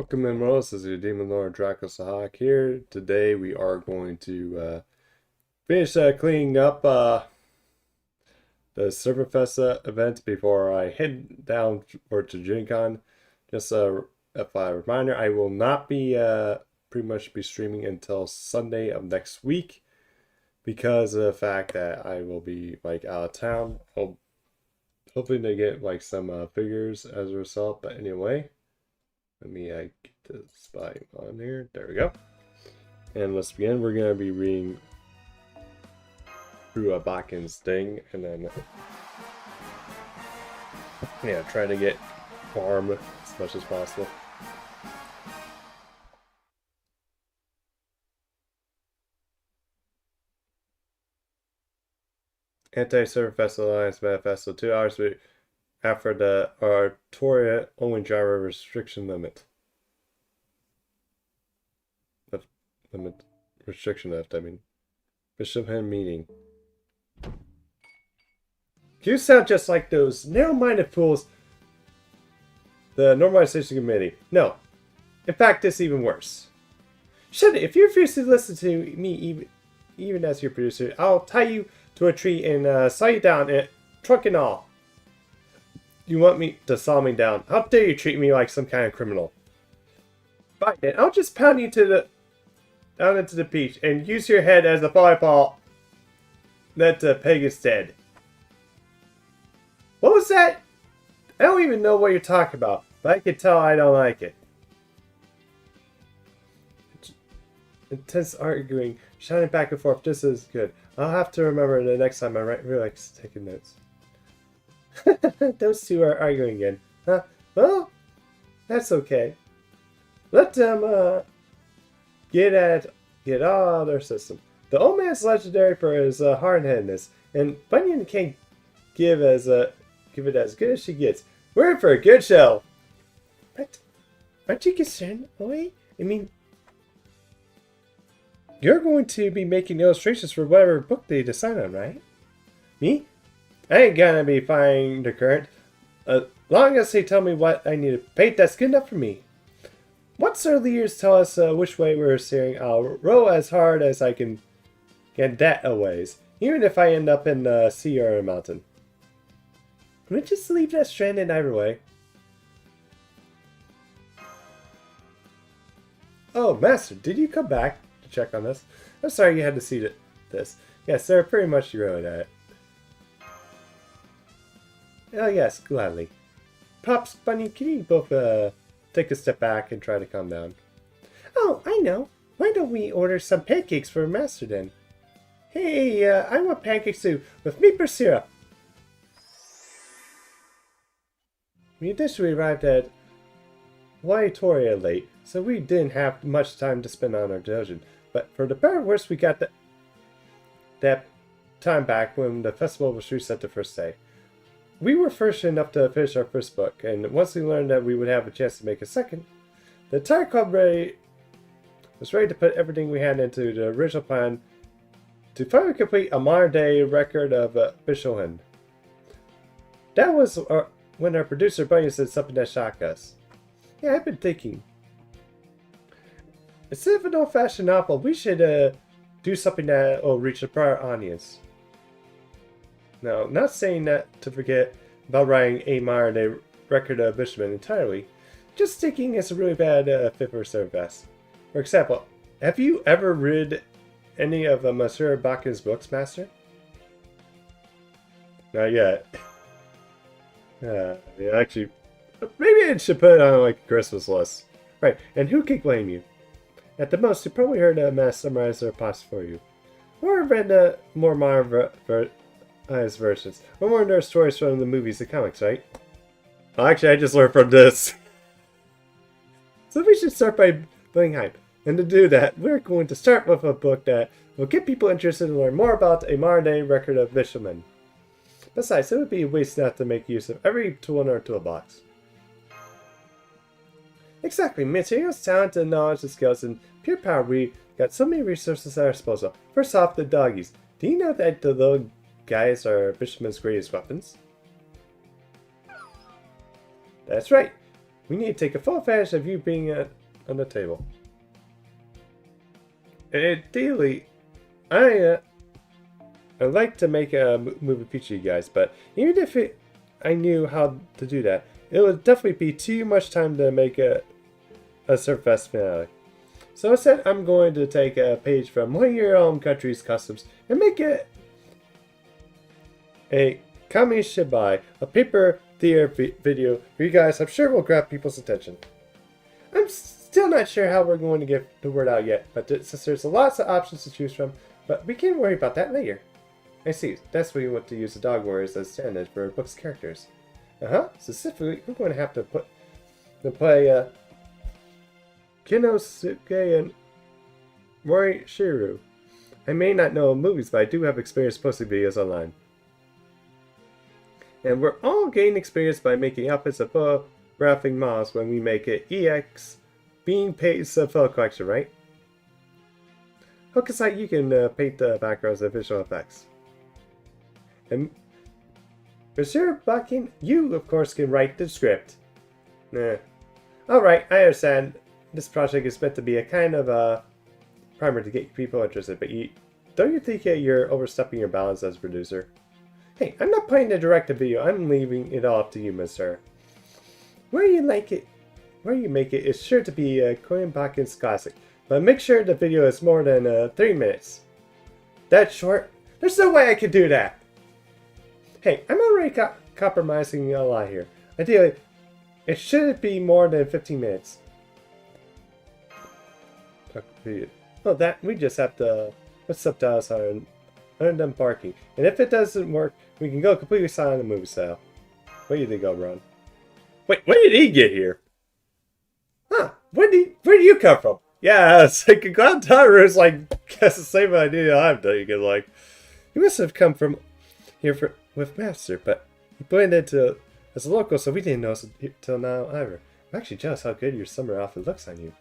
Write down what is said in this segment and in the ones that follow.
Welcome in, Rose. This is your Demon Lord Draco Sahak here. Today we are going to finish cleaning up the ServantFest event before I head down to Gen Con. Just a reminder, I will not be pretty much be streaming until Sunday of next week because of the fact that I will be like out of town. Hoping to get like some figures as a result, but anyway. Let me get the spy on here. There we go. And let's begin. We're going to be reading through a Bakken's thing and then, yeah, trying to get farm as much as possible. Anti-ServantFest Alliance Manifesto 2 hours after the Artoria only driver restriction limit. Limit restriction left, I mean. Bishophen meeting. You sound just like those narrow-minded fools. The Normalization Committee. No. In fact, it's even worse. Shut it. If you refuse to listen to me, even as your producer, I'll tie you to a tree and saw you down, trunk and all. You want me to saw me down? How dare you treat me like some kind of criminal? Fine, then I'll just pound you down into the beach and use your head as a volleyball net to peg instead. What was that? I don't even know what you're talking about, but I can tell I don't like it. Intense arguing, shouting back and forth just as good. I'll have to remember the next time I relax taking notes. Those two are arguing again. Well, that's okay. Let them get all their system. The old man's legendary for his hard-headedness, and Bunyan can't give it as good as she gets. We're in for a good show. But aren't you concerned, Oi? I mean, you're going to be making illustrations for whatever book they decide on, right? Me? I ain't gonna be finding the current. As long as they tell me what I need to paint, that's good enough for me. Once our leaders tell us which way we're steering, I'll row as hard as I can get that a ways, even if I end up in the sea or a mountain. Can we just leave that stranded either way? Oh, Master, did you come back to check on this? I'm sorry you had to see this. Yes, they're pretty much good at it. Oh yes, gladly. Pops, Bunny, can you both take a step back and try to calm down? Oh, I know. Why don't we order some pancakes for Master then? Hey, I want pancakes too, with maple syrup. We initially arrived at Waitoria late, so we didn't have much time to spend on our dojo. But for the better or worse, we got that time back when the festival was reset the first day. We were fortunate enough to finish our first book, and once we learned that we would have a chance to make a second, the entire club was ready to put everything we had into the original plan to finally complete a modern-day record of Bishohen. That was when our producer Bunny said something that shocked us. Yeah, I've been thinking. Instead of an old-fashioned novel, we should do something that will reach a broader audience. Now, not saying that to forget about writing a modern-day record of Bishonen entirely, just thinking it's a really bad fit for ServantFest. For example, have you ever read any of Monsieur Bakken's books, Master? Not yet. Yeah, actually, maybe I should put it on like a Christmas list. Right, and who can blame you? At the most, you probably heard Mass summarize their plots for you. Or read the more modern versions. Or more their stories from the movies and comics, right? Well, actually, I just learned from this. So we should start by building hype. And to do that, we're going to start with a book that will get people interested in learn more about a modern-day record of Bishonen. Besides, it would be a waste not to make use of every tool in our toolbox. Exactly, materials, talent, and knowledge, and skills, and pure power. We got so many resources at our disposal. First off, the doggies. Do you know that the little guys are Bishomen's greatest weapons? That's right. We need to take a full advantage of you being on the table. And ideally, I'd like to make a movie feature, you guys, but even if I knew how to do that, it would definitely be too much time to make a ServantFest finale. So instead, I'm going to take a page from one of your own country's customs and make it a Kami Shibai, a paper theater video for you guys. I'm sure will grab people's attention. I'm still not sure how we're going to get the word out yet, but since there's lots of options to choose from, but we can worry about that later. I see, that's where you want to use the dog warriors as stand-in for the book's characters. Specifically, we're going to have to play Kinosuke and Morishiru. I may not know movies, but I do have experience posting videos online. And we're all gaining experience by making outfits of photographing models when we make it EX being paid photo collection, right? Hokusai, you can paint the backgrounds and visual effects. And Monsieur Bucking, you of course can write the script. Alright, I understand. This project is meant to be a kind of a primer to get people interested, but don't you think you're overstepping your bounds as a producer? Hey, I'm not planning to direct a video. I'm leaving it all up to you, mister. Where you make it is sure to be a Korean Bakken's classic, but make sure the video is more than 3 minutes. That short? There's no way I could do that. Hey, I'm already compromising a lot here. Ideally, it shouldn't be more than 15 minutes. Oh, that we just have to put subtitles on them barking. And if it doesn't work, we can go completely silent in the movie style. Where do you think I'll run? Wait, when did he get here? Huh? Where did you come from? Yeah, it's like Glantaru is like guess the same idea I'm thinking. Like, you must have come from here with Master, but you blended into as a local, so we didn't notice it till now either. I'm actually jealous how good your summer outfit looks on you.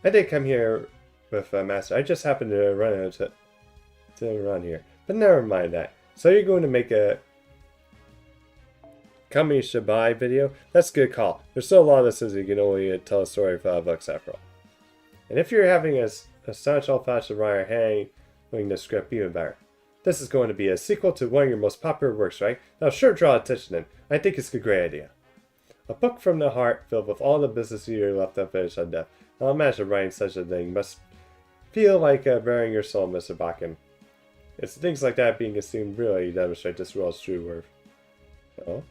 I did come here with Master. I just happened to run into around here, but never mind that. So you're going to make a Kami Shibai video? That's a good call. There's still a lot that says you can only tell a story for $5 after all. And if you're having a staunch old-fashioned writer handling the script, even better. This is going to be a sequel to one of your most popular works, right? That'll sure draw attention in. I think it's a great idea. A book from the heart filled with all the business you left unfinished on death. I'll imagine writing such a thing must feel like burying your soul, Mr. Bakken. It's things like that being assumed really demonstrate this world's true worth. Oh?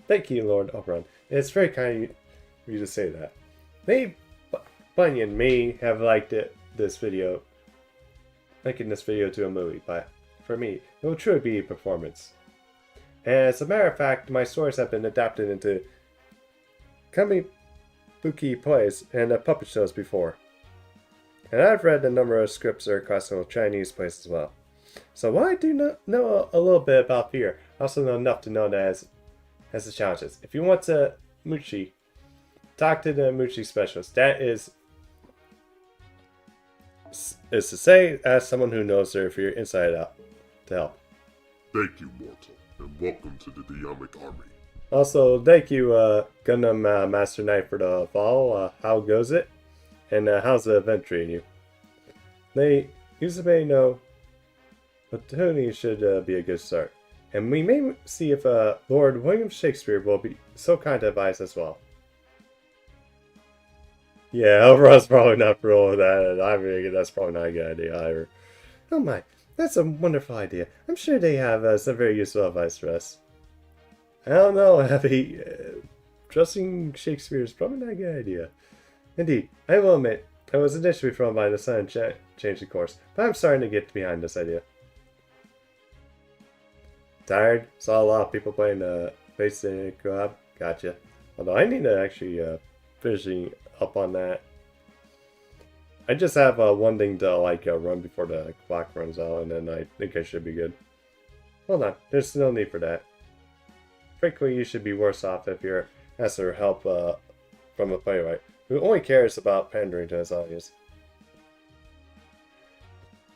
Thank you, Lord Oberon. It's very kind of you to say that. Maybe Bunyan may have liked this video to a movie, but for me, it will truly be a performance. As a matter of fact, my stories have been adapted into kabuki plays and puppet shows before. And I've read a number of scripts that are classical Chinese plays as well. So while I do know a little bit about fear, I also know enough to know that as the challenges. If you want to Muchi, talk to the Muchi specialist. That is to say, ask someone who knows their fear inside out to help. Thank you, mortal, and welcome to the Dhyamic Army. Also, thank you, Gundam Master Knight, for the follow. How goes it? And how's the event treating you? You may know, but Tony should be a good start. And we may see if Lord William Shakespeare will be so kind to advise as well. Yeah, Elron's probably not thrilled with that, and I'm thinking that's probably not a good idea either. Oh my, that's a wonderful idea. I'm sure they have some very useful advice for us. I don't know, Abby. Trusting Shakespeare is probably not a good idea. Indeed, I will admit, I was initially thrown by the sun and changed the course, but I'm starting to get behind this idea. Tired? Saw a lot of people playing the Face in Co-op. Gotcha. Although I need to actually finishing up on that. I just have one thing to run before the clock runs out, and then I think I should be good. Hold on, there's no need for that. Frankly, you should be worse off if you're asked for help from a playwright who only cares about pandering to his audience.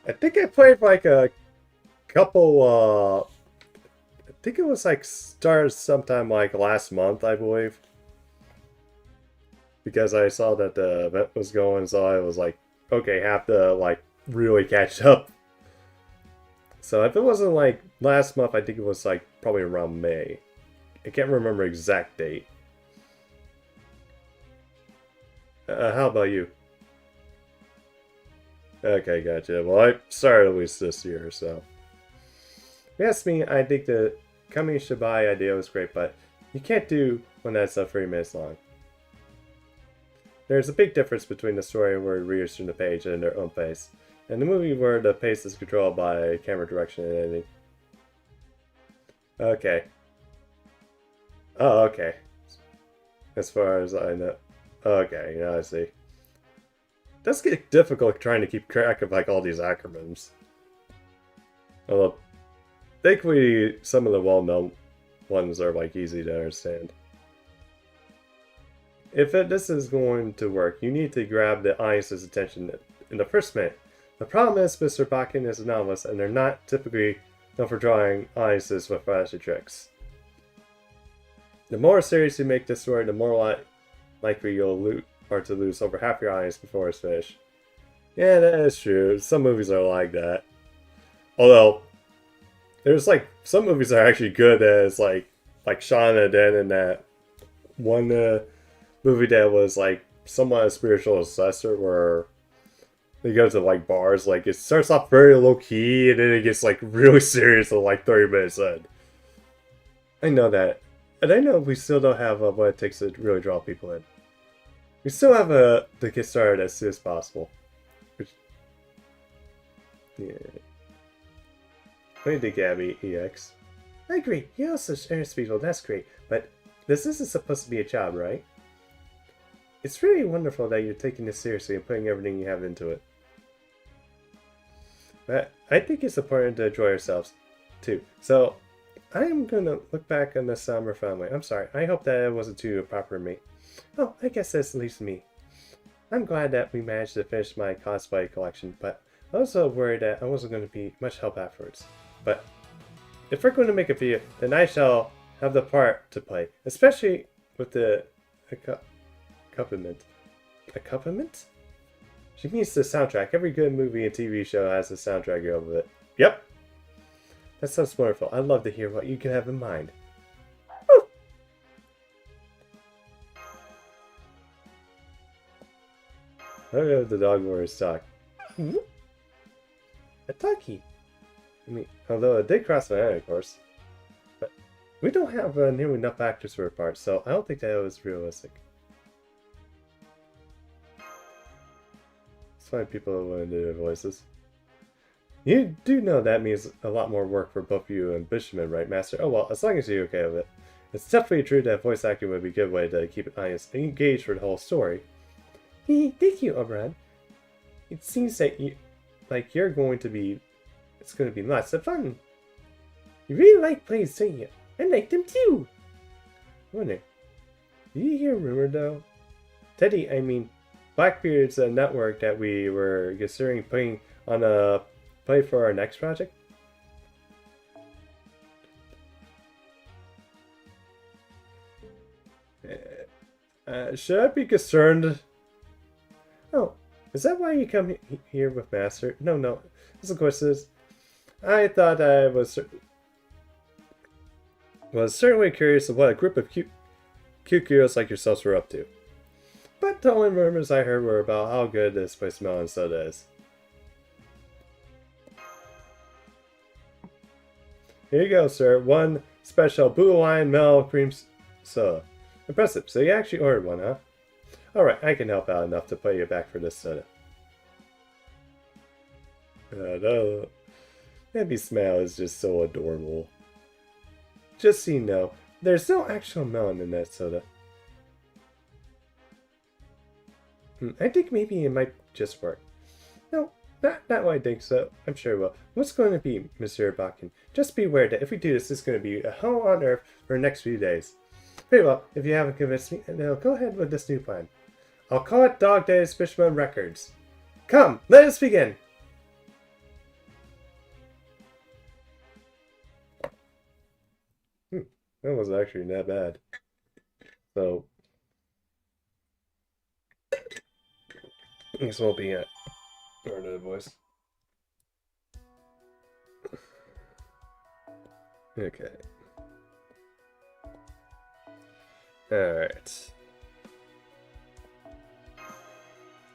I think I played like a couple think it was like started sometime like last month, I believe. Because I saw that the event was going, so I was like, okay, have to like really catch up. So if it wasn't like last month, I think it was like probably around May. I can't remember exact date. How about you? Okay, gotcha. Well, I started at least this year, so. If you ask me, I think the Kami Shibai idea was great, but you can't do one that's 3 minutes long. There's a big difference between the story where readers turn the page at their own pace, and the movie where the pace is controlled by camera direction and editing. Okay. Oh, okay. As far as I know. Okay, yeah, I see. It does get difficult trying to keep track of like all these acronyms. Although, thankfully, some of the well-known ones are like easy to understand. If this is going to work, you need to grab the audience's attention in the first minute. The problem is Mr. Bakken is a novelist, and they're not typically known for drawing audiences with flashy tricks. The more serious you make this story, the more likely you'll lose over half your audience before it's finished. Yeah, that is true. Some movies are like that. Although, there's like some movies that are actually good as like Shaun of the Dead and that one movie that was like somewhat a spiritual successor where they go to like bars. Like it starts off very low key and then it gets like really serious at like 30 minutes in. I know that. And I know we still don't have what it takes to really draw people in. We still have to get started as soon as possible. Which, yeah. What do you think, Abby EX? I agree. You also earnest people, that's great. But this isn't supposed to be a job, right? It's really wonderful that you're taking this seriously and putting everything you have into it. But I think it's important to enjoy ourselves, too. So, I'm gonna look back on the summer family. I'm sorry, I hope that it wasn't too proper of me. Oh, I guess that's leaves me. I'm glad that we managed to finish my cosplay collection, but I was also worried that I wasn't going to be much help afterwards. But if we're going to make a video, then I shall have the part to play, especially with the accompaniment. Accompaniment? She means the soundtrack. Every good movie and TV show has a soundtrack over it. Yep. That sounds wonderful. I'd love to hear what you can have in mind. Woo! I don't know if the dog words talk. A ducky. I mean, although it did cross my mind, of course. But we don't have nearly enough actors for a part, so I don't think that was realistic. It's fine people want to do their voices. You do know that means a lot more work for both you and Bishopman, right, Master? Oh well, as long as you're okay with it. It's definitely true that voice acting would be a good way to keep an audience engaged for the whole story. Thank you, Oberon. It seems that you're going to be... It's going to be lots of fun. You really like plays, don't you? I like them too. I wonder, did you hear a rumor though? Teddy, I mean, Blackbeard's a network that we were considering putting on a play for our next project. Should I be concerned? Oh, is that why you come here with Master? No, this of course is. I thought I was certainly curious of what a group of cute girls like yourselves were up to. But the only rumors I heard were about how good this place melon soda is. Here you go, sir. One special Blue Lion Melon Cream Soda. Impressive. So you actually ordered one, huh? Alright, I can help out enough to pay you back for this soda. No. Baby smile is just so adorable. Just so you know, there's no actual melon in that soda. I think maybe it might just work. No, not what I think so. I'm sure it will. What's going to be, Mr. Bakken? Just be aware that if we do this, it's going to be a hell on earth for the next few days. Very well, if you haven't convinced me, then I'll go ahead with this new plan. I'll call it Dog Days Fishman Records. Come, let us begin! That wasn't actually that bad. So, this won't be it. Or another voice. Okay. Alright.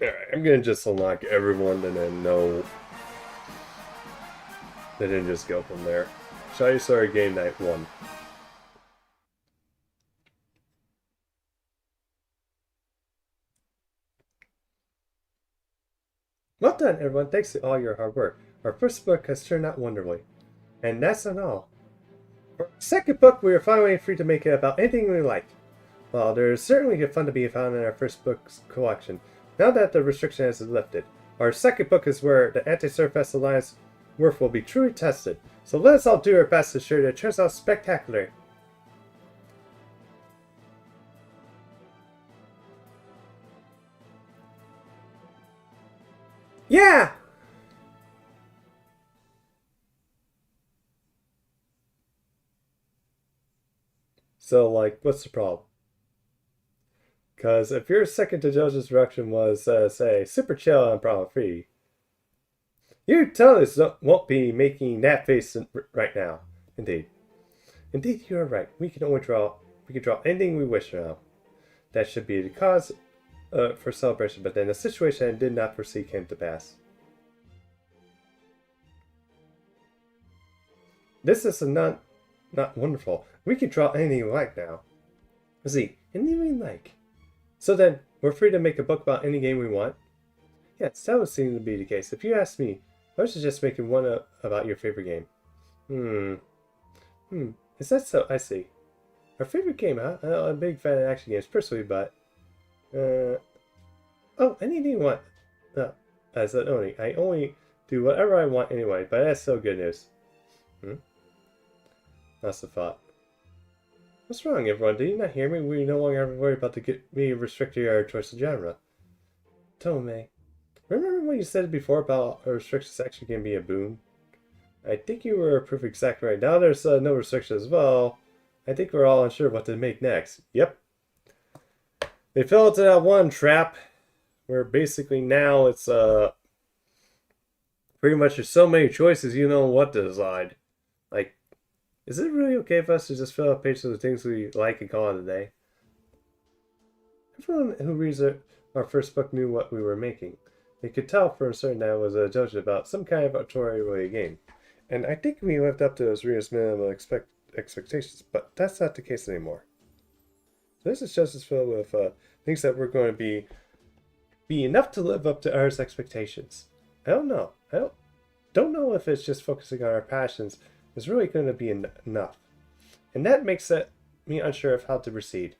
Alright, I'm gonna just unlock everyone and then know. And then just go from there. Shall you start game night 1? Well done, everyone. Thanks to all your hard work. Our first book has turned out wonderfully. And that's not all. For our second book, we are finally free to make it about anything we like. Well, there's certainly good fun to be found in our first book's collection, now that the restriction has been lifted. Our second book is where the Anti-ServantFest Alliance worth will be truly tested. So let us all do our best to ensure that it turns out spectacular. Yeah! So, like, what's the problem? Because if your second to judge's direction was, say, super chill and problem free, you totally won't be making that face right now. Indeed. Indeed, you are right. We can draw anything we wish now. That should be the cause for celebration, but then a situation I did not foresee came to pass. This is not wonderful. We can draw anything we like now. See, anything we like. So then, we're free to make a book about any game we want? Yes, that would seem to be the case. If you ask me, I was just making one about your favorite game. Is that so? I see. Our favorite game, huh? I'm a big fan of action games personally, but... oh, anything you want. No, as an only. I only do whatever I want anyway, but that's still good news. That's the thought. What's wrong, everyone? Did you not hear me? We no longer have to worry about me restricting our choice of genre. Tomei, remember when you said before about a restrictions actually can be a boon? I think you were proof exactly right. Now there's no restrictions as well. I think we're all unsure what to make next. Yep. They fell into that one trap where basically now it's pretty much there's so many choices you know what to decide. Like, is it really okay for us to just fill out pages of the things we like and call it a day? Everyone who reads our first book knew what we were making. They could tell for certain that it was a judgment about some kind of authority game. And I think we lived up to those readers' minimum expectations, but that's not the case anymore. So this is just filled with things that we're going to be enough to live up to our expectations. I don't know. I don't know if it's just focusing on our passions is really going to be enough. And that makes me unsure of how to proceed.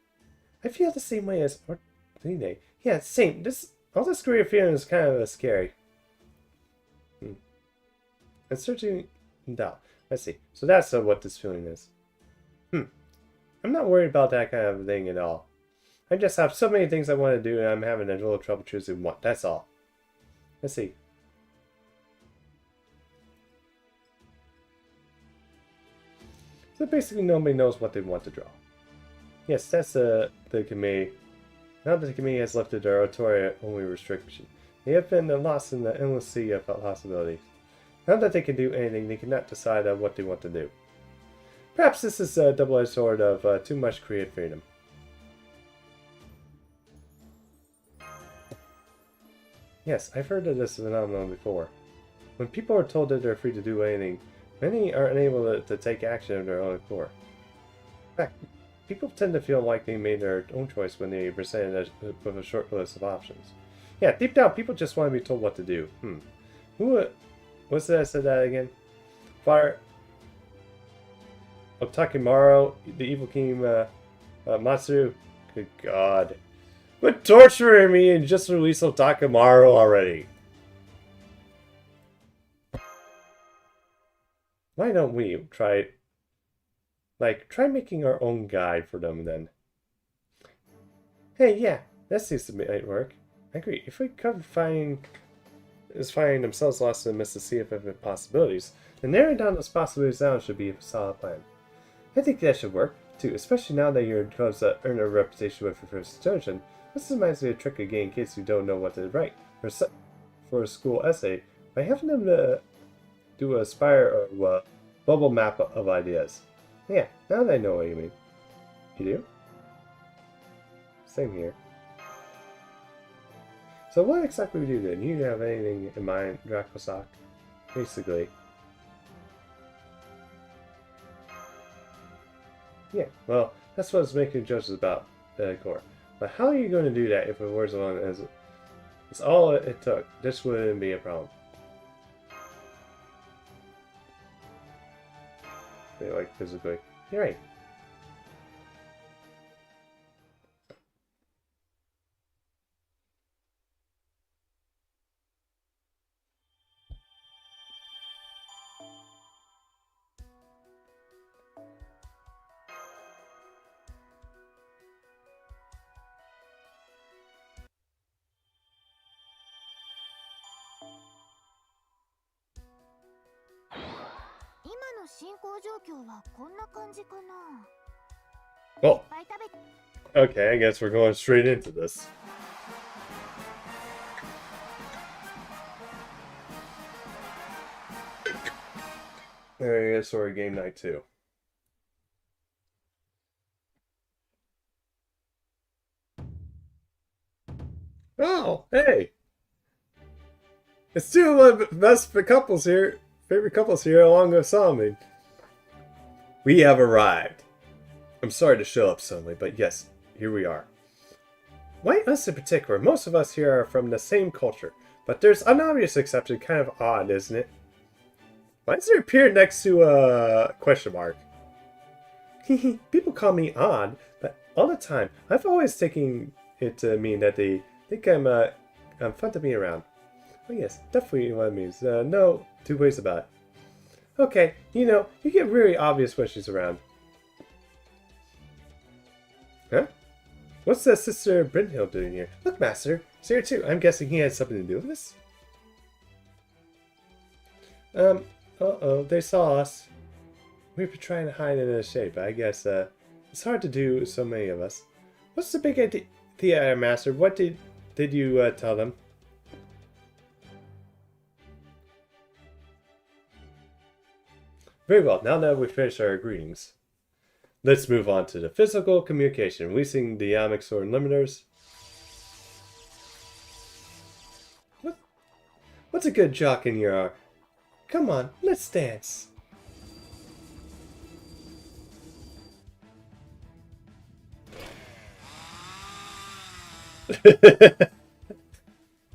I feel the same way as Ordine. Yeah, same. All this career feeling is kind of scary. And searching in doubt. Let's see. So that's what this feeling is. I'm not worried about that kind of thing at all. I just have so many things I want to do and I'm having a little trouble choosing one. That's all. Let's see. So basically nobody knows what they want to draw. Yes, that's the committee. Now that the committee has lifted their authority-only restriction, they have been lost in the endless sea of possibilities. Now that they can do anything, they cannot decide on what they want to do. Perhaps this is a double-edged sword of too much creative freedom. Yes, I've heard of this phenomenon before. When people are told that they're free to do anything, many are unable to take action of their own accord. In fact, people tend to feel like they made their own choice when they presented with a short list of options. Yeah, deep down, people just want to be told what to do. What's that? I said that again? Fire Otakimaru, the evil king Matsu. Good God. Quit torturing me and just release Otakimaru already. Why don't we try making our own guide for them then? Hey, yeah, that seems to work. I agree. If we could finding themselves lost in the midst of sea of possibilities, then narrowing down those possibilities down should be a solid plan. I think that should work. too, especially now that you're close to earn a reputation with your first suggestion. This reminds me of a trick again in case you don't know what to write. For a school essay, by having them to do a spire or bubble map of ideas. Yeah, now that I know what you mean. You do? Same here. So what exactly would you do then? You have anything in mind, Dracosak? Basically. Yeah, well, that's what I was making judges about, Core. But how are you going to do that if it was alone as it's all it took? This wouldn't be a problem. Like physically. You're right. Well, okay, I guess we're going straight into this. There it is for game night 2. Oh, hey! It's two of my best couples here, favorite couples here, along with Solomon. We have arrived. I'm sorry to show up suddenly, but yes, here we are. Why us in particular? Most of us here are from the same culture, but there's an obvious exception, kind of odd, isn't it? Why does there appear next to a question mark? People call me odd, but all the time, I've always taken it to mean that they think I'm fun to be around. Oh yes, definitely what it means. No two ways about it. Okay, you get really obvious when she's around. Huh? What's that Sister Brynhild doing here? Look, Master, he's here too. I'm guessing he had something to do with this? Uh-oh, they saw us. We've been trying to hide in the shade, but I guess, it's hard to do so many of us. What's the big idea, Master? What did you, tell them? Very well, now that we've finished our greetings, let's move on to the physical communication, releasing the ionic sword limiters. What's a good jock in your arm? Come on, let's dance.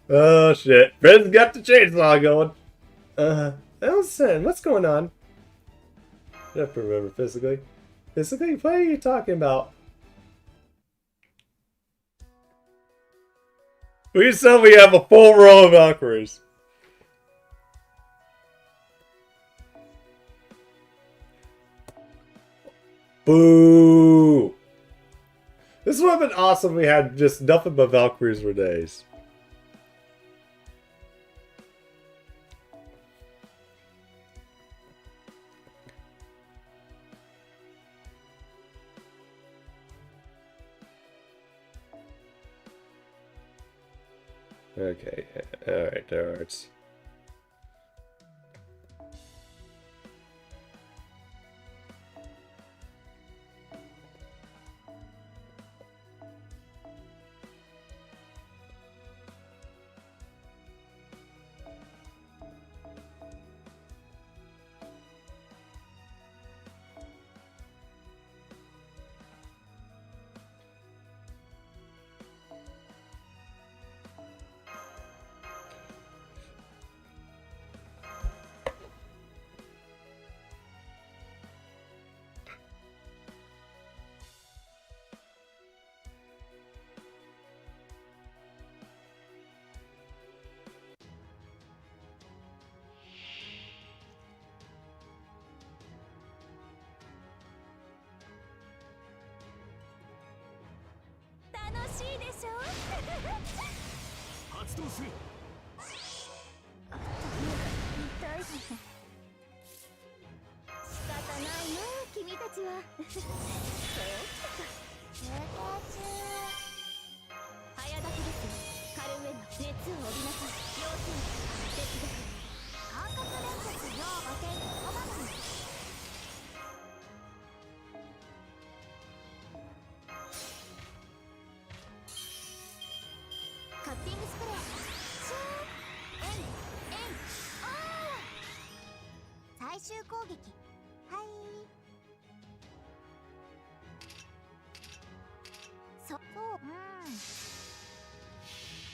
Oh shit, Fred's got the chainsaw going. Elson, what's going on? I have to remember physically. Physically? What are you talking about? We said we have a full row of Valkyries. Boo! This would have been awesome if we had just nothing but Valkyries for days. Okay, alright, there are.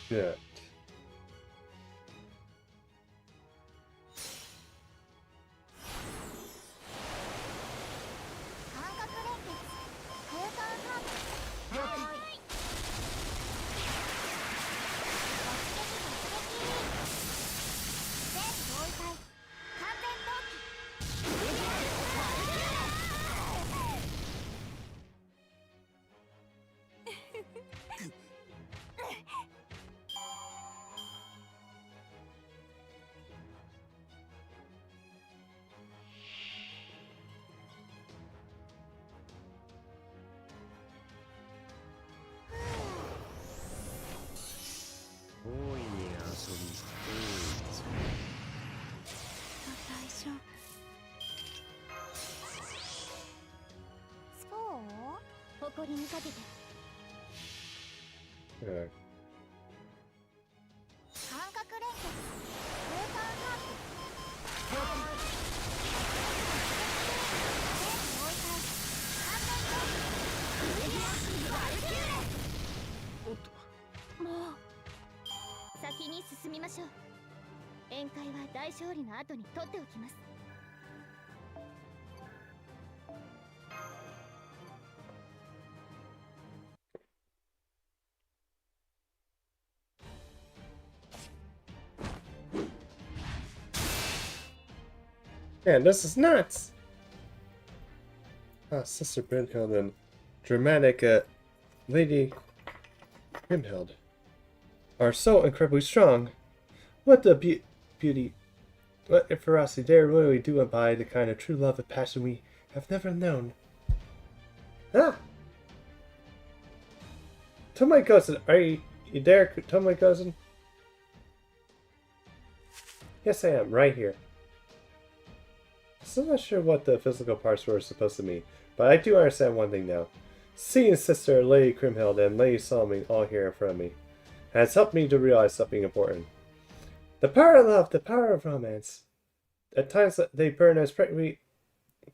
Yeah. Yeah. Man, this is nuts! Sister Brynhild and dramatic Lady Grimhild are so incredibly strong. What the beauty, what ferocity they really do embody the kind of true love and passion we have never known. Ah! Tomoe cousin, are you there, Tomoe cousin? Yes, I am, right here. Still not sure what the physical parts were supposed to mean, but I do understand one thing now. Seeing Sister Lady Grimhild and Lady Solomon all here in front of me has helped me to realize something important. The power of love, the power of romance. At times they burn as brightly,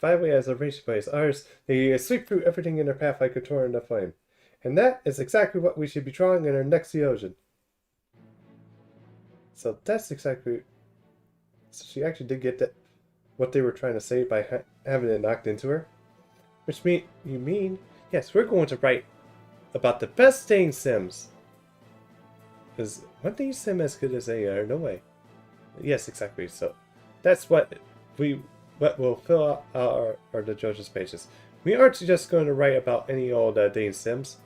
violently as a raging blaze. Others, they sweep through everything in their path like a torrent of flame. And that is exactly what we should be drawing in our next Theosion. So that's exactly... So she actually did get that, what they were trying to say by having it knocked into her. Which you mean, yes, we're going to write about the best dating sims. Because one dating sim as good as they are, no way. Yes, exactly. So that's what will fill out our the judges' pages. We aren't just going to write about any old dating sims.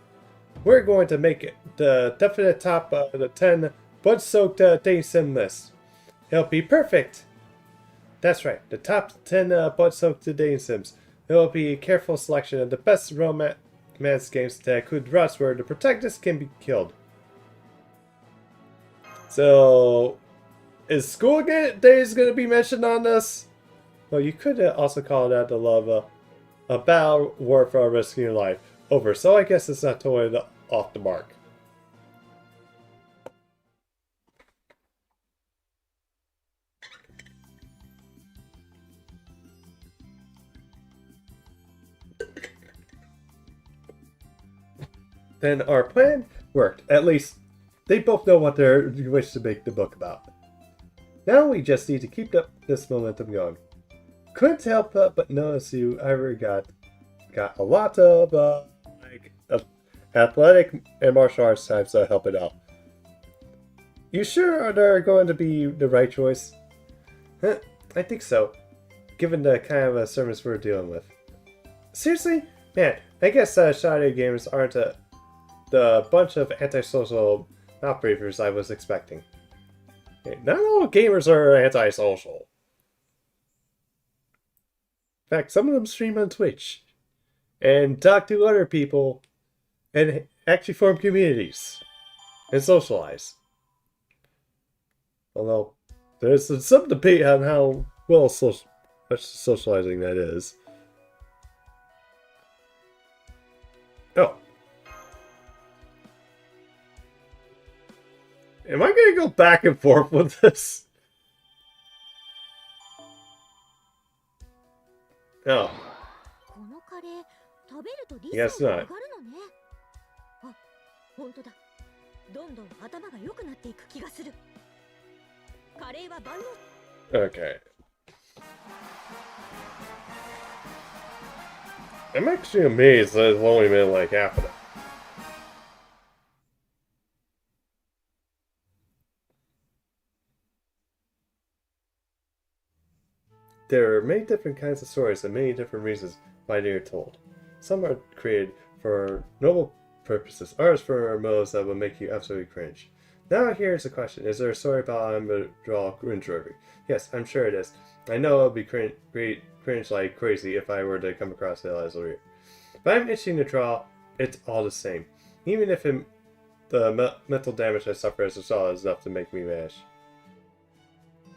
We're going to make it the definite top of the 10 blood-soaked dating sim list. It'll be perfect. That's right, the top 10 blood-soaked dating sims. It'll be a careful selection of the best romance games that include routes where the protagonist can be killed. So, is school days going to be mentioned on this? Well, you could also call that the love a battle war for risking your life over. So I guess it's not totally off the mark. Then our plan worked. At least they both know what they wish to make the book about. Now we just need to keep up this momentum going. Couldn't help but notice you ever got a lot of athletic and martial arts types to help it out. You sure they're going to be the right choice? Huh, I think so, given the kind of service we're dealing with. Seriously? Man, I guess Shadow gamers aren't the bunch of antisocial mouth breathers I was expecting. Not all gamers are antisocial. In fact, some of them stream on Twitch. and talk to other people and actually form communities and socialize. Although there's some debate on how well much socializing that is. Oh. Am I gonna go back and forth with this? Oh. このカレー食べると理 Yes, 想が not. 上がるのね。あ、本当だ。どんどん頭が良くなっていく気がする。カレーは万能。 Okay. I'm actually amazed that it's only been like half of it. There are many different kinds of stories and many different reasons why they are told. Some are created for noble purposes, others for motives that will make you absolutely cringe. Now here's the question. Is there a story about I'm going to draw cringe-worthy? Yes, I'm sure it is. I know it'll be cringe like crazy if I were to come across it as a reader. But I'm itching to draw it all the same. Even if the mental damage I suffer as a result is enough to make me vanish.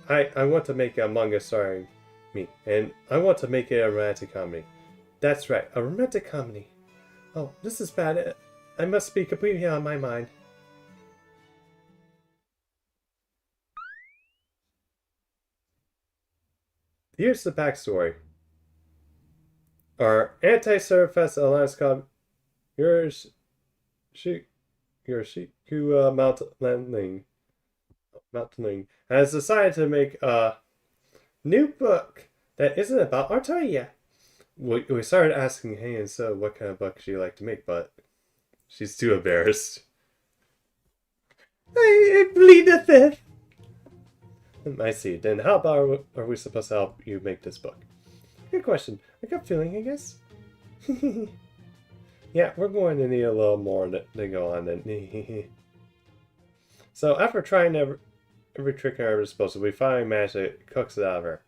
I want to make a manga starring me, and I want to make it a romantic comedy. That's right, a romantic comedy. Oh, this is bad. I must be completely out of my mind. Here's the backstory. Our anti-ServantFest Alliance called Yoshiku Mountain has decided to make a new book that isn't about Artaria. We started asking Hey and So what kind of book she'd like to make, but she's too embarrassed. I plead the fifth. I see. Then how about are we supposed to help you make this book? Good question. I got a feeling, I guess. Yeah, we're going to need a little more to go on then. So after trying every trick at our disposal, we finally managed to coax it out of her.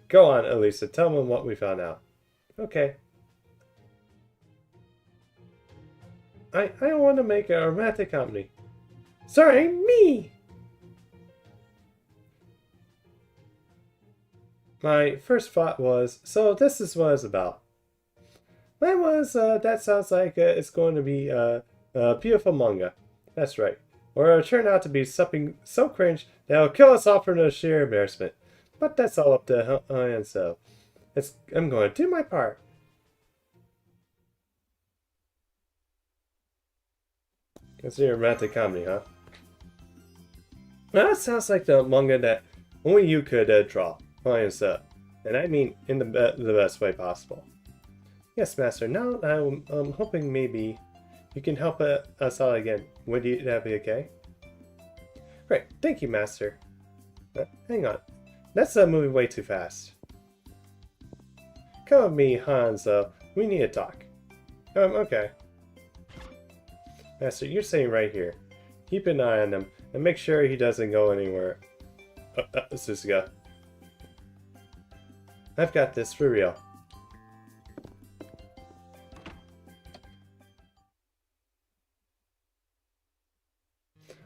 Go on, Elisa. Tell them what we found out. Okay. I want to make a romantic comedy. Sorry, me! My first thought was, so this is what it's about. Mine was, that sounds like it's going to be a beautiful manga. That's right. Or it'll turn out to be something so cringe that it'll kill us all from the sheer embarrassment. But that's all up to and so. I'm going to do my part. It's a romantic comedy, huh? Well, that sounds like the manga that only you could draw. And so. And I mean in the best way possible. Yes, Master. Now I'm hoping maybe you can help us out again. Would that be okay? Great. Thank you, Master. Hang on. That's moving way too fast. Come with me, Hans. We need to talk. Okay. Master, you're staying right here. Keep an eye on him and make sure he doesn't go anywhere. Susuga. I've got this for real.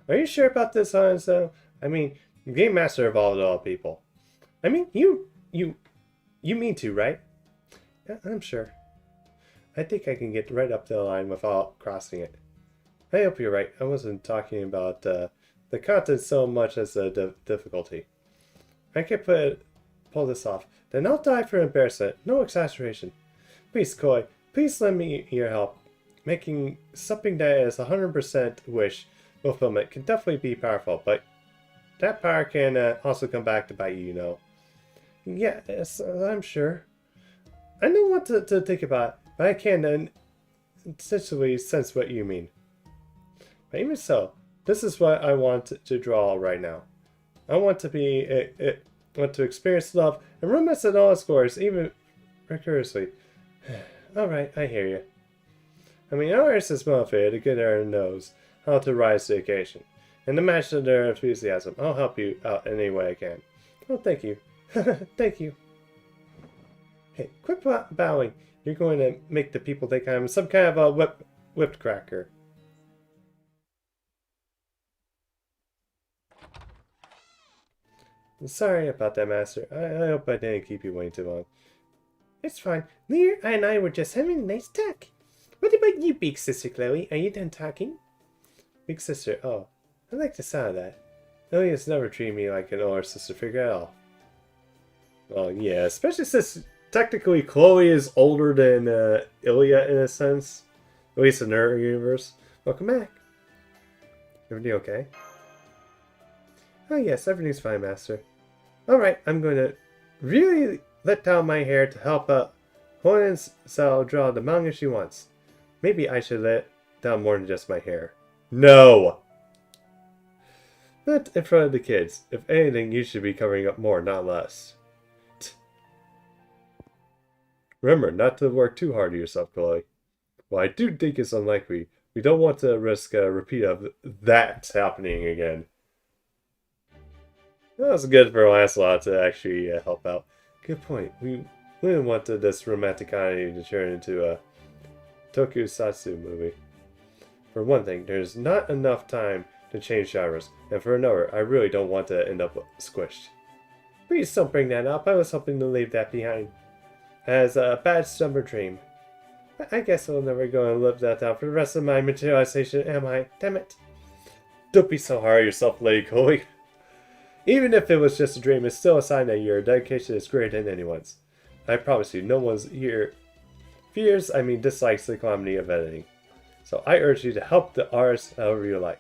Are you sure about this, Hans? I mean, Game Master of all people. I mean, you mean to, right? Yeah, I'm sure. I think I can get right up the line without crossing it. I hope you're right. I wasn't talking about the content so much as the difficulty. I can pull this off. Then I'll die for embarrassment. No exaggeration. Please, Koi, please lend me your help. Making something that is 100% wish fulfillment can definitely be powerful, but that power can also come back to bite you, you know. Yes, I'm sure. I know what to think about, but I can't essentially sense what you mean. But even so, this is what I want to draw right now. I want to want to experience love and romance at all its scores, even recurrently. Alright, I hear you. I mean, our artist is motivated to get our knows how to rise to the occasion. And to match their enthusiasm, I'll help you out any way I can. Oh, thank you. Thank you. Hey, quit bowing. You're going to make the people think I'm some kind of a whipped cracker. Sorry about that, Master. I hope I didn't keep you waiting too long. It's fine. Lear and I were just having a nice talk. What about you, big sister Chloe? Are you done talking? Big sister, oh, I like the sound of that. Lily has never treated me like an older sister figure at all. Well, yeah, especially since technically Chloe is older than Ilya in a sense. At least in her universe. Welcome back. Everything okay? Oh yes, everything's fine, Master. Alright, I'm going to really let down my hair to help Honen's Cell draw the manga she wants. Maybe I should let down more than just my hair. No! Not in front of the kids. If anything, you should be covering up more, not less. Remember, not to work too hard on yourself, Chloe. Well, I do think it's unlikely. We don't want to risk a repeat of that happening again. That was good for Lancelot to actually help out. Good point. We didn't want this romantic comedy to turn into a tokusatsu movie. For one thing, there's not enough time to change genres, and for another, I really don't want to end up squished. Please don't bring that up. I was hoping to leave that behind. As a bad summer dream. I guess I'll never go and live that down for the rest of my materialization, am I? Damn it. Don't be so hard on yourself, Lady Chloe. Even if it was just a dream, it's still a sign that your dedication is greater than anyone's. I promise you, no one's here dislikes the comedy of editing. So I urge you to help the artists however you like.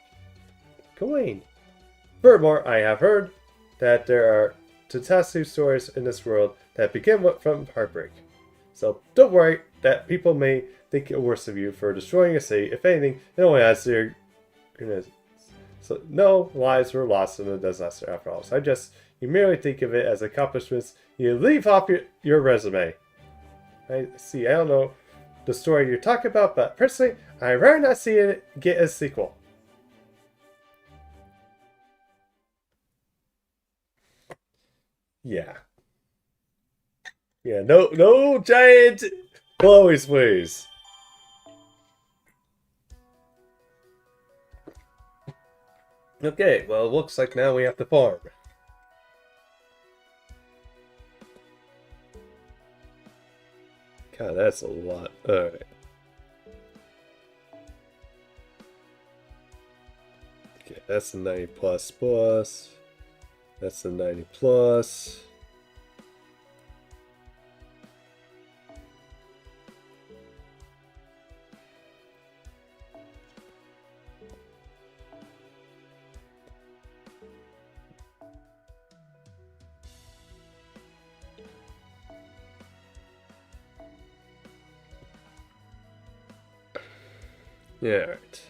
Gawain. Furthermore, I have heard that there are Tatsu stories in this world that begin from heartbreak. So don't worry that people may think worse of you for destroying a city. If anything, it only adds to your goodness. So no lives were lost in the disaster after all. So you merely think of it as accomplishments you leave off your resume. I see, I don't know the story you're talking about, but personally, I'd rather not see it get a sequel. Yeah. Yeah, no giant Chloe's, please. Okay, well, it looks like now we have to farm. God, that's a lot. Alright. Okay, that's the 90 plus plus. That's the 90 plus. Yeah, alright.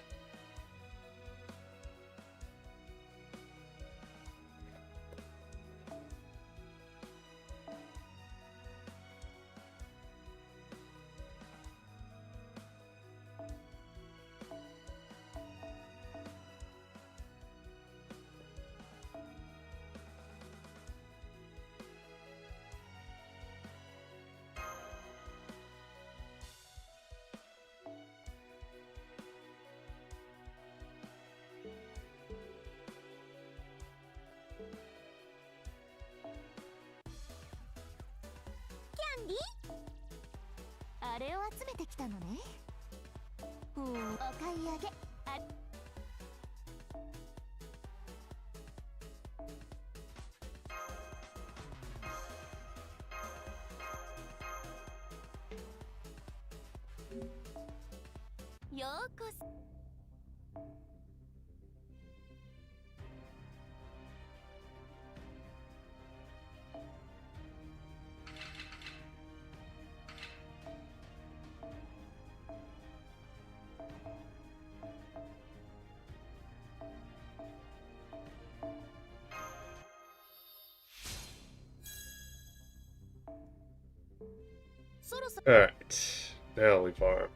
Alright, now we farm.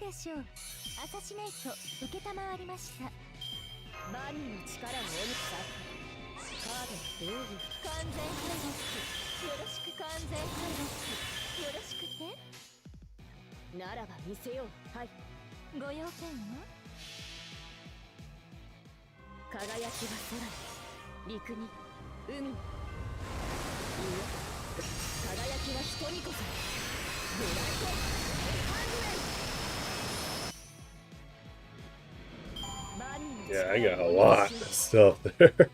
名称アサシネイト受けたまわりました。バニーの力をおにさカードどういう完全ハイラスよろしく完全ハイラスよろしくてならば見せよう。はい、ご用件は輝きは空に陸に海にいや輝きは人にこそブライトハンドレイ Yeah, I got a lot of stuff there.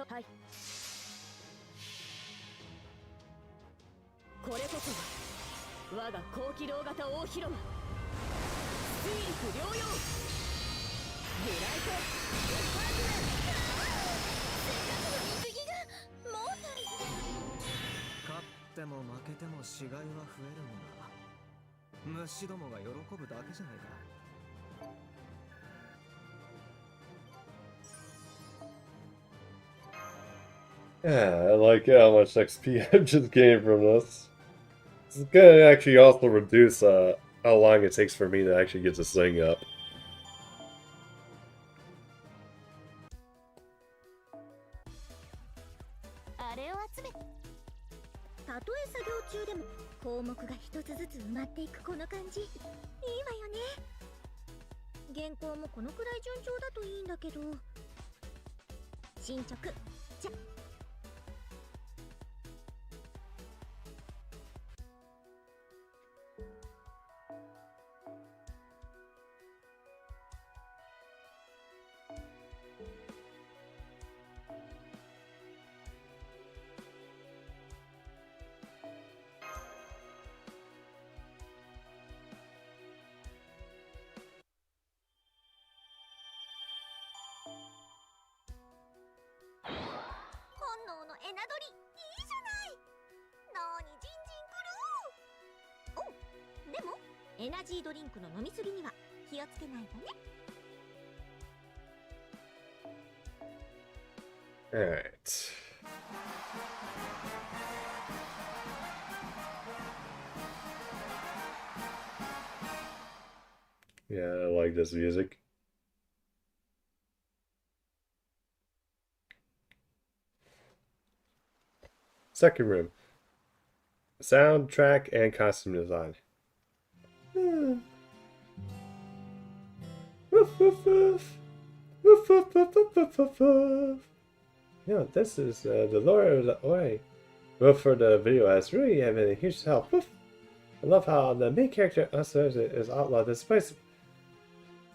はい、これこそが我が高機動型大広間水陸両用ブライトハンドレせっかくの水着がモータル勝っても負けても死骸は増えるもんな。虫どもが喜ぶだけじゃないか。Yeah, I like how much XP I'm just getting from this. It's gonna actually also reduce how long it takes for me to actually get this thing up. あれを集めたとえ作業中でも項目が一つずつ埋まっていくこの感じいいわよね。原稿もこのくらい順調だといいんだけど進捗じゃエナドリいいじゃない。なーにジンジンくる。おでもエナジードリンクの飲みすぎには気をつけないとね。Alright. Yeah, I like this music. Second room. Soundtrack and costume design. Woof woof woof. Woof woof woof woof woof woof woof. Yeah, this is the Lord of the Oi. Woof for the video has really been a huge help. Woof. I love how the main character is outlawed despite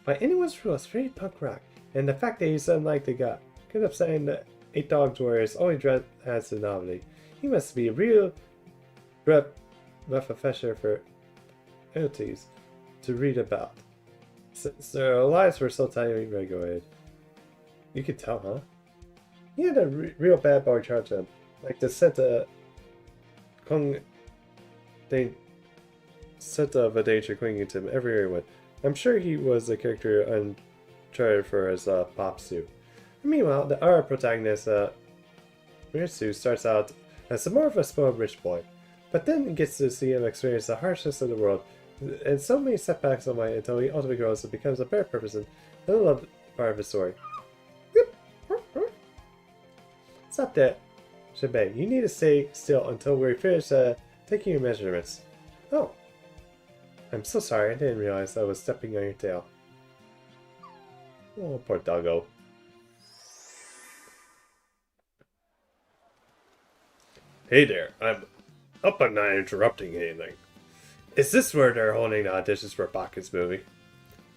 by anyone's rules, very punk rock. And the fact that he's unlike the guy. Could have saying that 8 Dogs Warriors only dress as a novelty. He must be a real professor for entities to read about. Since their lives were so tiny, go ahead. You could tell, huh? He had a real bad boy charge him. Like the set of a danger clinging to him everywhere he went. I'm sure he was a character uncharted for his pop suit. Meanwhile, our protagonist, Mirsu, starts out as more of a spoiled rich boy, but then gets to see him experience the harshness of the world, and so many setbacks on way until he ultimately grows and becomes a better person. I love part of his story. Stop that, Shinbei. You need to stay still until we finish taking your measurements. Oh. I'm so sorry, I didn't realize I was stepping on your tail. Oh, poor doggo. Hey there, I'm hope I'm not interrupting anything. Is this where they're holding the auditions for Baku's movie?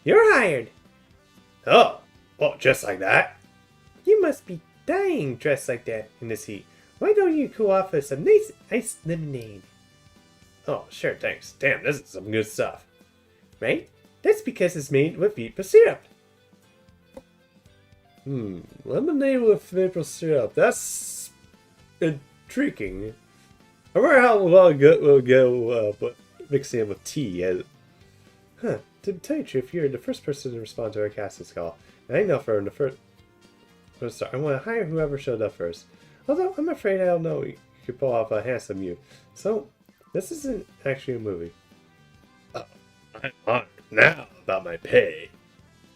You're hired! Oh, well, just like that? You must be dying dressed like that in this heat. Why don't you cool off with some nice iced lemonade? Oh, sure, thanks. Damn, this is some good stuff. Right? That's because it's made with beet syrup. Lemonade with maple syrup. That's intriguing. I wonder how well good will go but mixing it with tea. To tell you the truth, you're the first person to respond to our casting call. And I know from the first start, I want to hire whoever showed up first. Although I'm afraid I don't know you could pull off a handsome you. So, this isn't actually a movie. I'm honored now about my pay.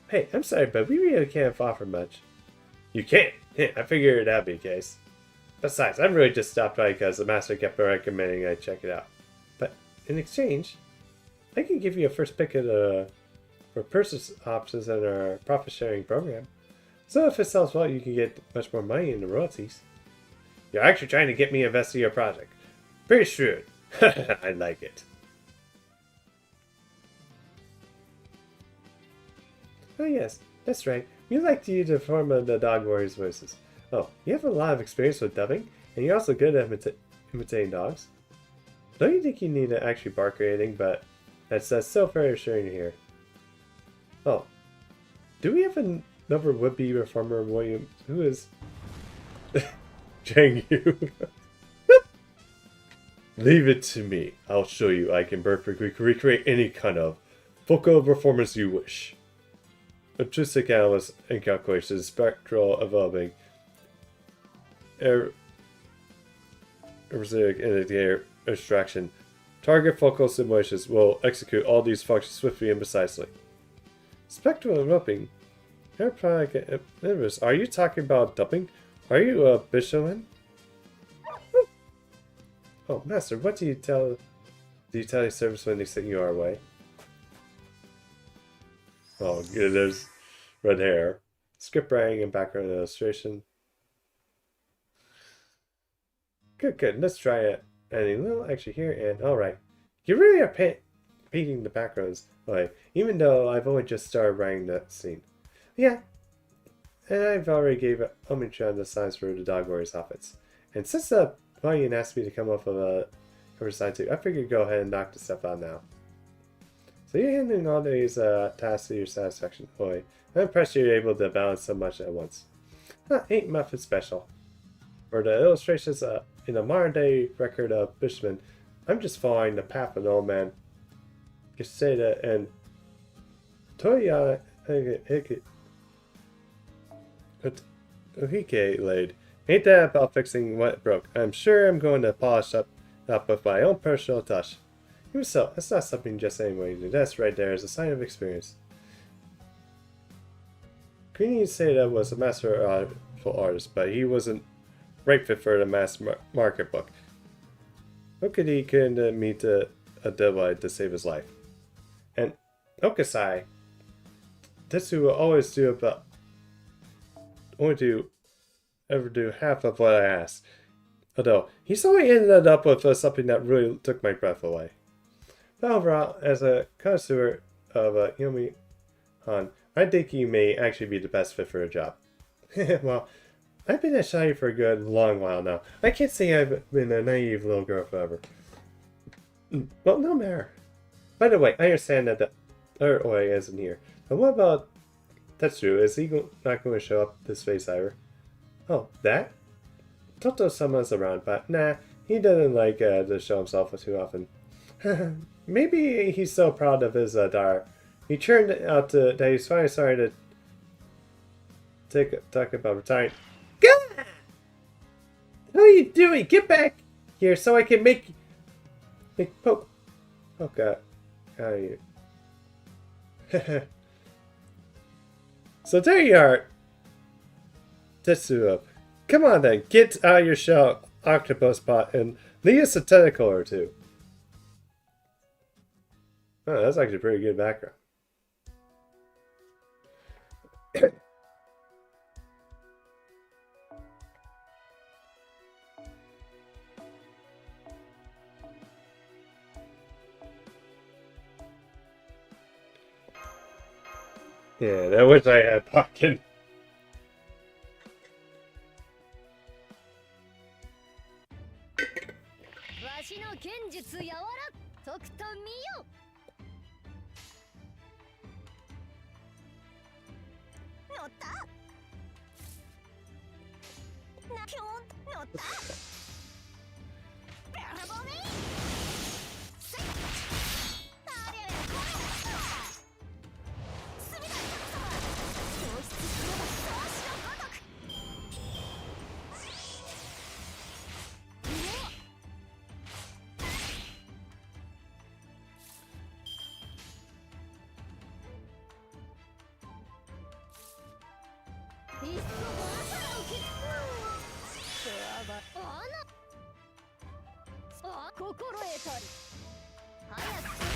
Hey, I'm sorry, but we really can't offer much. You can't? I figured that'd be the case. Besides, I really just stopped by because the master kept recommending I check it out. But in exchange, I can give you a first pick for purchase options in our profit sharing program. So if it sells well, you can get much more money in the royalties. You're actually trying to get me invested in your project. Pretty shrewd. I like it. Oh yes, that's right. We like you to perform the dog warriors' voices. Oh, you have a lot of experience with dubbing, and you're also good at imitating dogs. Don't you think you need to actually bark or anything, but that's so very assuring to hear. Oh, do we have another would-be reformer William who is Jang Yu? Leave it to me. I'll show you I can perfectly recreate any kind of vocal performance you wish. Acoustic analysis and calculations, spectral evolving, indicator extraction. Target focal simulations will execute all these functions swiftly and precisely. Spectral evolving. Are you talking about dubbing? Are you a Bishoman? Oh, Master, what do you tell your service when they send you our way? Oh, good, there's red hair. Script writing and background illustration. Good, let's try it. And we'll actually hear and alright. You really are painting the backgrounds, even though I've only just started writing that scene. Yeah, and I've already gave a homage on the signs for the Dog Warriors outfits. And since the Guardian asked me to come up with a cover design too, I figured go ahead and knock the stuff out now. So you're handling all these tasks to your satisfaction, I'm impressed you're able to balance so much at once. Ain't nothing special. For the illustrations in a modern-day record of Bushman, I'm just following the path of an old man Geseda and Toya Uhike laid. Ain't that about fixing what broke? I'm sure I'm going to polish up with my own personal touch. Even so, that's not something just anybody do. That's right there is a sign of experience. Queenie Seda was a master artist, but he wasn't right fit for the mass market book. Okadi couldn't meet a deadline to save his life. And Okasai, Tetsu will always ever do half of what I asked. Although, he's only ended up with something that really took my breath away. But overall, as a connoisseur of Yomi Han, I think you may actually be the best fit for a job. Well, I've been a shy for a good long while now. I can't say I've been a naive little girl forever. Well, no matter. By the way, I understand that the other Oi isn't here. But what about Tetsu? Is he not going to show up this phase either? Oh, that? Toto-sama's around, but nah, he doesn't like to show himself too often. Maybe he's so proud of his daughter. He turned out that he's finally starting to talk about retiring. God! How are you doing? Get back here so I can make poke. Oh god. How are you? So there you are. Tetsuo. Come on then, get out of your shell, octopus pot, and lead us a tentacle or two. Oh, that's actually a pretty good background. Yeah, I wish I had pocket. ぴょん乗ったベラボミせいあれこれ隅田神様教室すればそうしよごとくいっそバーサラ受け心得たり早くその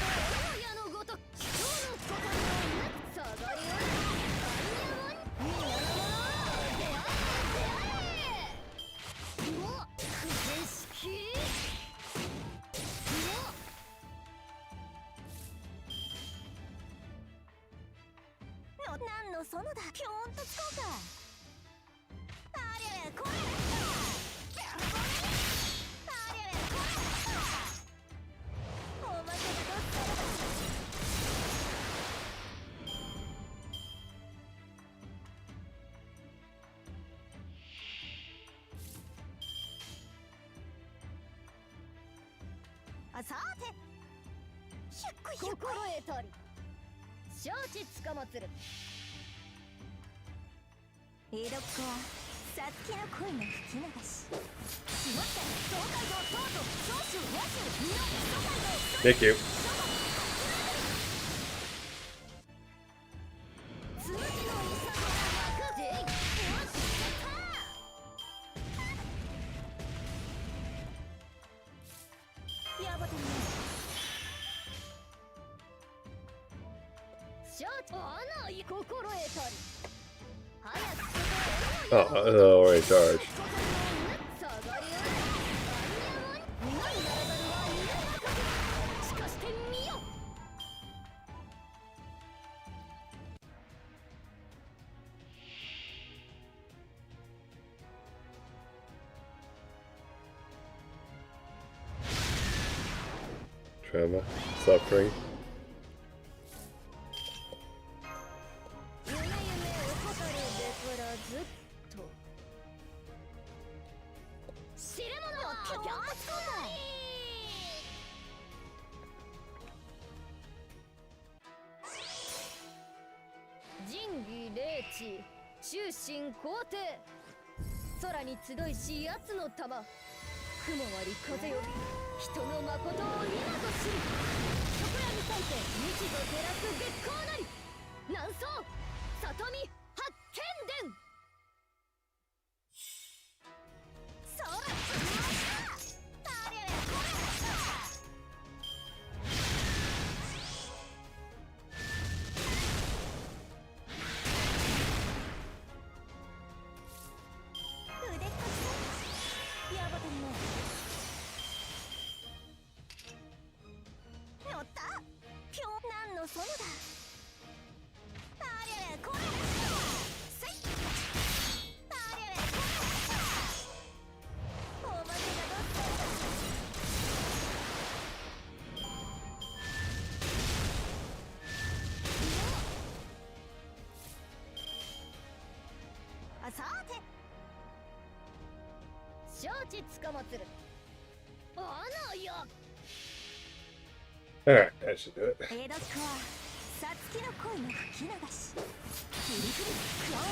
親のごとく人の心を下がりよみんなのもの出会えうわ不正式なんのそのだぴょんとつこうかあれこれさて心得たり承知つかまつる江戸っ子はさつきの恋の吹き流ししまって東海道東都長州野州美濃東海道 Thank you. つむじのいさまがでよしやばたね承知あな心得たり早く Alright, charge. 'Trauma, suffering. 夢夢を語るべからずっと知る者は今日もつこない仁義礼智忠信皇帝空に集いし奴の玉雲割り風よび人の誠を今と知るそこらにさいて日度照らす月光なり南宋里見八犬伝そらあれこれ腕っこちやばたね乗ったぴょんなんのそのだあれこれせいあれこれおまけがどっちださて承知つかまつるあのよ Alright, that should do it. 江戸っ子はさつきの恋の吹き流しフリフリクローン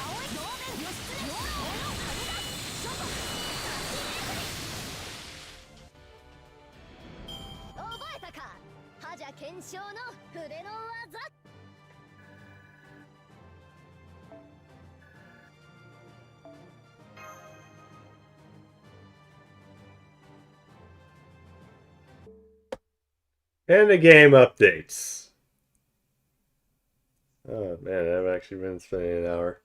青い同弁義経ヨーローの神だ諸国覚えたか覇者検証の筆の技 And the game updates. Oh man, I've actually been spending an hour.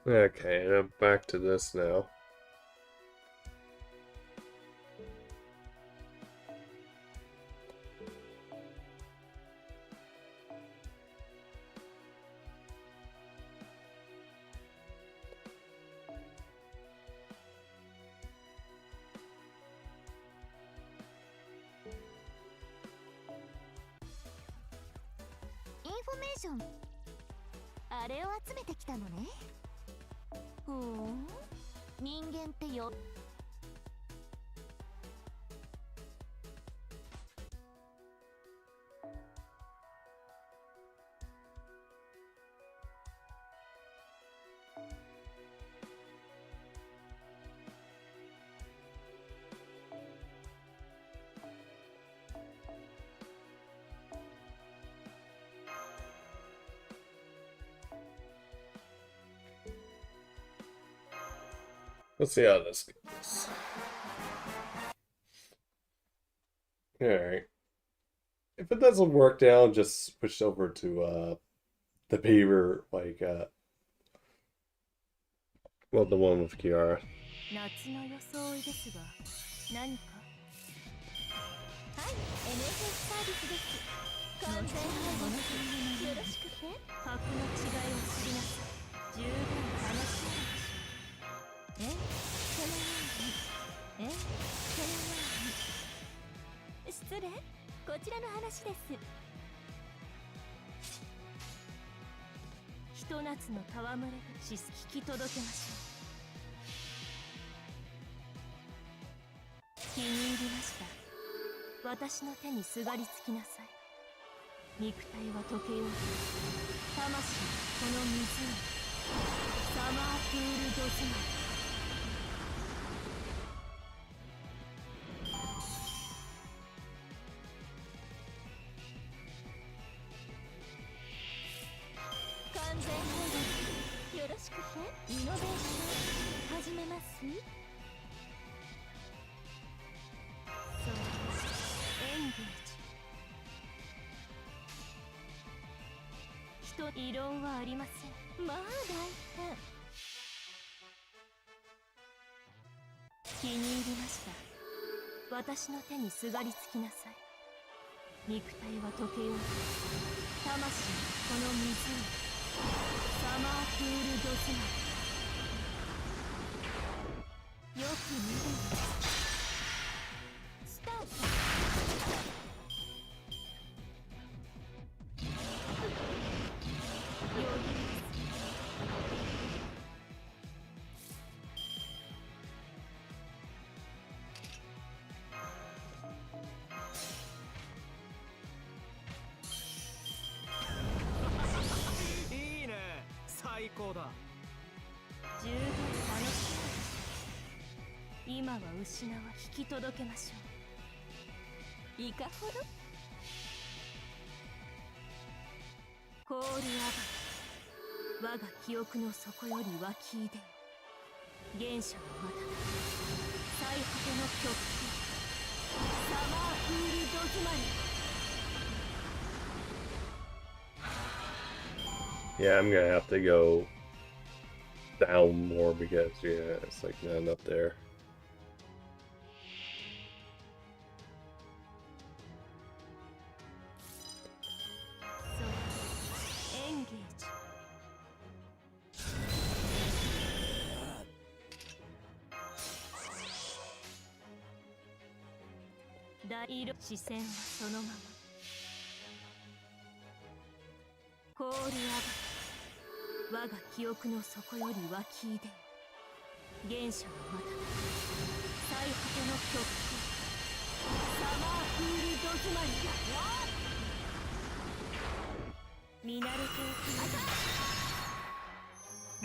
Okay, and I'm back to this now.あれを集めてきたのね。ふーん、人間ってよ。Let's see how this goes. Alright. If it doesn't work out, just switch over to the beaver, like well, the one with Kiara. 夏の装いですが何か。はい、NFS サービスです。完全配合よろしくね。格の違いを知りなさい。十分楽しい。そのように失礼、こちらの話です。ひと夏の戯れで聞き届けましょう。気に入りました。私の手にすがりつきなさい。肉体は溶けようと魂はこの湖サマープールドスマイ。よろしくね。イノベーション始めます。そう、エンゲージ。異論はありません。まあ大変。気に入りました。私の手にすがりつきなさい。肉体は溶けようと魂はこの湖サマープールドスマイ。よく見るんです。スタート。余裕です。最高だ。十分楽しい。今は失わ引き届けましょう。いかほどコールアバ、我が記憶の底より湧き出よ。原初のまた最果ての極限サマープールドズマリ。Yeah, I'm gonna have to go down more because, yeah, it's like none up there. So, engage. 大色視線はそのまま。コールアバ、我が記憶の底より湧き出よ。原初のまた最果ての極限サマープールドズマリ。見慣れておくの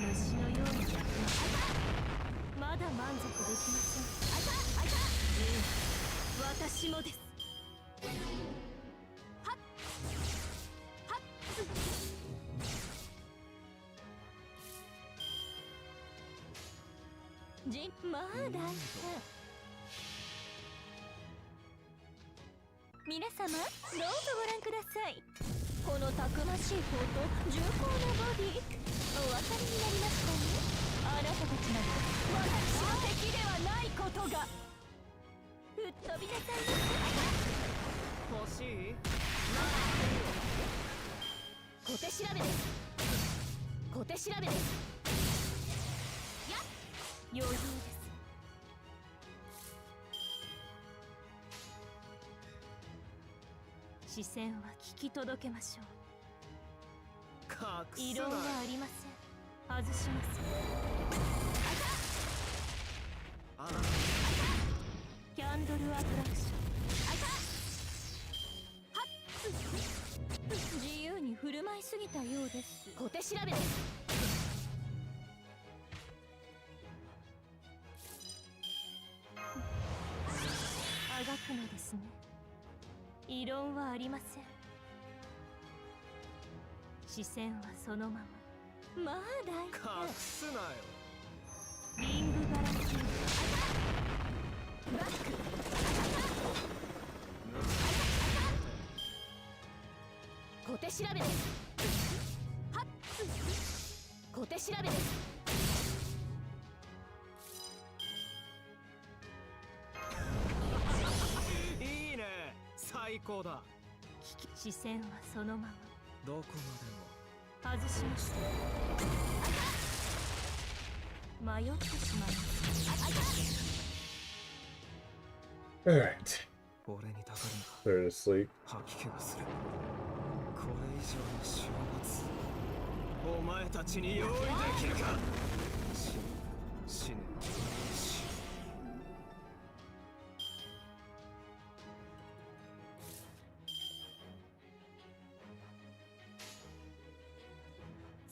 虫のようにやってます。まだ満足できません。ええ、私もです。はっはっまあ大変。皆様どうぞご覧ください。このたくましい方と重厚なボディ。お分かりになりましたね。あなたたちなど私の敵ではないことが。吹っ飛びなさいませ。欲しい？小手調べです。小手調べです。やっ余裕です。視線は聞き届けましょう。異論はありません。外します。あら、キャンドルアトラクション。自由に振る舞いすぎたようです。小手調べです。あがくのですね。異論はありません。視線はそのまま。まあ大隠すなよ。リングガラキーバック。小手調べです。はっ小手調べです。いいね、最高だ。視線はそのまま。どこまでも外しました。迷ってしまいます。Alright. 俺にたか They're asleep. るな。吐き気がする。これ以上の終末、お前たちに用意できるか。死ね。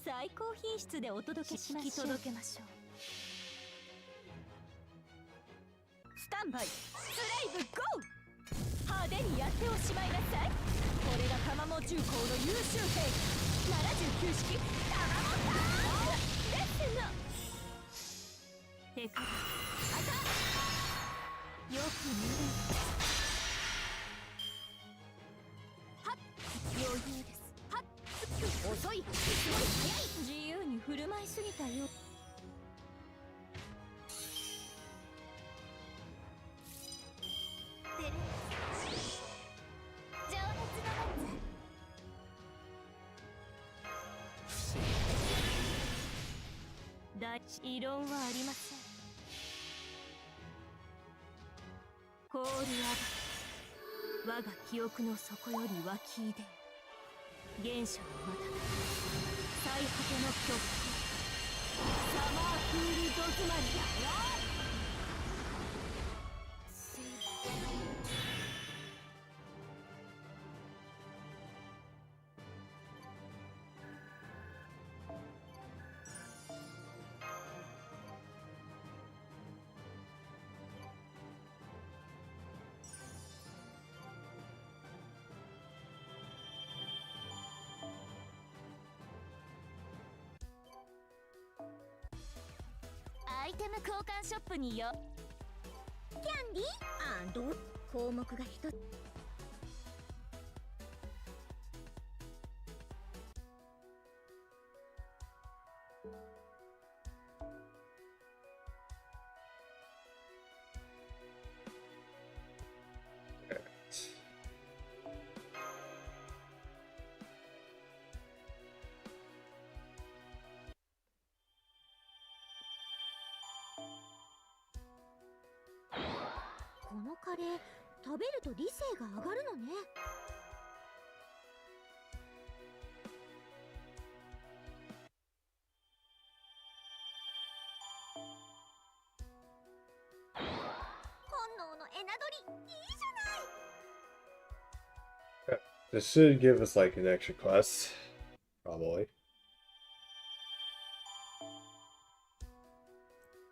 最高品質でお届けしましょう。聞き届けましょう。スタンバイ、スレイブゴー。派手にやっておしまいなさい。これが玉藻重工の優秀兵79式玉藻ターンですが。手からよく見る。はっ余裕です。はっ遅い、すごい早い。自由に振る舞いすぎたよ。出る情熱の大異論はありません。コールアバ、我が記憶の底より湧き出る原初のまた最果ての極限、サマークールドズマリだよ。アイテム交換ショップによ。キャンディー項目が一つ。このカレー食べると理性が上がるのね。本能のエナドリいいじゃない。 This should give us like an extra quest. Probably.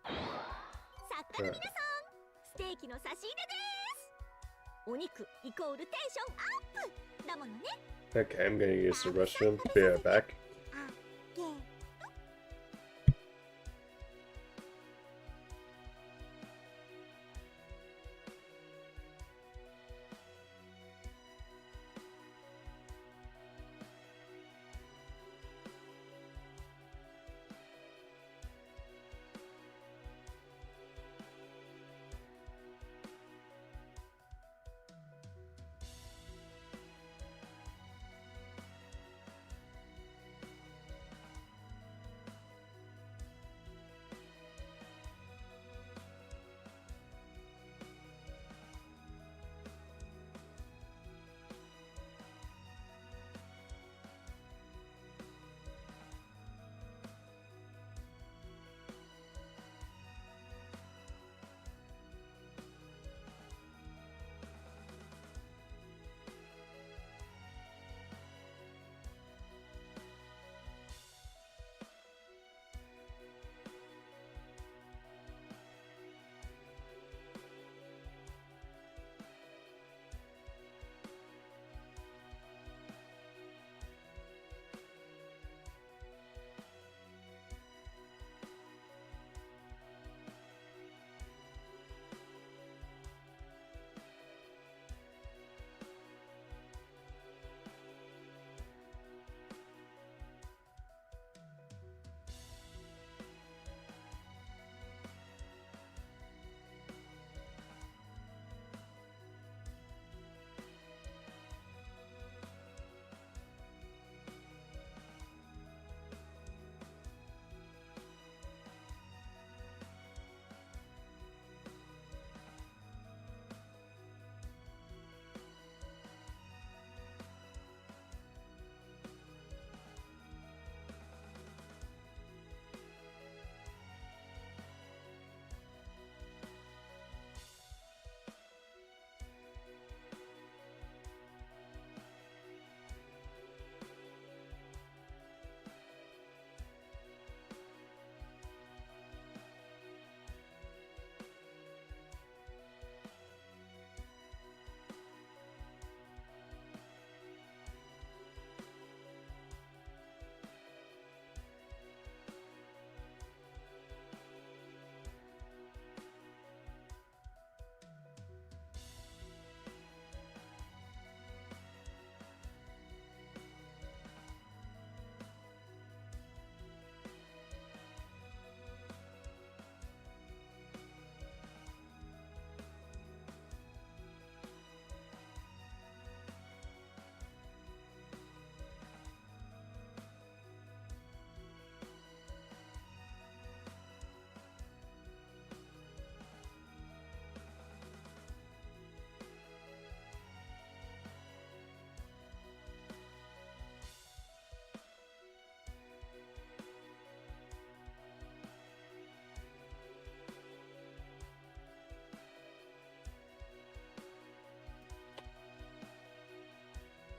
作家の皆さん、ステーキの差し入れです。お肉イコールテンションアップだものね。 Okay, I'm gonna use the restroom. Be right back. あげ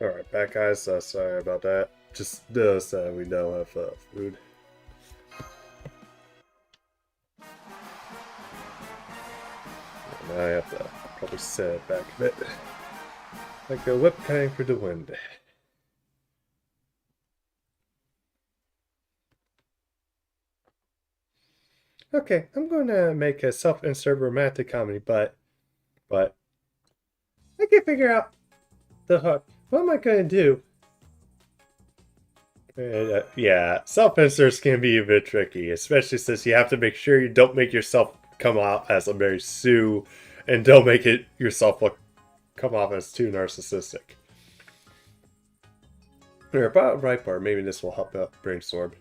Alright, back guys, sorry about that. Just notice that we don't have food. Now I have to probably set it back a bit. Like a whip cutting for the wind. Okay, I'm going to make a self-insert romantic comedy, but I can't figure out the hook. What am I going to do? Yeah, self-inserts can be a bit tricky, especially since you have to make sure you don't make yourself come out as a Mary Sue, and don't make it yourself come off as too narcissistic. We're about right part. Maybe this will help out brainstorm.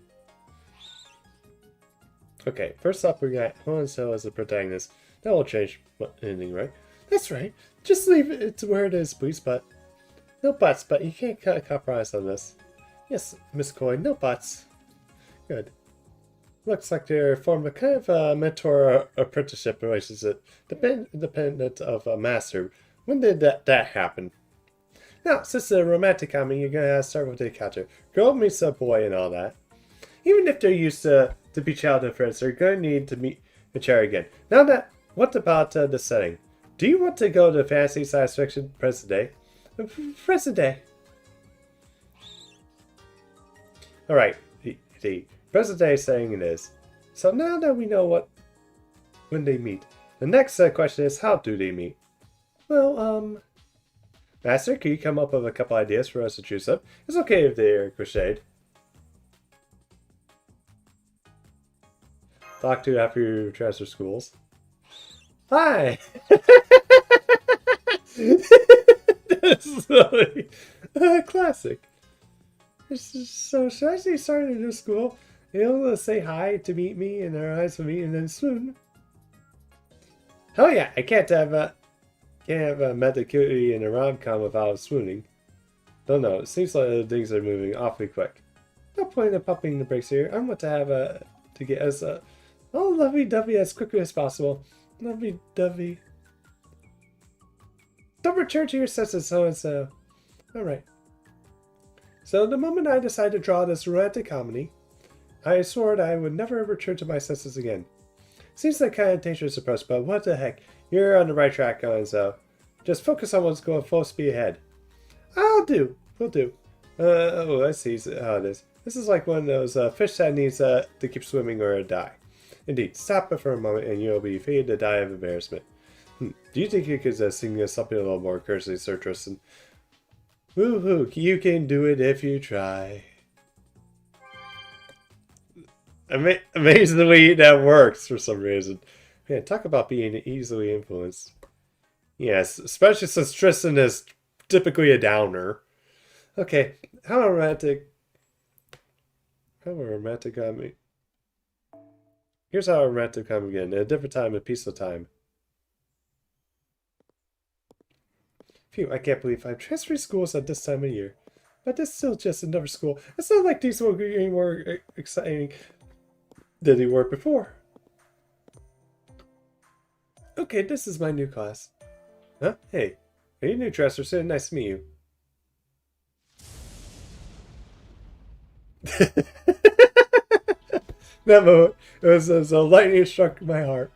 Okay, first up we got So as the protagonist. That will change anything, right? That's right. Just leave it to where it is, please, but... No buts, but you can't compromise on this. Yes, Miss Coy, no buts. Good. Looks like they're formed a kind of a mentor-apprenticeship relationship, independent of a master. When did that happen? Now, since it's a romantic comedy, you're gonna start with the encounter. Girl meets a boy and all that. Even if they're used to be childhood friends, they're gonna need to meet each other again. Now that, what about the setting? Do you want to go to fantasy science fiction present day? Present day. Alright, the present day setting it is. So now that we know when they meet, the next question is, how do they meet? Well, Master, can you come up with a couple ideas for us to choose up? It's okay if they're crocheted. Talk to after you transfer schools. Hi! That's really classic. So should I say sorry to new school? You'll say hi to meet me, and our eyes will meet, and then swoon. Hell yeah! I can't have a metacuity in a rom-com without swooning. Don't know. It seems like things are moving awfully quick. No point in pumping the brakes here. I want to get us all lovey-dovey as quickly as possible. Lovey-dovey. Don't return to your senses, so-and-so. Alright. So the moment I decided to draw this romantic comedy, I swore I would never return to my senses again. Seems like kind of dangerous approach, but what the heck. You're on the right track, so just focus on what's going full speed ahead. Will do. Oh, I see how it is. This is like one of those fish that needs to keep swimming or die. Indeed, stop it for a moment and you'll be fated to die of embarrassment. Do you think you could sing something a little more cursory, Sir Tristan? Woohoo, you can do it if you try. Amazing the way that works for some reason. Man, talk about being easily influenced. Yes, especially since Tristan is typically a downer. Okay, how romantic comedy. Here's how a romantic comedy again, at a different time, a peaceful time. Phew, I can't believe I'm transferring schools at this time of year. But it's still just another school. It's not like these will be any more exciting than they were before. Okay, this is my new class. Huh? Hey, are you new, Tristan? Nice to meet you. That moment, it was as a lightning struck my heart.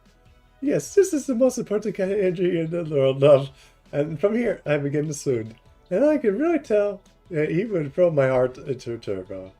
Yes, this is the most important kind of energy in the world, love. And from here, I begin to swoon. And I could really tell that he would throw my heart into a turbo.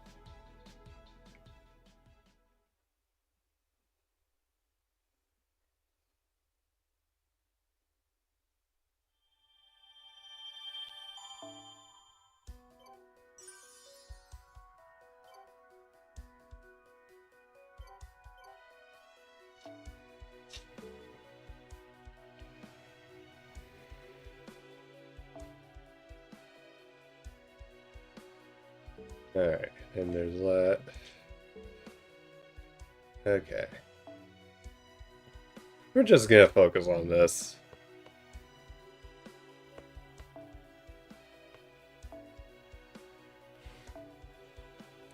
Alright, and there's that. Okay. We're just gonna focus on this.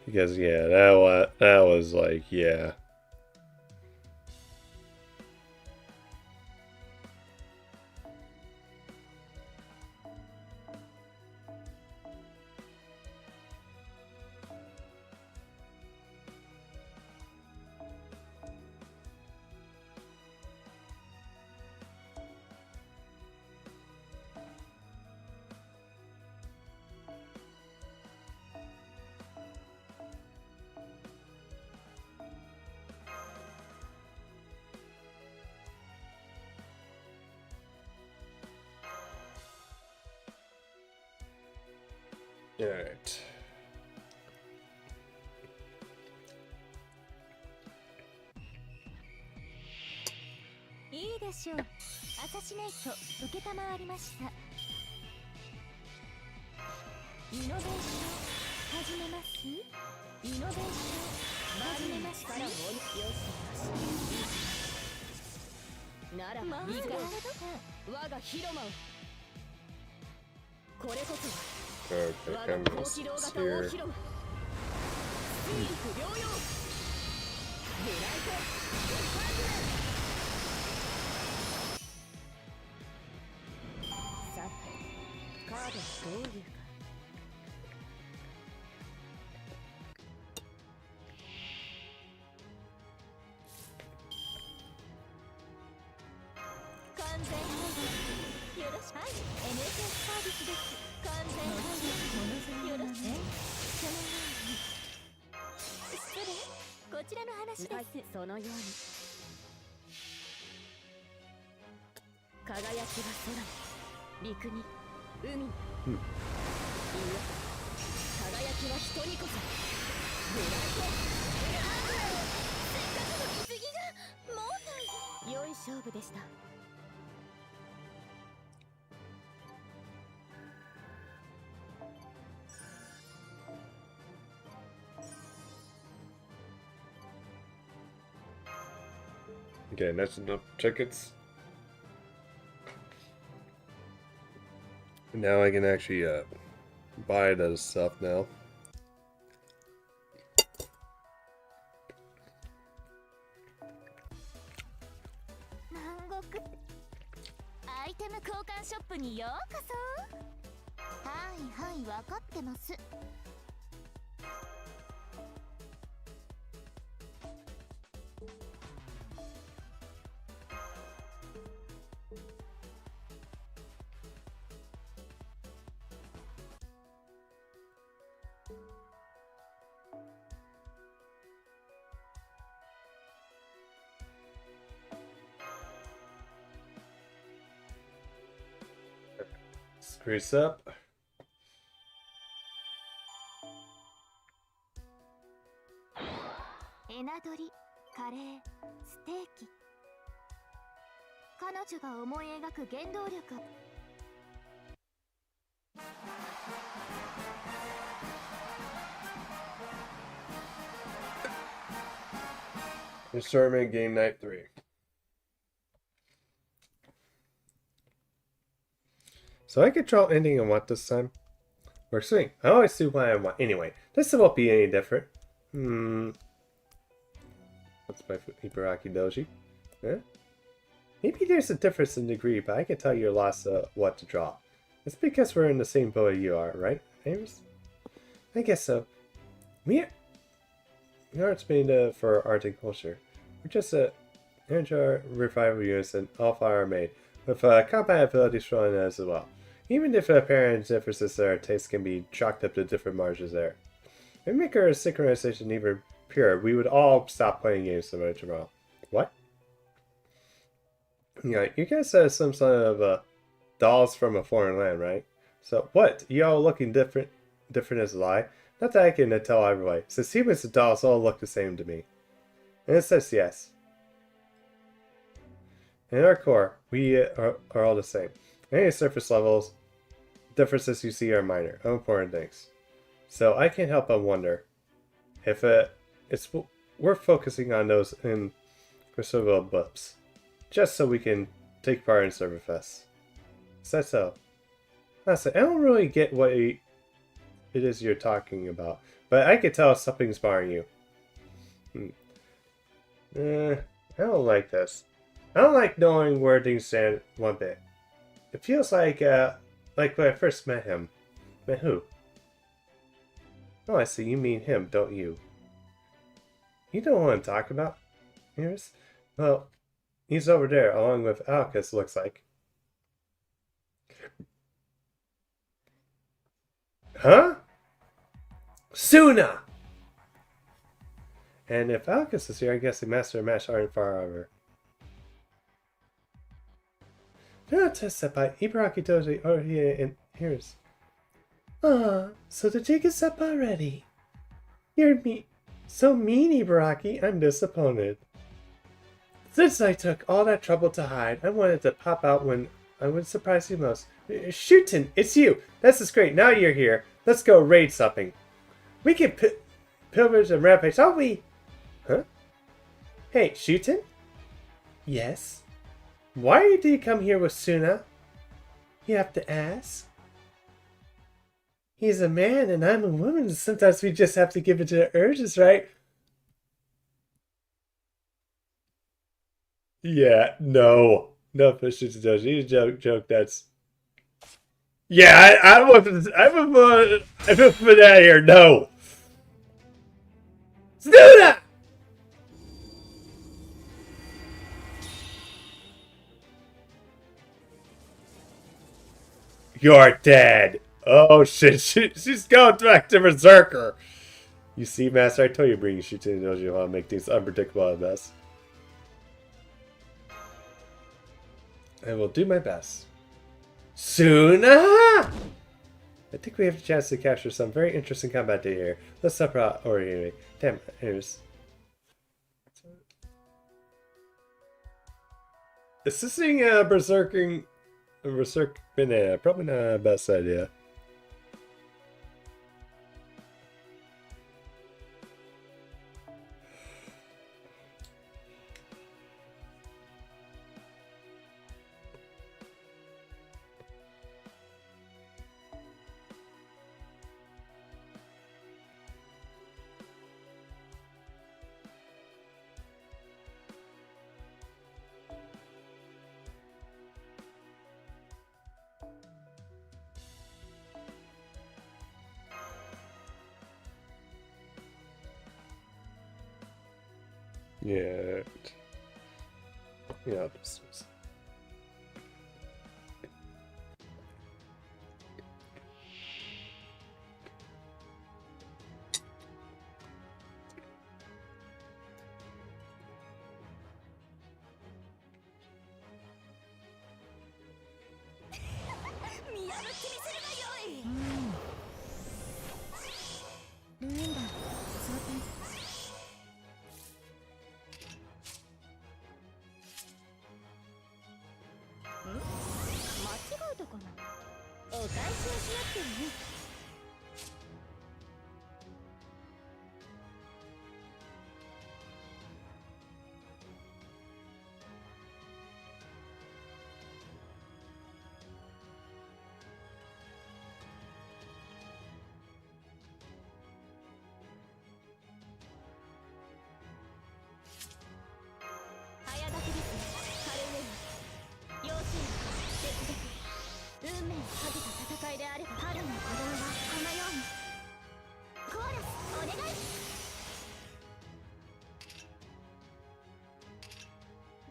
Because, yeah, that was like, yeah. Alright.いいでしょう。アサシネイト受けたまわりました。イノベーション始めます。イノベーション始めます。からもよしならばいいか我が広間をこれこそ Okay, 我が come 高 this 機動型 here. 大広間水陸両用ブライトさてカードはどういうか完全配慮よろしくはい NHS サービスです完全配慮よろしくそのように失礼こちらの話です、はい、そのように輝きは空に陸に海に、いや輝きは人にこそブライトせっかくの水着がもうない良い勝負でした Okay, that's enough tickets. Now I can actually buy those stuff now. 南国アイテム交換ショップにようこそはいはい分かってます Spruce up. エナドリ、カレー、ステーキ彼女が思い描く原動力 Instrument game night 3. So I control anything I want this time. Or swing. I always do what I want. Anyway, this won't be any different. What's my Ibaraki Doji? Eh? Maybe there's a difference in degree, but I can tell you're lost what to draw. It's because we're in the same boat you are, right, Ames? I guess so. Art's made for art and culture. We're just a revival units and all fire made, with combat abilities thrown in as well. Even if apparent differences in our tastes can be chalked up to different margins there. If we make our synchronization even pure, we would all stop playing games so much tomorrow. What? Yeah, you guys have some sort of dolls from a foreign land, right? So what? You all looking different as a lie? Not that I can tell everybody, since humans and dolls all look the same to me. And it says yes. In our core, we are all the same. Any surface levels, differences you see are minor, unimportant things. So I can't help but wonder if it's worth focusing on those in perceivable blips, just so we can take part in ServantFest. Is that so? Honestly, I don't really get what it is you're talking about, but I can tell something's bothering you. I don't like this. I don't like knowing where things stand one bit. It feels like when I first met him. Met who? Oh, I see. You mean him, don't you? You know what I'm talking about? Here's... Well, he's over there, along with Alcus, looks like. Huh? Suna! And if Alcus is here, I guess the Master and Mash aren't far over. Do not test that by Ibaraki Doji over here and here's. So the jig is up already. You're so mean, Ibaraki. I'm disappointed. Since I took all that trouble to hide, I wanted to pop out when I would surprise you most. Shootin', it's you. This is great. Now you're here. Let's go raid something. We can pillage and rampage, aren't we? Huh? Hey, Shootin'? Yes? Why do you come here with Suna? You have to ask. He's a man and I'm a woman. Sometimes we just have to give it to the urges, right? Yeah, no. No fish to judge. He's a joke that's... Yeah, I'm moving out of here. No. Suna! You're dead. Oh shit, she's going back to Berserker. You see, Master, I told you bringing Shootin' to Dojo how to make things unpredictable at best. I will do my best. Suna! I think we have a chance to capture some very interesting combat data here. Let's separate anyway. Damn, here's... Assisting Berserk Banana, probably not the best idea. Yeah. Yeah, this is...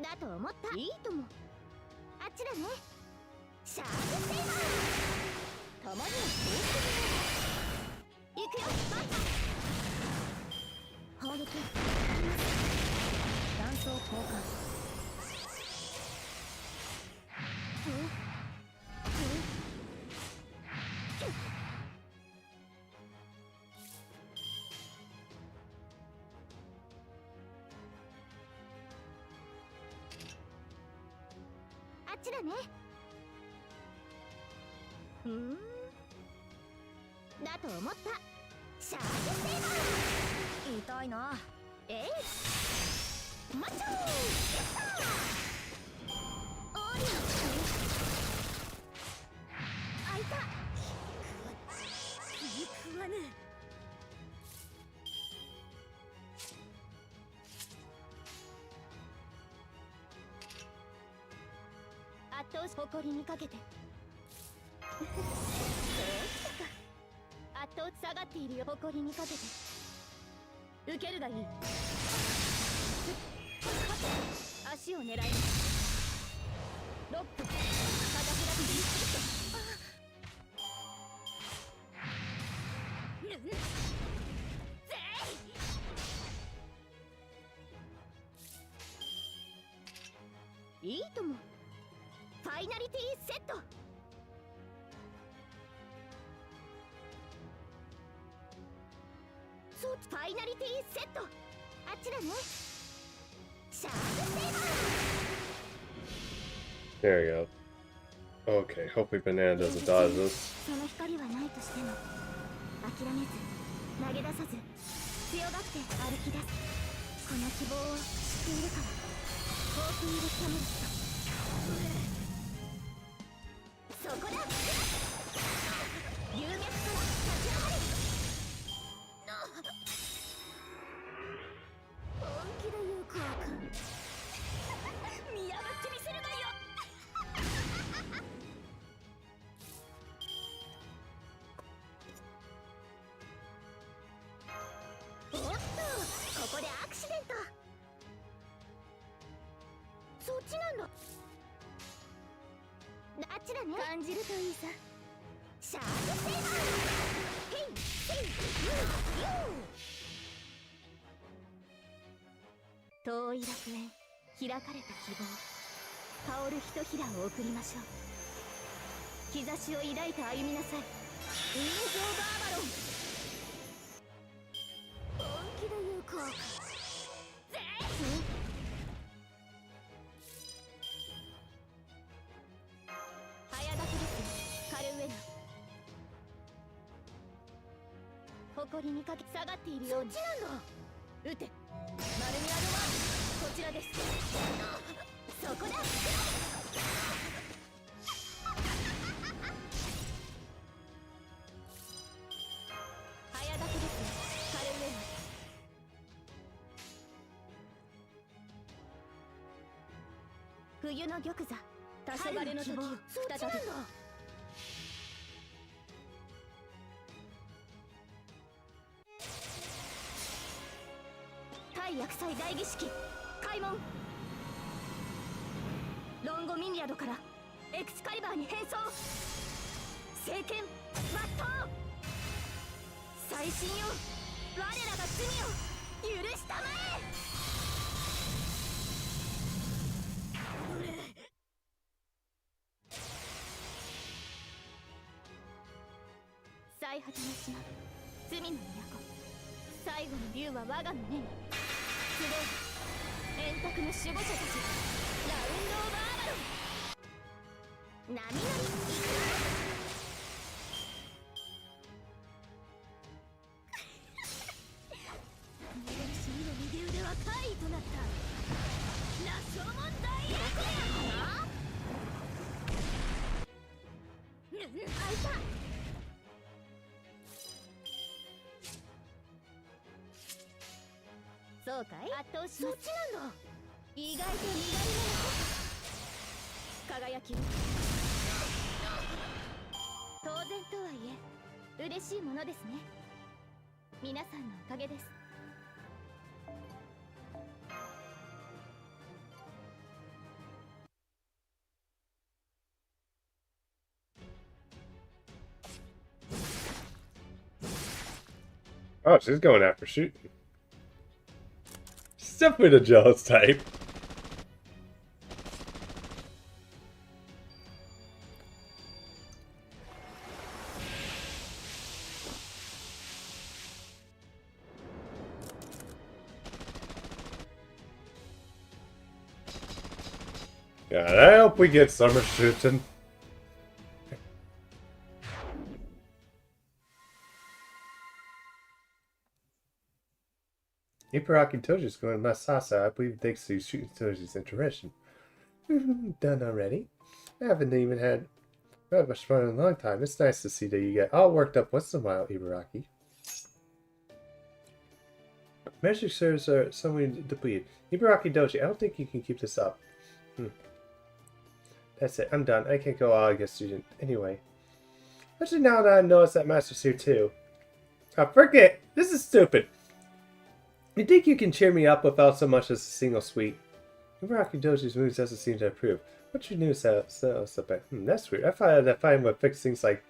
だと思った。いいとも。あっちだね。シャープセイバー。たまにはこうしてみよう。行くよ。バッタ。砲撃。断層交換。あっちだね。だと思った。シャープセイバー。痛いな。マッチョー。やったー。おり。開いた。食わぬ。圧倒し誇りにかけて。そうきたか。圧倒下がっているよ。誇りにかけて。受けるがいい。足を狙います。ロック。片開きビスケット。いいとも。ファイナリティセット。ファイナリティセット。あっちだね。シャープセーバー。 There you go. Okay, hopefully Banana doesn't dodge this. その光はないとしても諦めず投げ出さず強がって歩き出す。この希望を知っているから。ホープイルキャメリット。そこだ。流脈から立ち上がれ。本気で言うか。見破ってみせるがよ。おっと、ここでアクシデント。そっちなんだ。あっちだね。感じるといいさ。シャープセーバー。ヘイヘイユーユー。遠い楽園、開かれた希望、香るひとひらを送りましょう。兆しを抱いて歩みなさい。ウィンズ・オブ・アバロン。本気で言うか。ぜ早立ちです。カルウェナ。誇りにかけ下がっているように。そっちなんだ。撃て。マルミアドワール、こちらです。そこだ。早立ちです。カルウェナ。冬の玉座、黄昏の時を再び。対厄災大儀式開門。ロンゴミニアドからエクスカリバーに変装。聖剣抜刀。最新よ、我らが罪を許したまえ。最果ての島、罪の都。最後の竜は我が胸に。集え、円卓の守護者たち。ラウンド・オブ・アバロン。波乗り行く。逃げる死の右腕は怪異となった。羅生門大役や。開いた。そうかい。圧倒します。そっちなんだ。意外と身軽なの。輝き。当然とはいえ嬉しいものですね。皆さんのおかげです。Oh, she's going after shooting. She's definitely the jealous type. God, I hope we get summer shooting. Ibaraki Toji's going to Masasa. I believe thanks to shooting Toji's intervention. Done already? I haven't even had that much fun in a long time. It's nice to see that you get all worked up once in a while, Ibaraki. Magic serves are somewhat depleted. Ibaraki Doji, I don't think you can keep this up. That's it. I'm done. I can't go all against student. Anyway. Especially now that I noticed that Master's here too. Oh, forget! This is stupid! You think you can cheer me up without so much as a single sweet? Ibaraki Doji's moves doesn't seem to improve. What's your news so bad? That's weird. I thought that fine would fix things like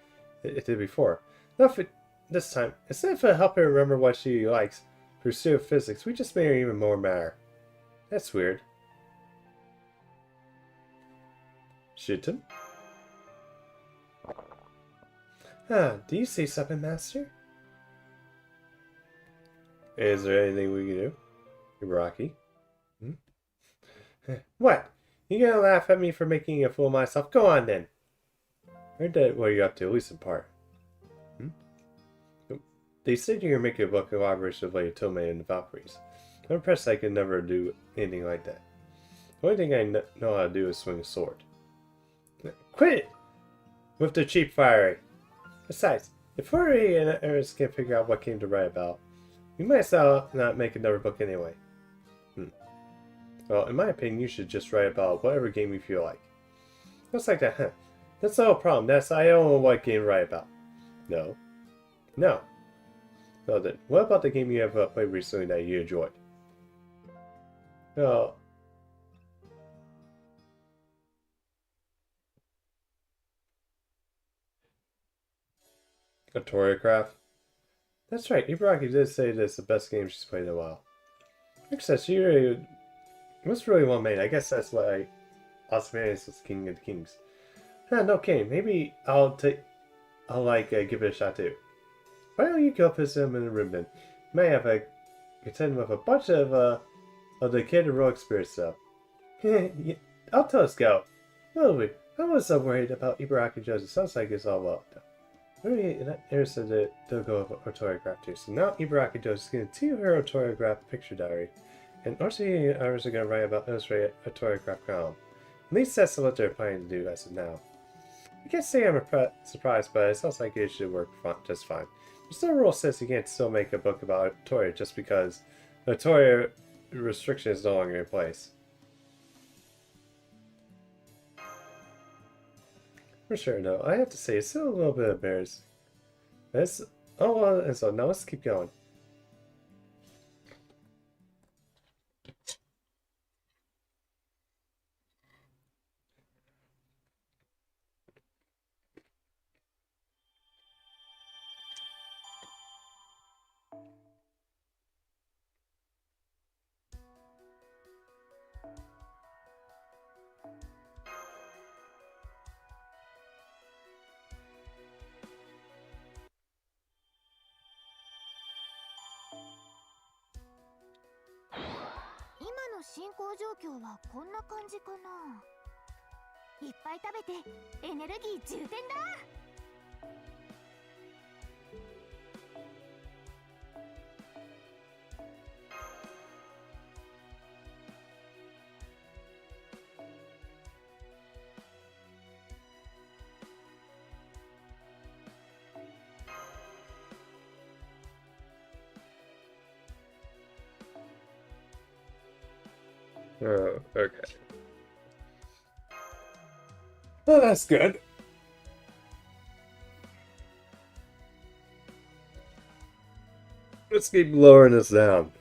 it did before. Not for this time. Instead of helping her remember what she likes, pursue physics, we just made her even more mad. That's weird. Shootin'? Ah, do you say something, Master? Is there anything we can do? Rocky? Hmm? What? You gonna laugh at me for making a fool of myself? Go on then. I heard that what you're up to, at least in part. Hmm? They said you're gonna make a book collaboration of like Tomei and the Valkyries. I'm impressed I could never do anything like that. The only thing I know how to do is swing a sword. Quit it! With the cheap firing. Besides, if Hori and Ernest can't figure out what game to write about, we might as well not make another book anyway. Well, in my opinion, you should just write about whatever game you feel like. Looks like that, huh? That's the whole problem. I don't know what game to write about. No. No. Well then, what about the game you have played recently that you enjoyed? Well... A Choreograph? That's right, Ibaraki did say this is the best game she's played in a while. Like I said, she really was really well made. I guess that's why Ozymandias was King of the Kings. Huh, no kidding. Maybe I'll give it a shot too. Why don't you go visit him in the room then? You might have a contend with a bunch of the kid heroic spirits though. Yeah, I'll tell us go. Well, I was so worried about Ibaraki Joe's. It sounds like it's all well done. Really interested that they'll go with Autograph too. So now Ibaraki Joe's is getting 2 her Autograph picture diary. And Orsi and others are going to write about illustrated Autograph column. At least that's what they're planning to do as of now. I can't say I'm surprised, but it sounds like it should work just fine. There's no rule says you can't still make a book about Toya just because the Toya restriction is no longer in place. For sure, no. I have to say, it's still a little bit embarrassing. Oh, well, and so now let's keep going.進行状況はこんな感じかな。いっぱい食べてエネルギー充填だ。Oh, okay. Well, that's good. Let's keep lowering this down.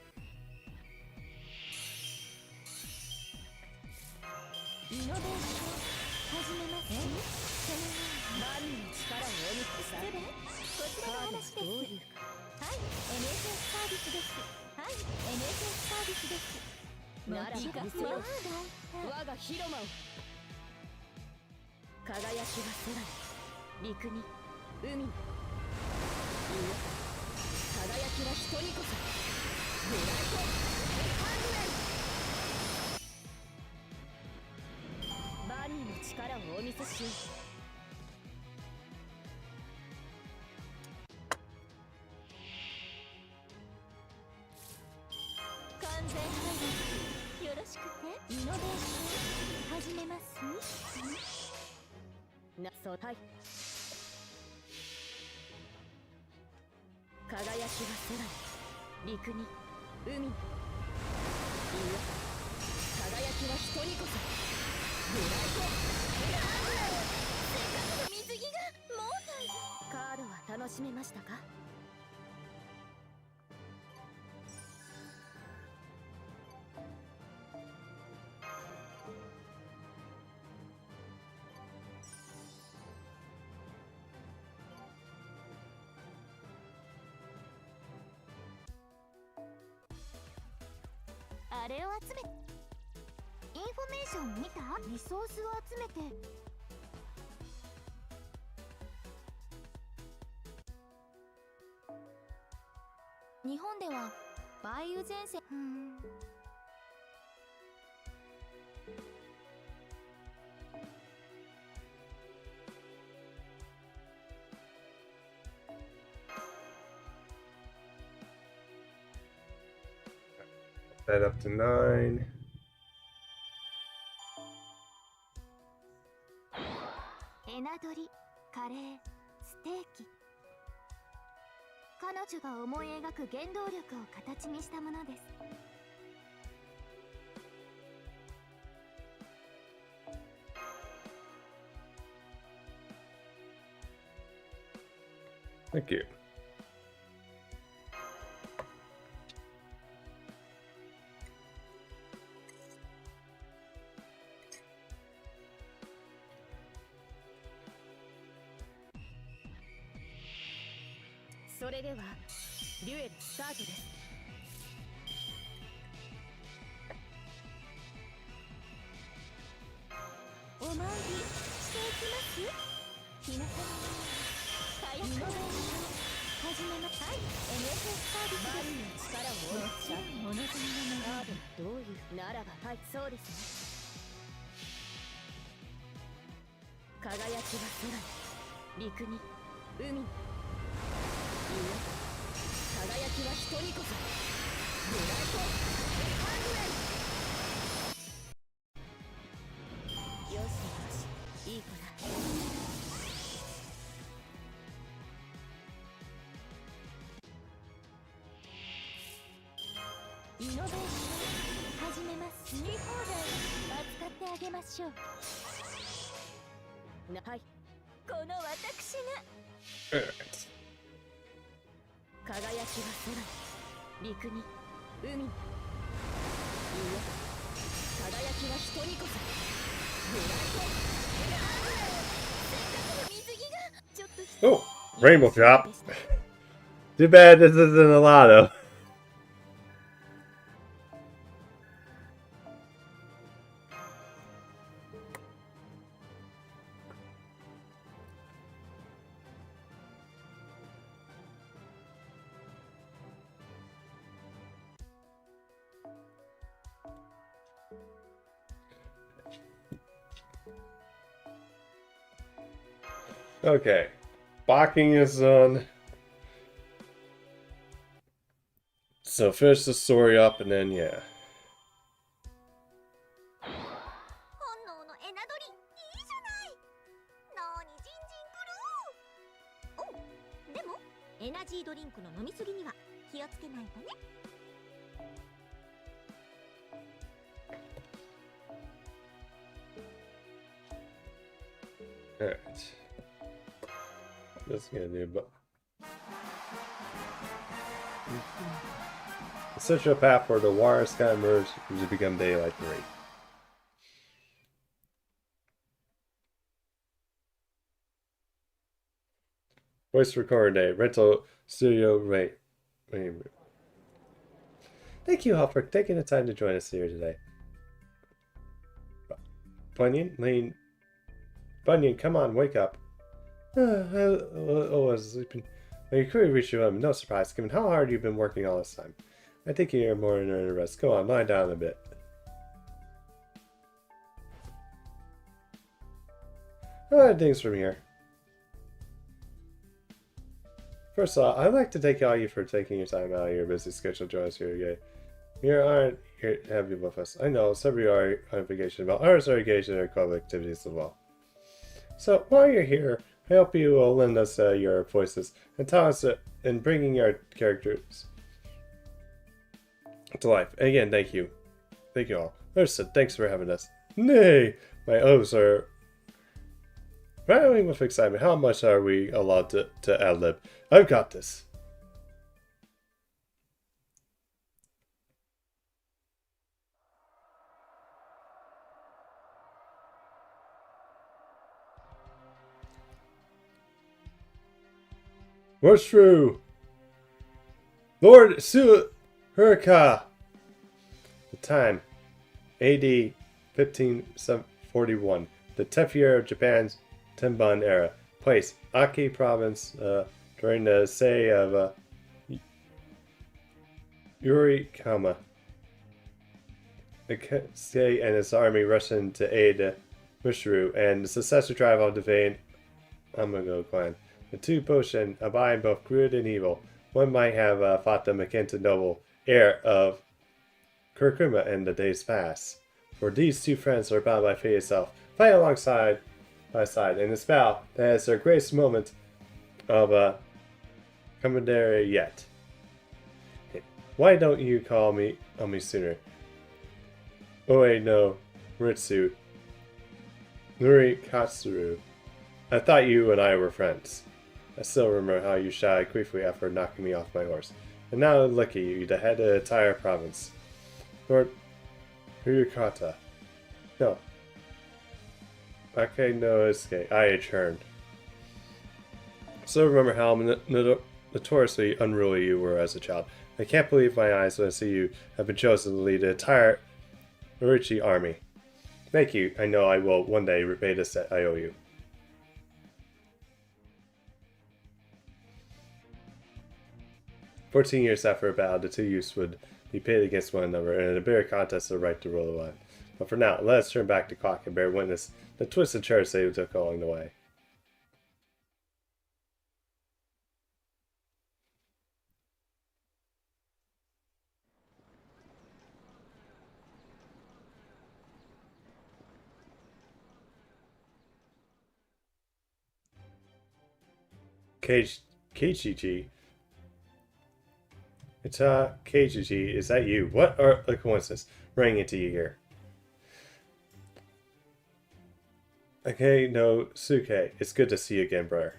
あれを集め、インフォメーション見た？リソースを集めて。日本では梅雨前線That up to 9. エナドリ、カレー、ステーキ。彼女が思い描く原動力を形にしたものです。Thank you. それではデュエルスタートです。お参りしていきます皆様。早くイノベーション始めます。はい、NFS サービスバリの力を持ったお望みのままでどういうならばはい、そうですね。輝きは空に、陸に、海に。輝きは人にこそ。ブライトハングレイ。よしよし、いい子だ。イノベーション始めます。見放題扱ってあげましょう。はい、この私が輝きは空に、陸に、海に。いや、輝きは人にこそ。ブライトせっかくの水着がちょっとOh, rainbow drop. Too bad this isn't a lotto. Okay, blocking is done. So finish the story up and then yeah. 本能のエナドリいいじゃない。なにジンジンくる。お、でもエナジードリンクの飲みすぎには気をつけないとね。Alright. Just gonna do but such a path where the wire sky merge to become daylight 3. Voice recorder day, rental studio rate. Thank you all for taking the time to join us here today. Bunyan, come on, wake up. I was sleeping. You could reach you. No surprise, given how hard you've been working all this time. I think you're more than a rest. Go on, lie down a bit. Things from here. First of all, I'd like to thank all of you for taking your time out of your busy schedule to join us here today. You aren't here to have you with us. I know some of you are on vacation, but others are engaged in their club activities as well. So while you're here, I hope you will lend us your voices and tell us in bringing our characters to life. And again, thank you. Thank you all. Understood. Thanks for having us. Nay, my O's are rattling with excitement. How much are we allowed to ad-lib? I've got this. What's true? Lord Suhurika. The time, AD 1541. The 10th year of Japan's Tenbun era. Place, Aki province, during the Sei of Yuri Kama. Iksuke and his army rushed in to aid Mushuru and the successor tribe of the vain Amago clan. The two potion abide both good and evil. One might have fought the McKenton noble heir of Kurkuma in the days past. For these two friends are bound by fate itself, fight alongside by side in this battle that is their greatest moment of camaraderie yet. Why don't you call me on me sooner? Oe no Ritsu Nuri Katsuru. I thought you and I were friends. I still remember how you shied quickly after knocking me off my horse. And now look at you, the head of the entire province. Lord Ryukata. No. Okay, no escape. I adjourned. Still remember how notoriously unruly you were as a child. I can't believe my eyes when I see you have been chosen to lead the entire Urichi army. Thank you. I know I will one day repay this debt I owe you. "14 years after a battle, the two youths would be pitted against one another in a bitter contest for the right to rule the land. But for now, let us turn back to Clock and bear witness the twisted turns they took along the way. Keiichi. It's Keiichi, is that you? What are the coincidence? Running into you here. Okay, no, Suke. It's good to see you again, brother.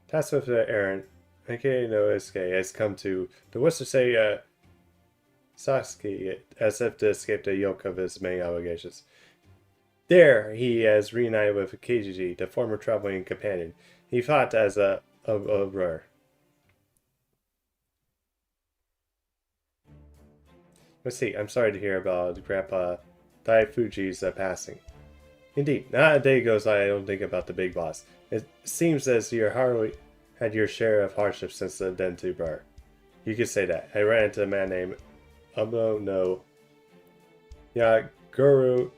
Tasked with the errand, okay, no, Isuke has come to the Western say Sasuke as if to escape the yoke of his many obligations. There, he has reunited with Keiichi, the former traveling companion. He fought as a brother. Let's see, I'm sorry to hear about Grandpa Daifuji's passing. Indeed, not a day goes by I don't think about the big boss. It seems as you hardly had your share of hardships since the Dentu bar. You could say that. I ran into a man named Ubo no Yaguru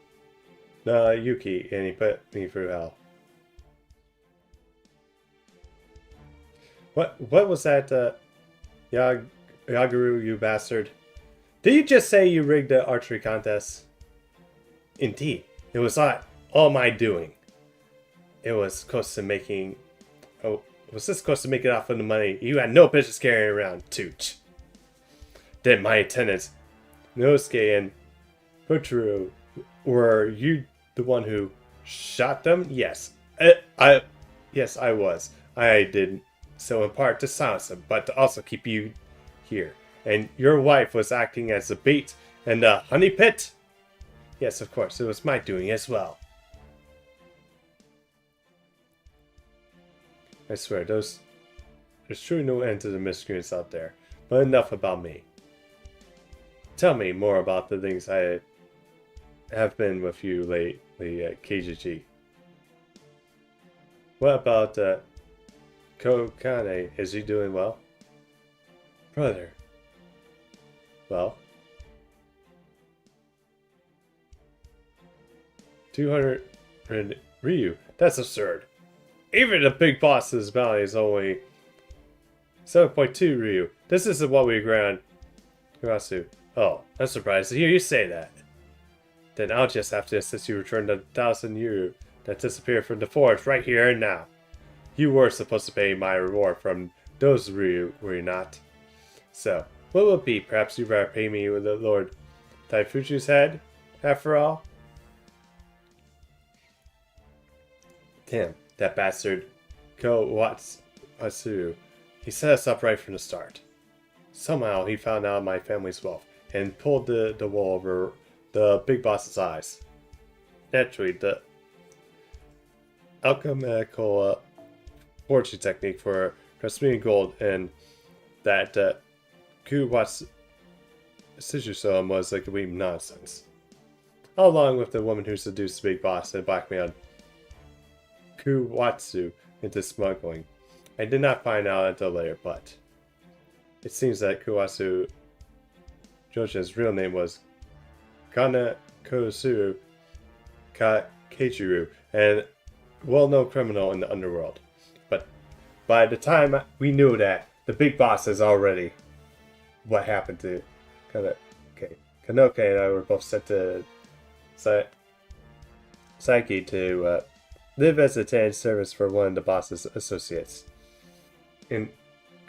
no Yuki, and he put me through hell. What was that, Yaguru, you bastard? Did you just say you rigged the archery contest? Indeed. It was all my doing. It was close to making... Oh, was this close to making off on the money you had no business carrying around, Tooch? Then my attendants, Nosuke and Futuru, were you the one who shot them? Yes. Yes, I was. I did so in part to silence them, but to also keep you here. And your wife was acting as a bait in the honey pit? Yes, of course, it was my doing as well. I swear, there's truly no end to the miscreants out there. But enough about me. Tell me more about the things I have been with you lately at Keiichi. What about Kokane? Is he doing well? Brother. Well? 200 Ryu. That's absurd. Even the big boss's bounty is only 7.2 Ryu. This isn't what we agreed on. Kurasu. Oh, I'm surprised to hear you say that. Then I'll just have to assist you return the 1,000 Ryu that disappeared from the forest right here and now. You were supposed to pay my reward from those Ryu, were you not? So, what will it be? Perhaps you'd rather pay me with the Lord Daifuji's head, after all? Damn, that bastard Kawatsu. He set us up right from the start. Somehow he found out my family's wealth and pulled the wool over the big boss's eyes. Naturally, the alchemical fortune technique for transmuting gold and that Kawatsu was like complete nonsense. Along with the woman who seduced the big boss and blackmailed Kawatsu into smuggling. I did not find out until later, but it seems that Kawatsu Joshin's real name was Kana Kosuru Keichiro, and well-known criminal in the underworld. But by the time we knew that, the big boss is already what happened to Kanoke and I were both sent to Saiki to live as a tenant service for one of the boss's associates. In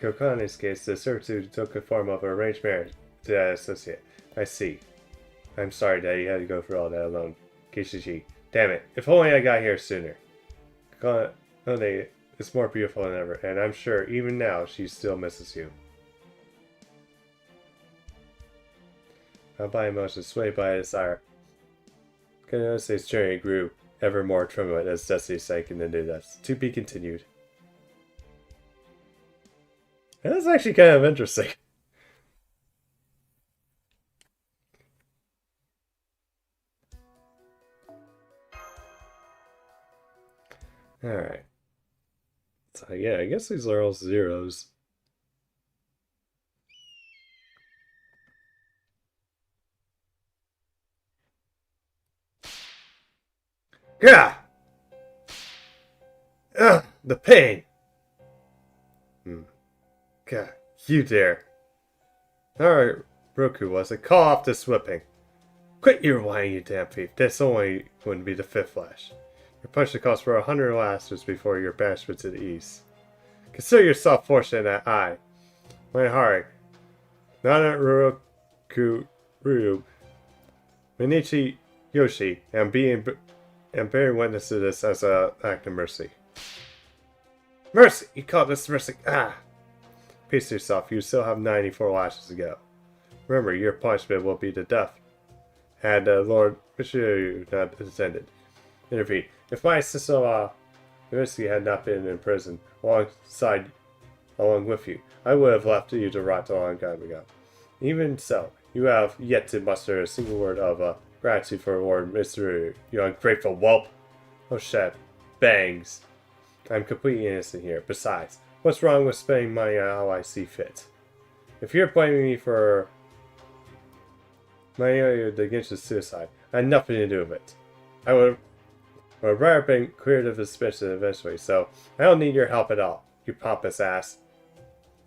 Kokane's case, the servitude took the form of an arranged marriage to that associate. I see. I'm sorry that you had to go through all that alone, Kishichi. Damn it, if only I got here sooner. Kokane is more beautiful than ever, and I'm sure even now she still misses you. My body emotions swayed by desire. Kanose's journey grew ever more tremulous as destiny sank into the depths. To be continued. That's actually kind of interesting. Alright. So yeah, I guess these are all zeros. Gah! Ugh, the pain! God, you dare. Alright, Roku was it. Call off this whipping. Quit your whining, you damn thief. This only wouldn't be the fifth flash. Your punishment calls for 100 lasters before your banishment to the east. Consider yourself fortunate that I, Maihari, Nana Ruroku Ryu, Minichi Yoshi, am bearing witness to this as an act of mercy. Mercy! You call this mercy? Ah! Peace yourself, you still have 94 lashes to go. Remember, your punishment will be the death. Had Lord Mishiru not attended. Intervene. If my sister-in-law, Mercy, had not been in prison along with you, I would have left you to rot a long time ago. Even so, you have yet to muster a single word of gratitude for Lord Mishiru, you ungrateful whelp. Oh shit. Bangs. I'm completely innocent here. Besides, what's wrong with spending money on how I see fit? If you're blaming me for my against the suicide, I had nothing to do with it. I would have rather been cleared of suspicion eventually, so I don't need your help at all, you pompous ass.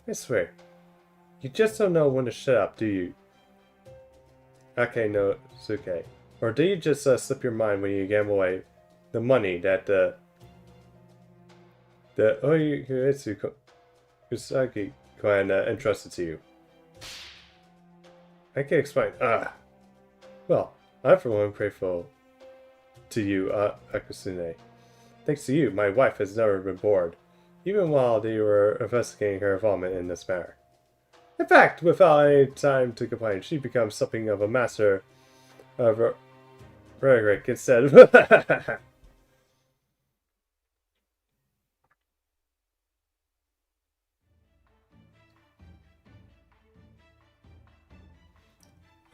I swear, you just don't know when to shut up, do you? Okay, no, Suke. Or do you just slip your mind when you gamble away the money that the Oiuitsu Kusagi clan entrusted to you? I can explain. Well, I'm for one grateful to you, Akusune. Thanks to you, my wife has never been bored, even while they were investigating her involvement in this matter. In fact, without any time to complain, she becomes something of a master of rhetoric instead of...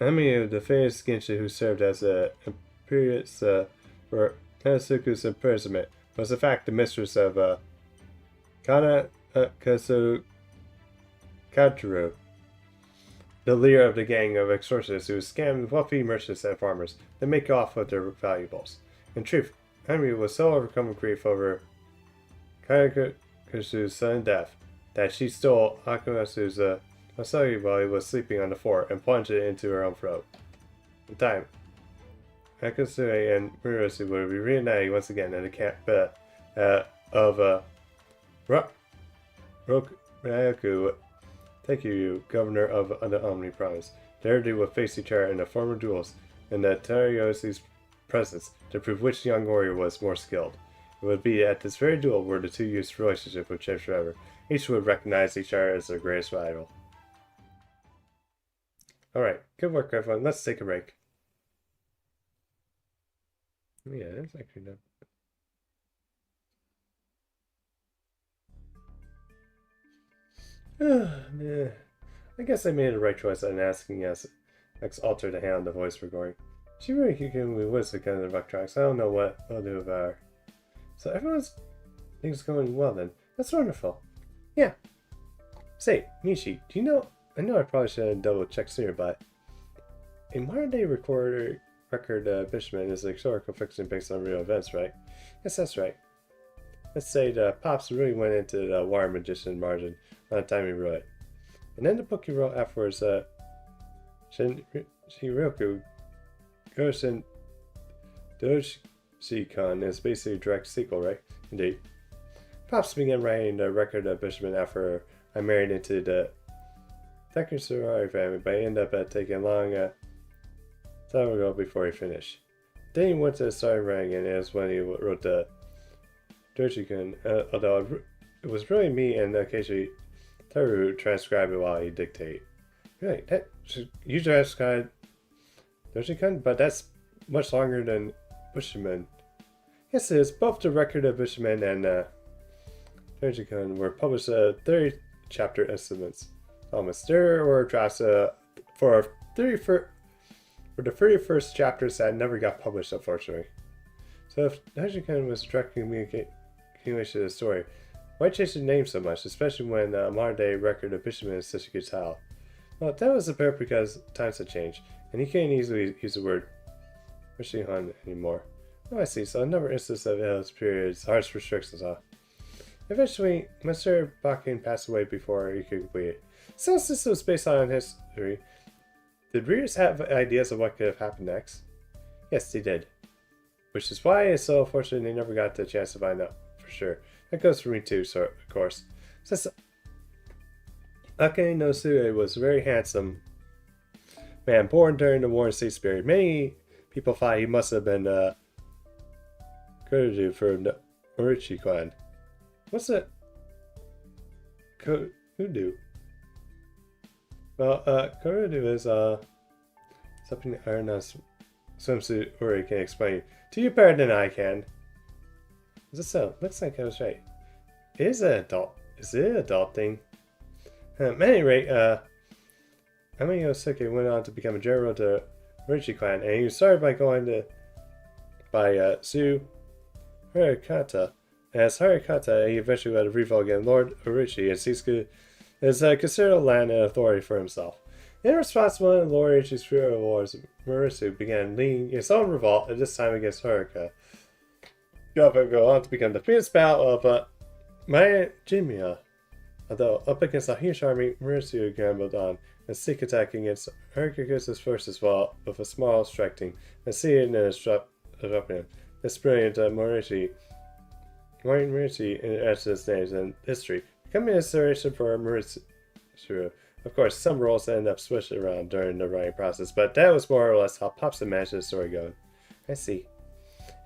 Ami, the famous Genshin who served as a imperious for Kanasuku's imprisonment, was in fact the mistress of Kana Kasu Kajiro, the leader of the gang of extortionists who scam wealthy merchants and farmers to make off with their valuables. In truth, Ami was so overcome with grief over Kanasu's sudden death that she stole Akumasu's Masagi while he was sleeping on the floor and plunged it into her own throat. In time, Akasune and Murasu will be reunited once again at the camp of Ryoku. Thank you, Governor of the Omni Province. There they will face each other in the former duels in the Teriyosi's presence to prove which young warrior was more skilled. It would be at this very duel where the two youths' relationship would change forever. Each would recognize each other as their greatest rival. Alright, good work everyone. Let's take a break. Yeah, that's actually not... Man. I guess I made the right choice in asking X-Alter to handle the voice recording. She really can be with the kind of electronics. I don't know what I'll do about her. So everyone's things going well then. That's wonderful. Yeah. Say, Mishi, do you know... I know I probably should have double checked sooner, but a modern-day record Bishman is a historical fiction based on real events, right? Yes, that's right. Let's say the Pops really went into the Water Magician margin on the time he wrote it. And then the book he wrote afterwards, Shinroku Goshin Doji-Kon, is basically a direct sequel, right? Indeed. Pops began writing the record of Bishman after I married into the Takusurari family, but I ended up taking a long time ago before he finished. Then he went to start writing, and it was when he wrote the Doji-Kon, although it was really me and occasionally Teru who transcribed it while he dictated. Really? You transcribed Doji-Kon? But that's much longer than Bushman. Yes, it is. Both the record of Bushman and Doji-Kon were published 30 chapter estimates. Almost. There were drafts for the 31st chapters that never got published, unfortunately. So if Doji-Kon was a direct continuation of the story, why change the name so much, especially when modern day record of Bishman is such a good style? Well, that was apparent because times have changed, and you can't easily use the word Rishihan anymore. Oh, I see. So another instance of Il's period's harsh restrictions, huh? Eventually, Mr. Bakken passed away before he could complete it. Since this was based on history, did readers have ideas of what could have happened next? Yes, they did. Which is why it's so unfortunate they never got the chance to find out for sure. That goes for me too, so of course. Since Akane no Sue was a very handsome man born during the War and Sea period, many people thought he must have been Kuruju for Morichi clan. What's it? Kurudu? Well, Kurudu is something Arena's swimsuit Uri can explain to you better than I can. Is it so? Looks like I was right. Is it an adult thing? At any rate, Ami Yosuke went on to become a general to Morichi clan, and he started by going by Sue Harikata. As Harikata, he eventually led a revolt against Lord Orochi, and Sisuke is considered land and authority for himself. In response to one of Lord Orochi's feudal wars, Morisu began leading his own revolt, and this time against Harika. He would go on to become the famous battle of Mayajimia. Although up against a huge army, Morisu gambled on and seek attacking against Harika's forces while with a small strike team, and seeing and disrupting him. This brilliant Morishi etched his names in history, becoming an inspiration for Morisu. Of course, some roles end up switching around during the writing process, but that was more or less how Pops imagined the story going. I see.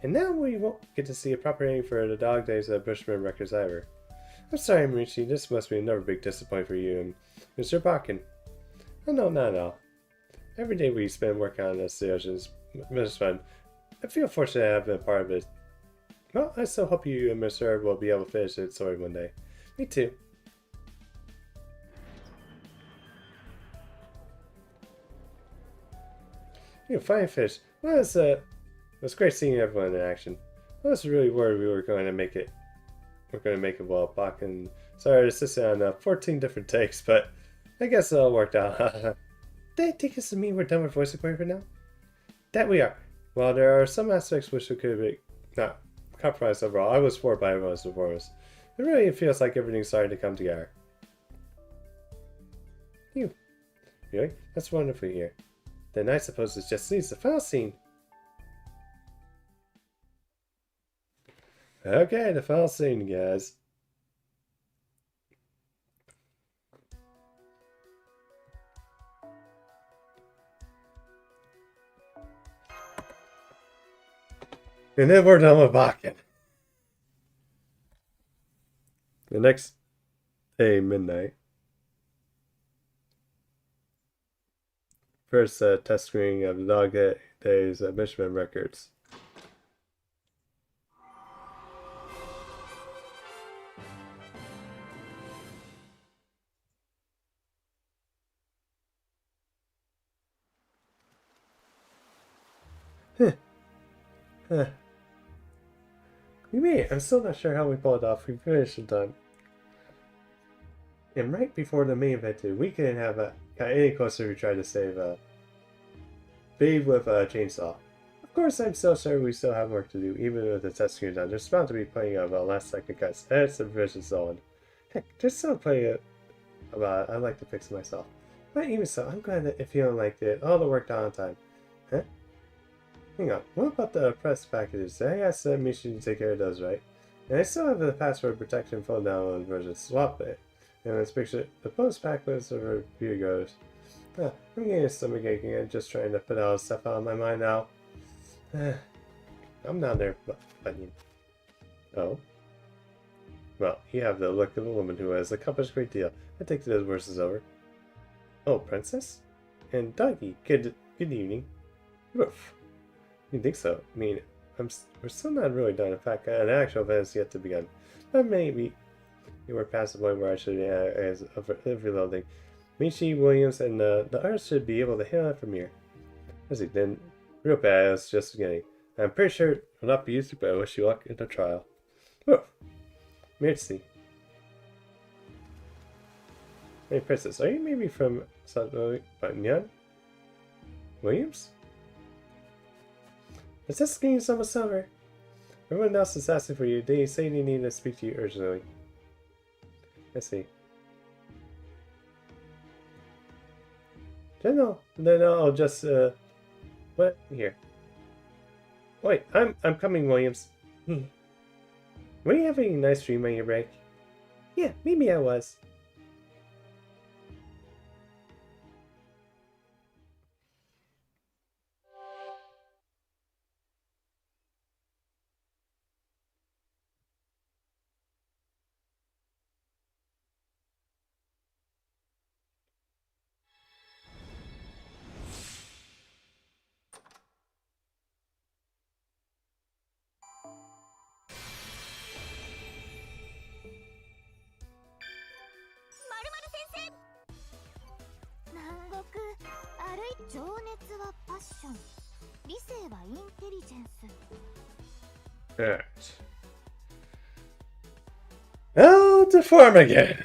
And now we won't get to see a proper ending for the dog days of Bushman records either. I'm sorry, Morichi, this must be another big disappointment for you and Mr. Bakken. Oh no, not at all. Every day we spend working on this is most fun. I feel fortunate to have been a part of it. Well, I still hope you and Mr. Herb will be able to finish the story one day. Me too. You fine fish. Well, it was great seeing everyone in action. I was really worried we were going to make it. We're going to make it well. Bakken started assisting on 14 different takes, but I guess it all worked out. Did it take us to mean we're done with voice recording for now? That we are. Well, there are some aspects which could be not compromised overall. I was floored by everyone's performance. It really feels like everything's starting to come together. You. Really? That's wonderful here. Then I suppose it just leaves the final scene. Okay, the final scene, guys. And then we're done with Bakken. The next day, midnight. First test screening of the Dog Days Mishman Records. We made it. I'm still not sure how we pulled it off. We finished it done. And right before the main event, too, we couldn't have got any closer if we tried to save bathe with a chainsaw. Of course, I'm still sure we still have work to do, even with the testing done. There's bound to be plenty of last-second cuts, edits, and revisions on. Heck, there's still plenty about it I'd like to fix myself. But even so, I'm glad that if you don't like it, all the work done on time. Huh? Hang on, what about the press packages? I asked Michi to take care of those, right? And I still have the password protection phone download version. Swap it. And let's picture the post pack list of review goes. I'm getting a stomachache again, just trying to put all the stuff out of my mind now. I'm down there, button. Oh? Well, you have the look of a woman who has accomplished a great deal. I think that his worst is over. Oh, princess? And doggy, good evening. Woof. You think so? I mean, we're still not really done. In fact, an actual event is yet to begin. But maybe you were past the point where I should be as of reloading. Michi, Williams, and the others should be able to handle it from here. As he then, real bad, it's just beginning. I'm pretty sure it will not be easy, but I wish you luck in the trial. Woof. Merci. Hey, princess, are you maybe from Banyan? Williams? Is this getting some silver? Everyone else is asking for you. They say they need to speak to you urgently. Let's see. No, I'll just, what? Here. Wait, I'm coming, Williams. Were you having a nice dream on your break? Yeah, maybe I was. Alright. Oh, to farm again.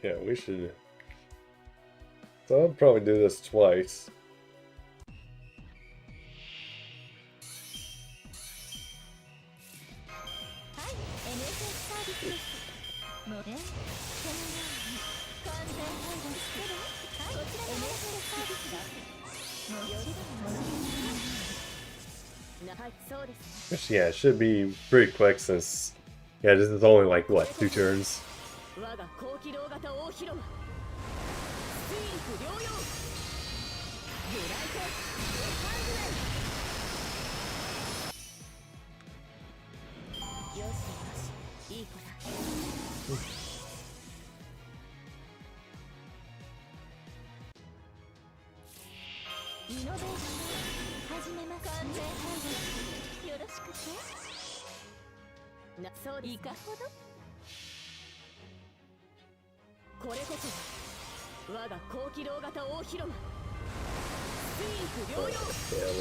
Yeah, we should. So I'll probably do this twice. Which, yeah, it should be pretty quick since, yeah, this is only like, what, 2 turns? Yeah,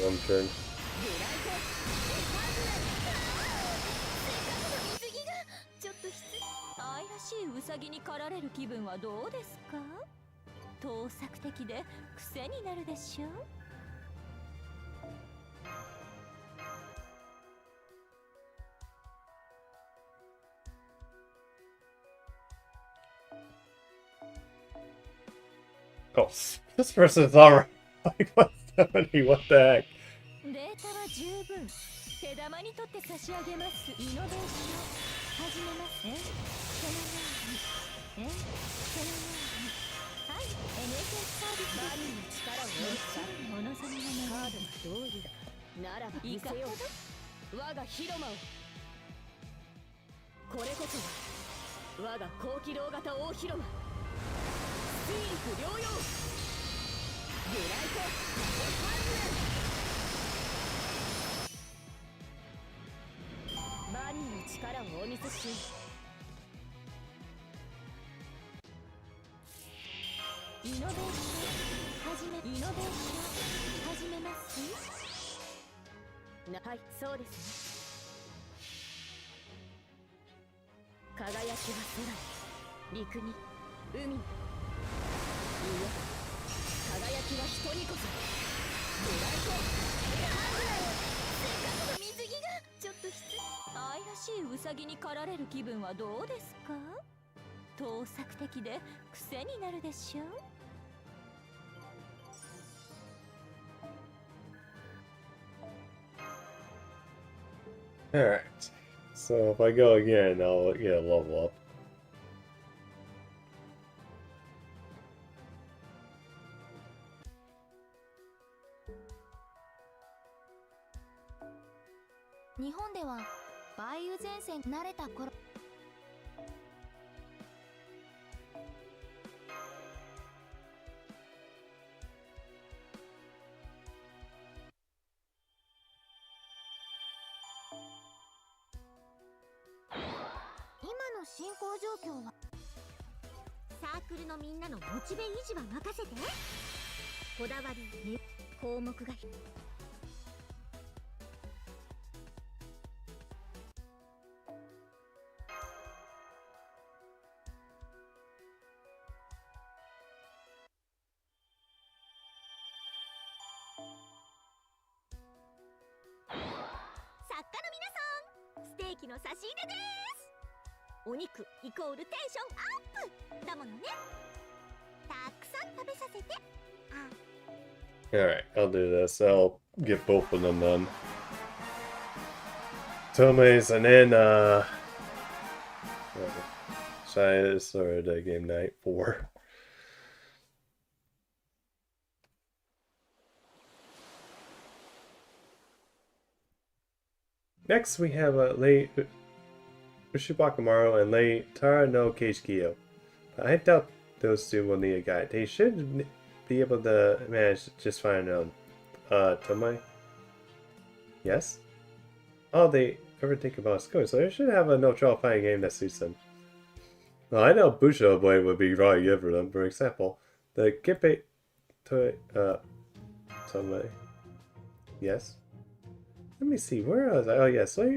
1 turn. ちょっと愛らしいウサギに狩られる気分はどうですか？盗作的で癖になるでしょう。Oh, this person's alright. Like, what's happening? What the heck? データは十分。手玉にとって差し上げます。イノベーション始めますね。そのように。そのように。はい、NHS サービスバリーの力をもちろんお望みのカードはどういうならば見せよう。我が広間を。これこそ我が高機動型大広間。水陸両用。グライト。バニーの力をお見せしイノベーションイノベーション始めますはい、そうですね。輝きは空に、陸に、海に。いいえ、輝きは人にこそ。ドラえもん、なんだよ、せっかくの水着が。ちょっと愛らしいウサギに狩られる気分はどうですか？盗作的で癖になるでしょう。Alright. So if I go again, I'll get a level up. 日本では梅雨前線慣れた頃、今の進行状況は、サークルのみんなのモチベ維持は任せて。こだわり、ね、項目が作家の皆さん、ステーキの差し入れです。お肉イコールテンションアップだものね。たくさん食べさせて。Alright, I'll do this. I'll get both of them done. Tome's and then, Shy started game night 4. Next, we have Lei Ushibakamaru and Lei Tara no Keishkiyo. I doubt those two will need a guide. They should be able to manage just fine on Tomei. Yes? All they ever think about is going, so they should have a no trouble finding game that suits them. Well, I know Busho Blade would be really good for them. For example, the Kippei Tomei. Yes? Let me see, where was I? Oh yes, Lei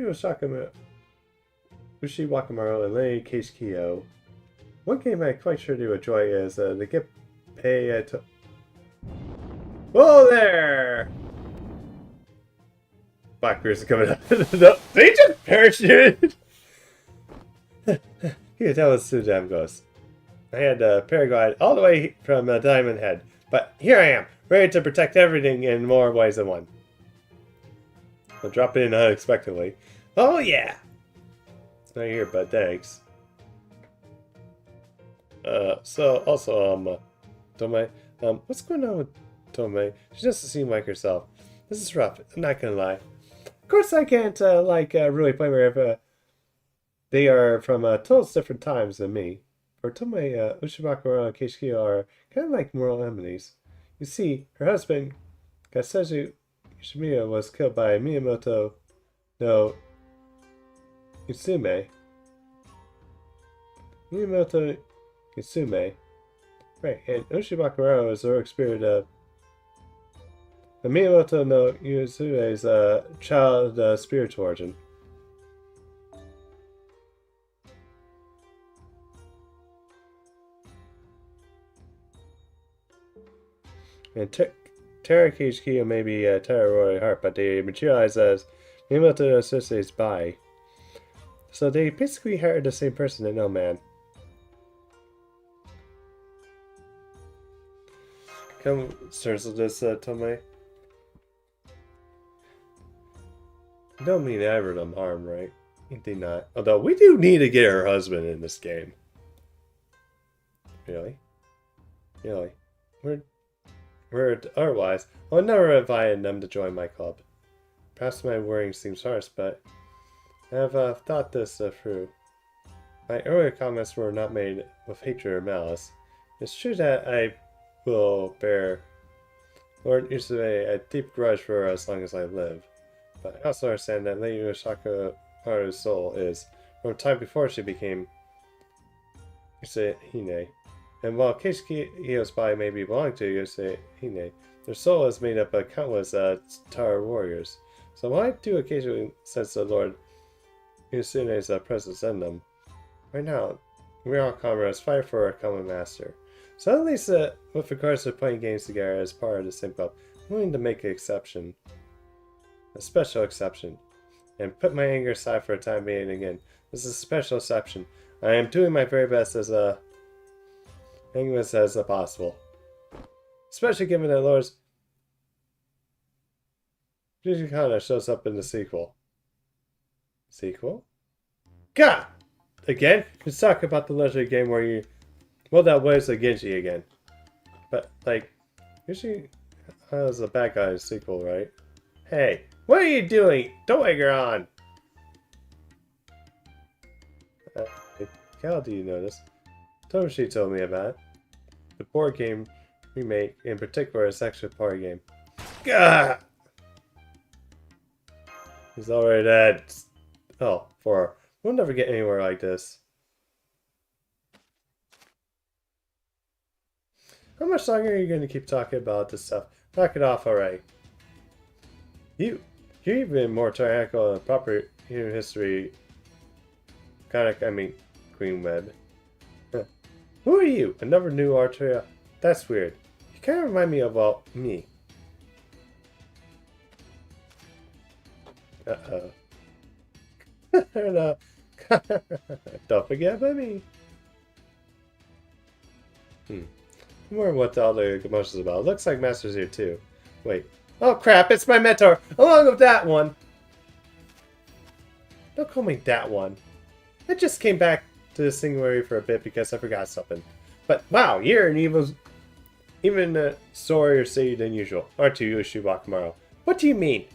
Ushibakamaru and Lei Keishkiyo. One game I'm quite sure to enjoy is the Kippei Whoa there! Blackbeard's coming up. No, they just parachuted! You can tell it's too damn close. I had to paraglide all the way from Diamond Head, but here I am, ready to protect everything in more ways than one. I'll drop in unexpectedly. Oh yeah! Not here, but thanks. Tomei, what's going on with Tomei? She doesn't seem like herself. This is rough, I'm not gonna lie. Of course I can't, really blame her if, they are from, total different times than me. For Tomei, Ushibakura and Keishkiyo are kind of like moral enemies. You see, her husband, Gaseju Yoshimiya, was killed by Miyamoto no Itsume. Miyamoto Itsume. Right, and Ushibakura is the work spirit of Miyamoto no Itsume's child spiritual origin. And Tara Keishkiyo may be Tara Roy Heart, but they materialize as Miyamoto no Itsume's bai. So they basically hired the same person in No Man. Come, starts with this, Tomei. You don't mean ever them harm, right? Ain't they not? Although, we do need to get her husband in this game. Really? Really? Otherwise, I would never have invited them to join my club. Perhaps my worrying seems harsh, but I have thought this through. My earlier comments were not made with hatred or malice. It's true that I will bear Lord Usume a deep grudge for her as long as I live, but I also understand that Lady Ushikaru's soul is from time before she became Usahine. And while Keishiyo's body may be belonging to Yosehime, their soul is made up of countless Tara warriors. So why do occasionally sense the Lord Yusune's presence in them? Right now, we all comrades fight for a common master. So at least with regards to playing games together as part of the same club, I'm willing to make an exception. A special exception. And put my anger aside for a time being again. This is a special exception. I am doing my very best as as possible. Especially given that Lord's Jujikana shows up in the sequel. Sequel? God! Again? Let's talk about the legendary game where you... Well, that was a Genji again. But, like, usually has a bad guy sequel, right? Hey, what are you doing? Don't egg her on! How do you know this? Tomoshi told me about it. The board game remake, in particular, is actually a party game. Gah! He's already dead. Oh, 4. We'll never get anywhere like this. How much longer are you going to keep talking about this stuff? Knock it off already. You're even more tyrannical than proper human history. Queen Web. Huh. Who are you? Another new Arteria? That's weird. You kind of remind me of, well, me. Uh-oh. No. Don't forget about me. I wonder what all the commotion is about. Looks like Master's here too. Wait. Oh crap, it's my mentor! Along with that one! Don't call me that one. I just came back to the Singularity for a bit because I forgot something. But wow, you're an even sorrier city than usual, aren't you, Yoshiwakamaru? What do you mean?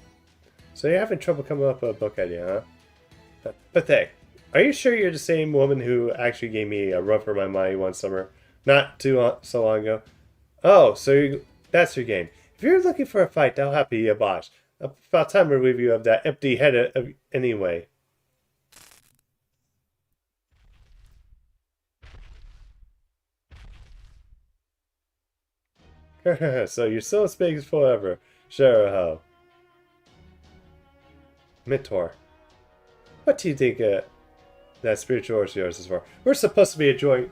So you're having trouble coming up with a book idea, huh? Pathetic. Are you sure you're the same woman who actually gave me a run for my money one summer? Not so long ago. Oh, so that's your game. If you're looking for a fight, that'll have to be a bosh. About time to relieve you of that empty head anyway. So you're still speaking forever. Sure, ho. Mentor. What do you think that spiritual horse of yours is for? We're supposed to be enjoying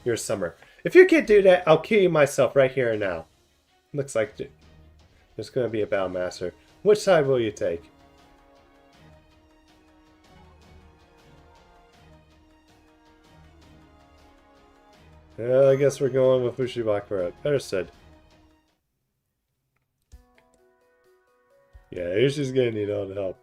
your summer. If you can't do that, I'll kill you myself right here and now. Looks like there's going to be a battle master. Which side will you take? I guess we're going with Fushibakura. Understood. Yeah, Yoshi's gonna need all the help.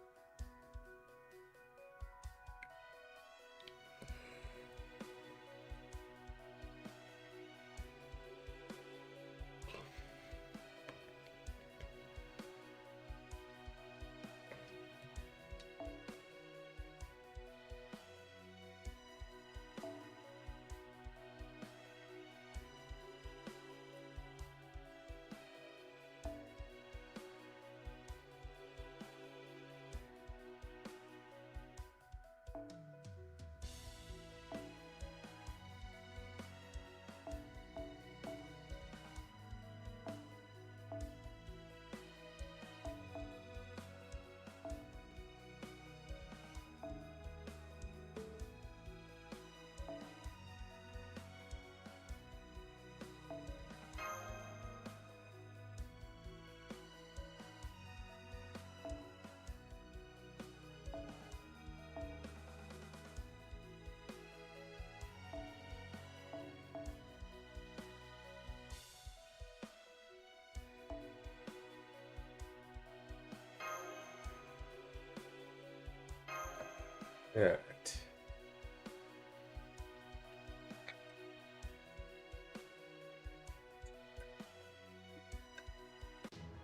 Alright.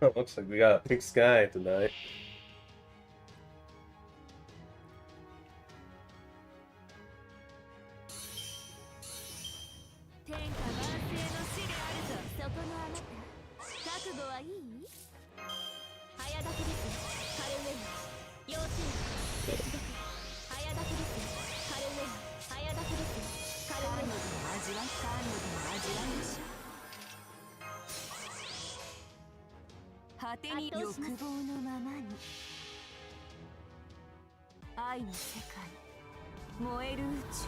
Oh, looks like we got a pink sky tonight. てに欲望のままに愛の世界燃える宇宙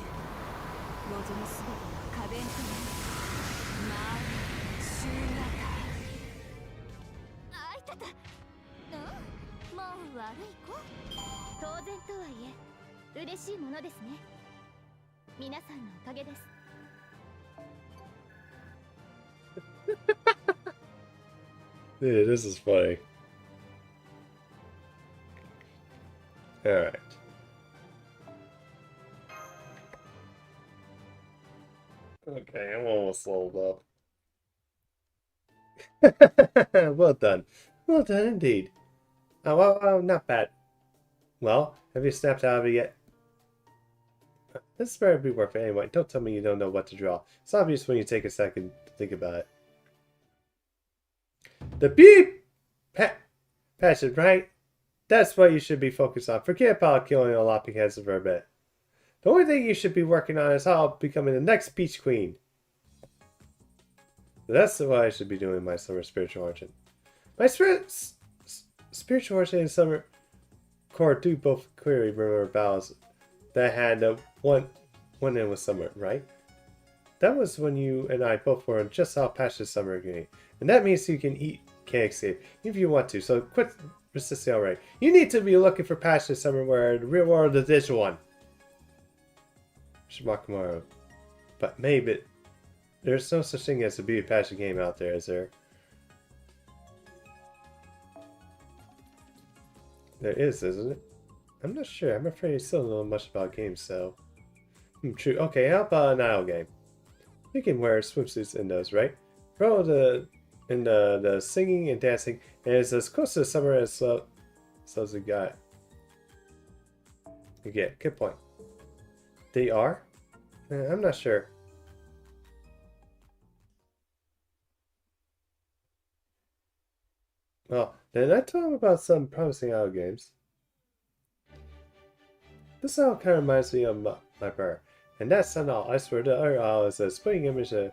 望むすべてが可弁となるまあ終型あいたたもう悪い子当然とはいえ嬉しいものですね皆さんのおかげです Yeah, this is funny. Alright. Okay, I'm almost leveled up. Well done. Well done indeed. Oh, well, not bad. Well, have you snapped out of it yet? This better be worth it anyway. Don't tell me you don't know what to draw. It's obvious when you take a second to think about it. The beep! Passion, right? That's what you should be focused on. Forget about killing a lopping heads for a bit. The only thing you should be working on is how becoming the next Peach Queen. That's what I should be doing in my summer spiritual origin. My spiritual origin and summer core do both clearly remember battles that had one in with summer, right? That was when you and I both were just how passionate summer again. And that means you can escape if you want to, so quit resisting already. You need to be looking for passionate summer where the real world is this one. Shimakamaro. But maybe there's no such thing as a beauty passion game out there, is there? There is, isn't it? I'm not sure. I'm afraid I still don't know much about games, so... true. Okay, how about an idle game? You can wear swimsuits in those, right? Throw the singing and dancing, and it's as close to summer as it got. You get good point. They are? I'm not sure. Well, then I told him about some promising idle games. This all kind of reminds me of my brother. And that's not all. I swear the other owl is a splitting image of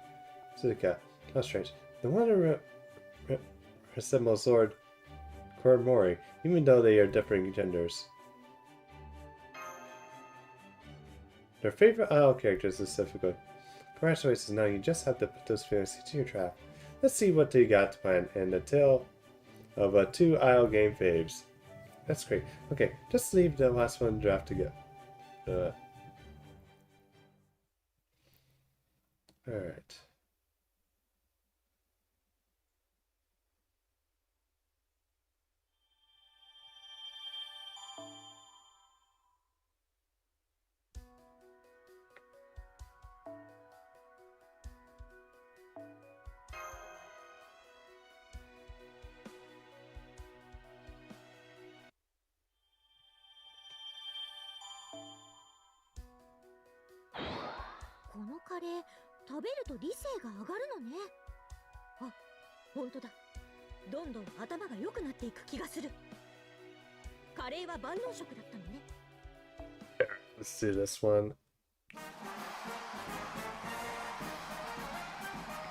Suzuka. How strange. The one resembles Lord Koromori, even though they are different genders. Their favorite owl characters is difficult. Congratulations, now you just have to put those feelings into your trap. Let's see what they got to plan and the tale of two owl game faves. That's great. Okay, just leave the last one draft to go. Alright.このカレー食べると理性が上がるのね。あ、本当だ。どんどん頭が良くなっていく気がする。カレーは万能食だったのね。Let's do this one.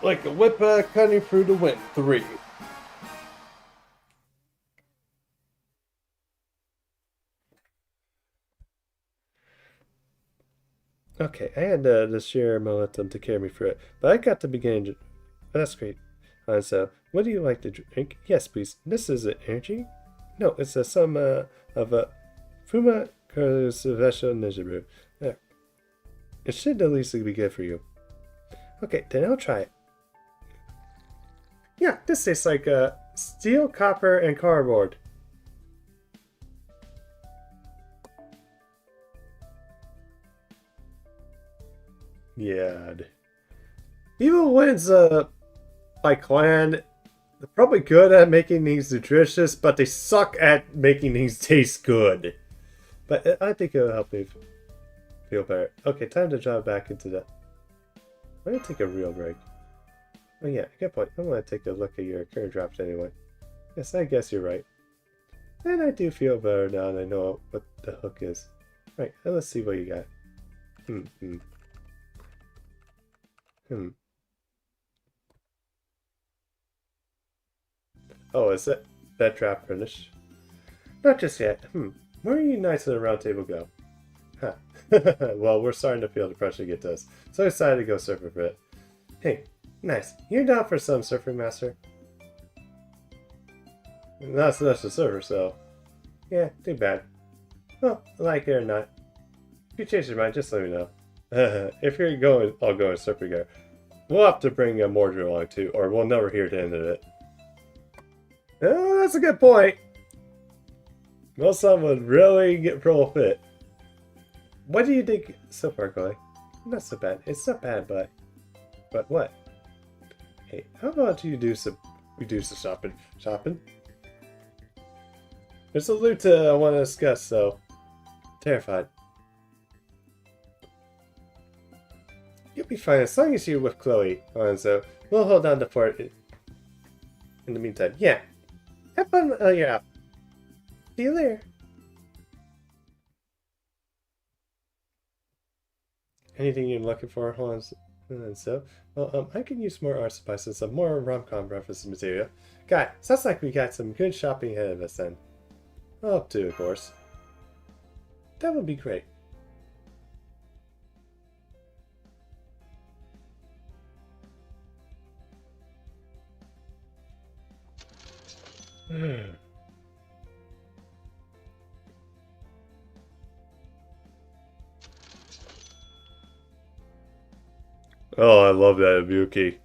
Like a whip cutting through the wind. 3. Okay, I had the sheer momentum to carry me through it, but I got the beginning. That's great. So, what do you like to drink? Yes, please. This is it. Energy? No, it's some of a Fuma Kurosuvesho Nijiru. There. It should at least be good for you. Okay, then I'll try it. Yeah, this tastes like steel, copper, and cardboard. Yeah. Evil Winds by Clan, they're probably good at making things nutritious, but they suck at making things taste good. But I think it'll help me feel better. Okay, time to drop back into the... I'm gonna take a real break. Oh yeah, good point. I'm gonna take a look at your current draft anyway. Yes, I guess you're right. And I do feel better now that I know what the hook is. Right, let's see what you got. Oh, is it? that draft finished? Not just yet. Where are you Knights of the Round Table go? Huh. Well, we're starting to feel the pressure to get to us, so I decided to go surf for a bit. Hey, nice. You're down for some surfing, Master? Not so much a surfer, so... Yeah, too bad. Well, like it or not. If you change your mind, just let me know. If you're going, I'll go and surf together. We'll have to bring Mordred along too, or we'll never hear the end of it. Oh, that's a good point. Well, someone would really get full fit. What do you think so far, Chloe? Not so bad. It's not bad, but what? Hey, how about you do some shopping? Shopping? There's a loot I want to discuss, so terrified. You'll be fine as long as you're with Chloe, so we'll hold on to fort in the meantime. Yeah. Have fun while you're out. See you later. Anything you're looking for, Hans? So, well, I can use more art supplies and some more rom-com reference material. God, sounds like we got some good shopping ahead of us then. Up to, of course. That would be great. Oh, I love that Ibuki.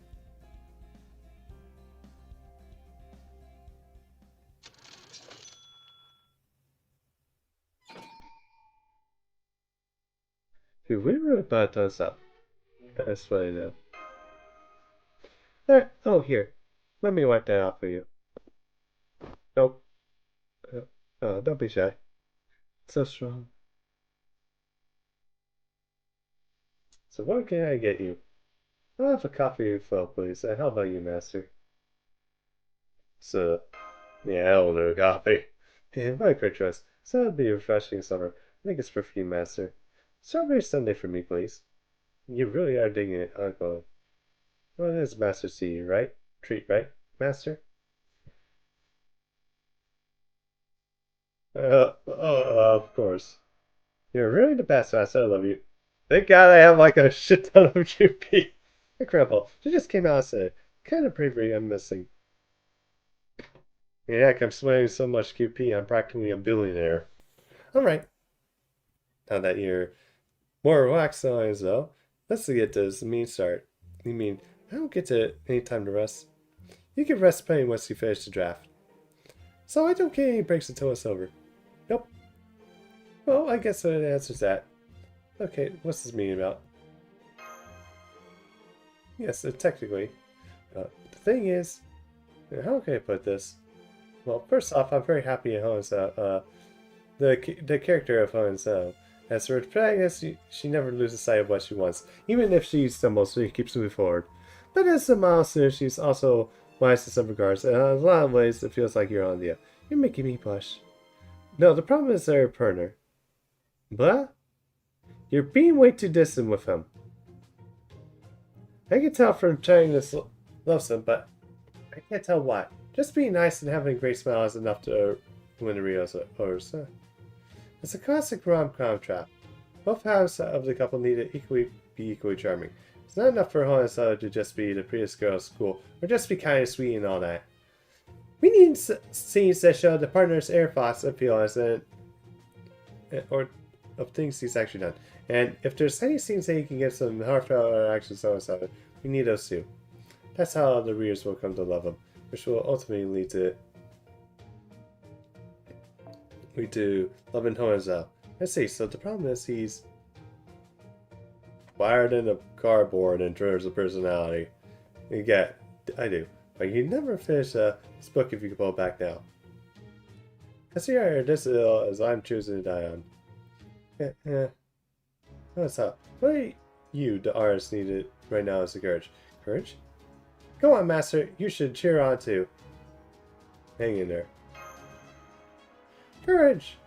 Dude, we really bought those up. That's what I know. There. Oh, here. Let me wipe that off for you. Nope. Oh, don't be shy. So strong. So what can I get you? I'll have a coffee refill, please. And how about you, Master? So, yeah, I'll do coffee. Yeah, my great choice. So it'll be a refreshing summer. I think it's for you, Master. Strawberry sundae for me, please. You really are digging it, Uncle. Well, it is Master C, right? Treat, right, Master? Of course. You're really the best, Master. I love you. Thank God I have like a shit ton of QP. Incredible. She just came out and said, kind of bravery I'm missing. Yeah, I'm spending so much QP, I'm practically a billionaire. Alright. Now that you're more relaxed than I am, though, let's get to this mean start. You mean, I don't get to any time to rest? You can rest playing once you finish the draft. So I don't get any breaks until it's over. Nope. Well, I guess that answers that. Okay, what's this meeting about? Yes, technically. The thing is, how can I put this? Well, first off, I'm very happy at Hohen's, the character of Hohen's, as her protagonist, she never loses sight of what she wants, even if she stumbles, she keeps moving forward. But as a milestone, she's also wise in some regards, and in a lot of ways, it feels like you're on the. You're making me blush. No, the problem is their partner. But you're being way too distant with him. I can tell from trying to love him, but I can't tell why. Just being nice and having a great smile is enough to win the Rio's orders. It's a classic rom-com trap. Both halves of the couple need to be equally charming. It's not enough for Hohen's to just be the prettiest girl at school, or just be kind of sweet and all that. We need scenes that show the partner's air thoughts and feelings or of things he's actually done. And if there's any scenes that you can get some heartfelt interactions on, we need those too. That's how the readers will come to love him, which will ultimately lead to loving Hohen's out. Let's see, so the problem is he's wired in a cardboard in terms of personality. You get, I do. But you never finish this book if you can pull it back now. Consider this ill as I'm choosing to die on. What's up? What do you, the artist, needed right now is the courage. Courage? Go on, Master. You should cheer on too. Hang in there. Courage!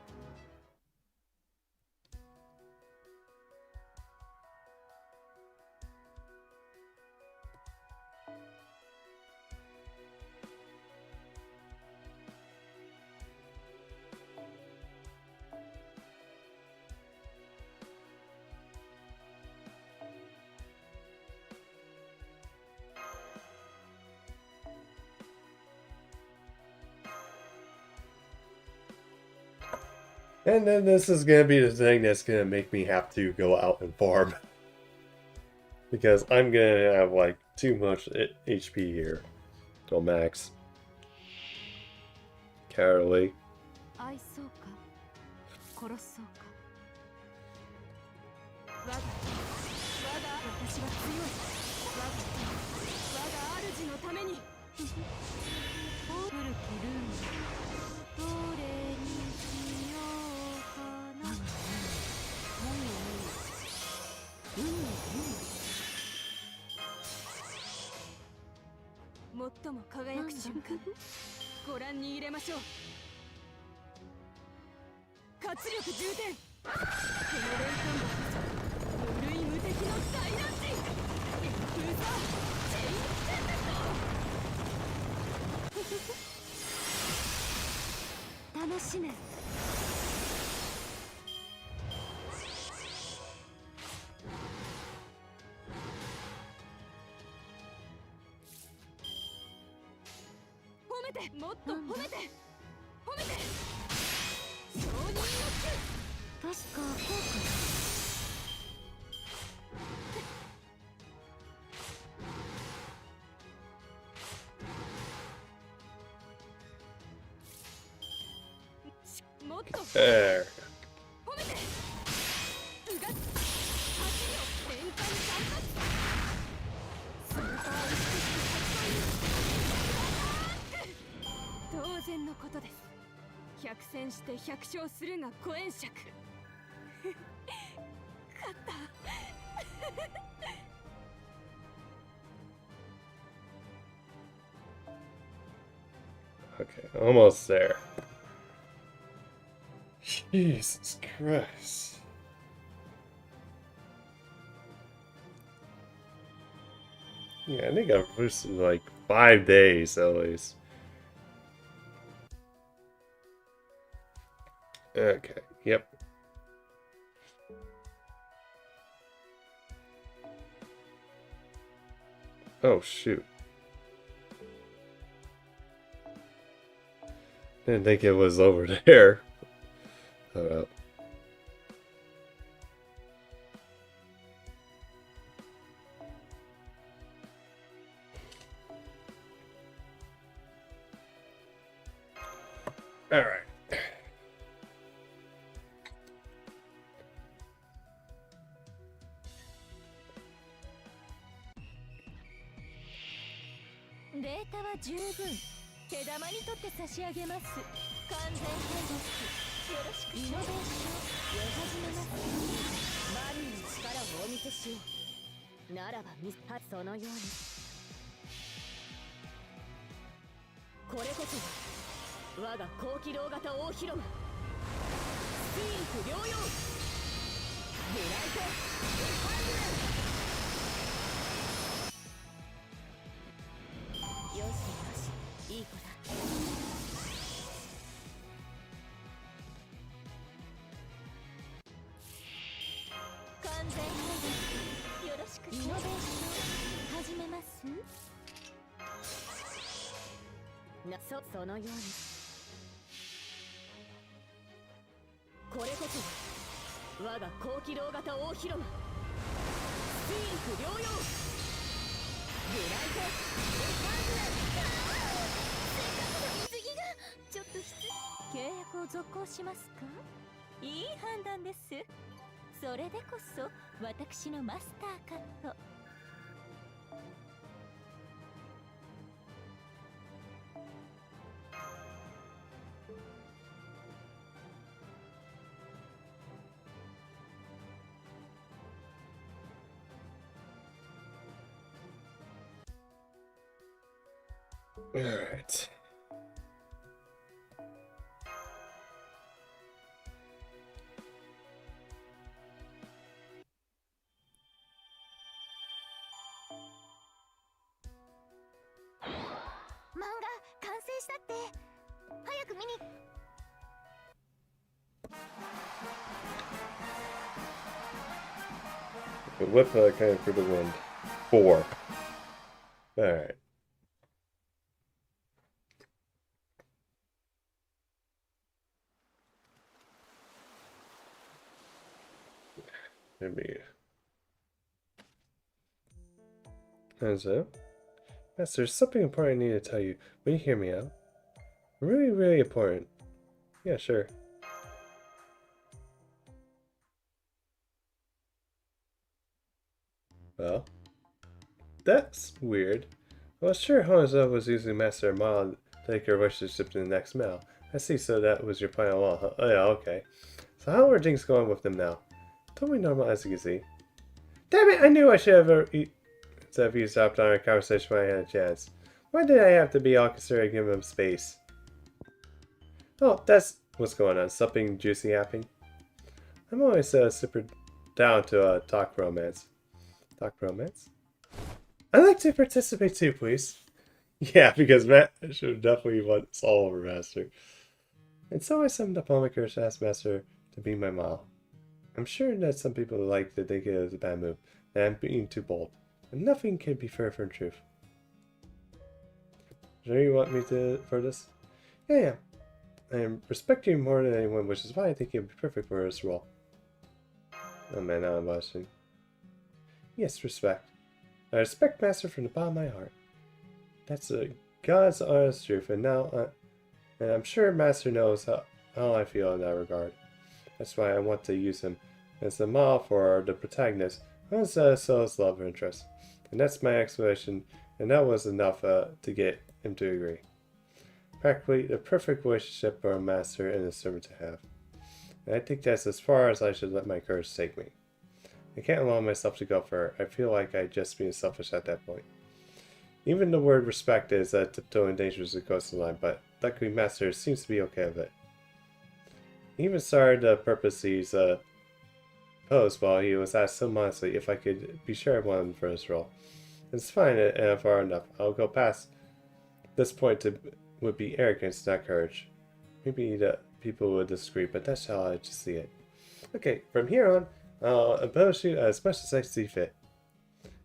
And then this is gonna be the thing that's gonna make me have to go out and farm. Because I'm gonna have like too much HP here. Go max. Carolly. 愛そうか殺そうか我が私は強い我が主のために古きルールどれにしようかな最も輝く瞬間ご覧に入れましょう活力充填この連環馬こそ無類無敵の大乱神エンフーザーチェインテンペスト楽しめ褒めてもっと褒めて褒めて承認欲求確かこうかもっと There. 褒めてうがっ走りを連環散発スーパー美しくかっこいい当然のことです百戦して百勝するが古縁尺勝った Okay, almost there. Jesus Christ. Yeah, I think I've boosted like 5 days at least. Okay, yep. Oh, shoot. Didn't think it was over there. Oh, well. All right. Data は十分手玉にとって差し上げます完全変ですよろしくイノベーション出始めますマリーの力をお見せしようならばミスタそのようにこれこそが我が高機動型大広間スピリット療養ブライトエファングランよしよしいい子だ完全変よろしくイノベーション始めますそのようにこれこそ我が高機動型大広間スピリット療養ブライトエファングランせっかくの水着がちょっと契約を続行しますかいい判断ですそれでこそ私のマスターカットAll right. Manga 完成したって早く見に The whip kind of for the wind. 4. All right. Maybe. And so, Master, there's something important I need to tell you. Will you hear me out? Really, really important. Yeah, sure. Well, that's weird. I was sure Hanzo was using Master Mom to take her relationship to the next mail. I see, so that was your plan all along, huh? Oh yeah, okay. So how are things going with them now? Totally normal as you can see. Damn it, I knew I should have eavesdropped on our conversation when I had a chance. Why did I have to be all concerned and give him space? Oh, that's what's going on. Something juicy happening? I'm always super down to talk romance. Talk romance? I'd like to participate too, please. Yeah, because Matt should definitely want us all over Master. And so I summoned up all my courage to ask Master to be my model. I'm sure that some people like to think it was a bad move, that I'm being too bold. And nothing can be further from the truth. Sure you want me for this? Yeah. I respect you more than anyone, which is why I think you'd be perfect for this role. Oh man, now I'm blushing. Yes, respect. I respect Master from the bottom of my heart. That's God's honest truth, and and I'm sure Master knows how I feel in that regard. That's why I want to use him as the model for the protagonist, instead of his love interest. And that's my explanation, and that was enough to get him to agree. Practically the perfect relationship for a master and a servant to have. And I think that's as far as I should let my courage take me. I can't allow myself to go further. I feel like I'd just being selfish at that point. Even the word respect is tiptoeing dangerously across the line, but luckily Master seems to be okay with it. He even started the purpose he's posed while he was asked so modestly if I could be sure I wanted him for this role. It's fine and far enough. I'll go past this point would be arrogance, not courage. Maybe the people would disagree, but that's how I just see it. Okay, from here on, I'll embellish you as much as I see fit.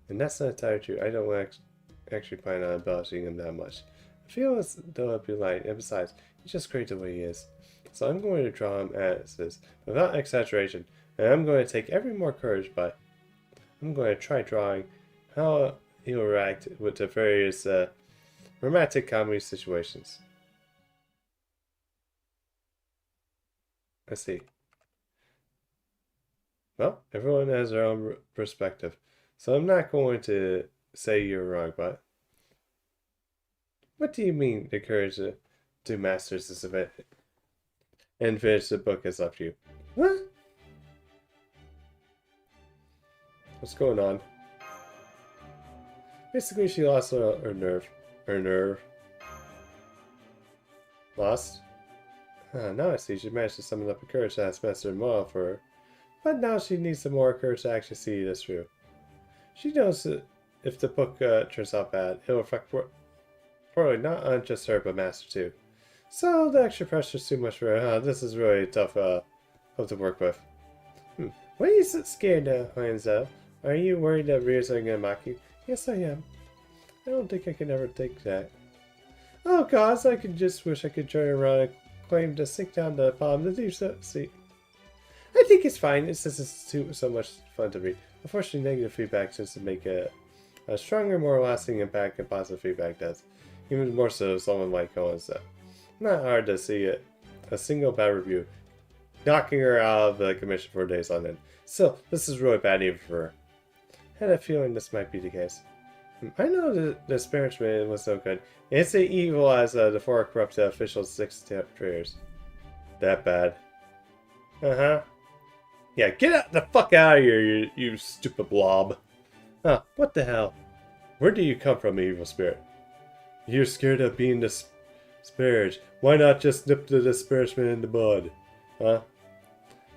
And that's not entirely true. I don't actually plan on embellishing him that much. I feel as though it'd be light, and besides, he's just great the way he is. So I'm going to draw him as is, without exaggeration, and I'm going to take every more courage, but I'm going to try drawing how he'll react with the various romantic comedy situations. Let's see. Well, everyone has their own perspective, so I'm not going to say you're wrong, but what do you mean the courage to master this event and finish the book is up to you? What? What's going on? Basically, she lost her nerve. Her nerve. Lost? Now I see she managed to summon up the courage to ask Master Moa for her. But now she needs some more courage to actually see this through. She knows that if the book turns out bad, it'll affect poorly not on just her, but Master too. So the extra pressure is too much for her. This is really tough to work with. Why are you so scared now, Hanzo? Are you worried that readers are going to mock you? Yes, I am. I don't think I can ever take that. Oh, gods, I could just wish I could turn around and claim to sink down to the bottom of the deep sea. I think it's fine. It's just so much fun to read. Unfortunately, negative feedback tends to make a stronger, more lasting impact than positive feedback does. Even more so if someone like Cohen's not hard to see a single bad review knocking her out of the commission for days on end. Still, this is really bad even for her. I had a feeling this might be the case. I know the disparagement was no good. It's as evil as the four corrupt officials' 6 traitors. That bad. Uh-huh. Yeah, get the fuck out of here, you stupid blob. Huh, what the hell? Where do you come from, evil spirit? You're scared of being disparaged. Why not just nip the disparagement in the bud? Huh?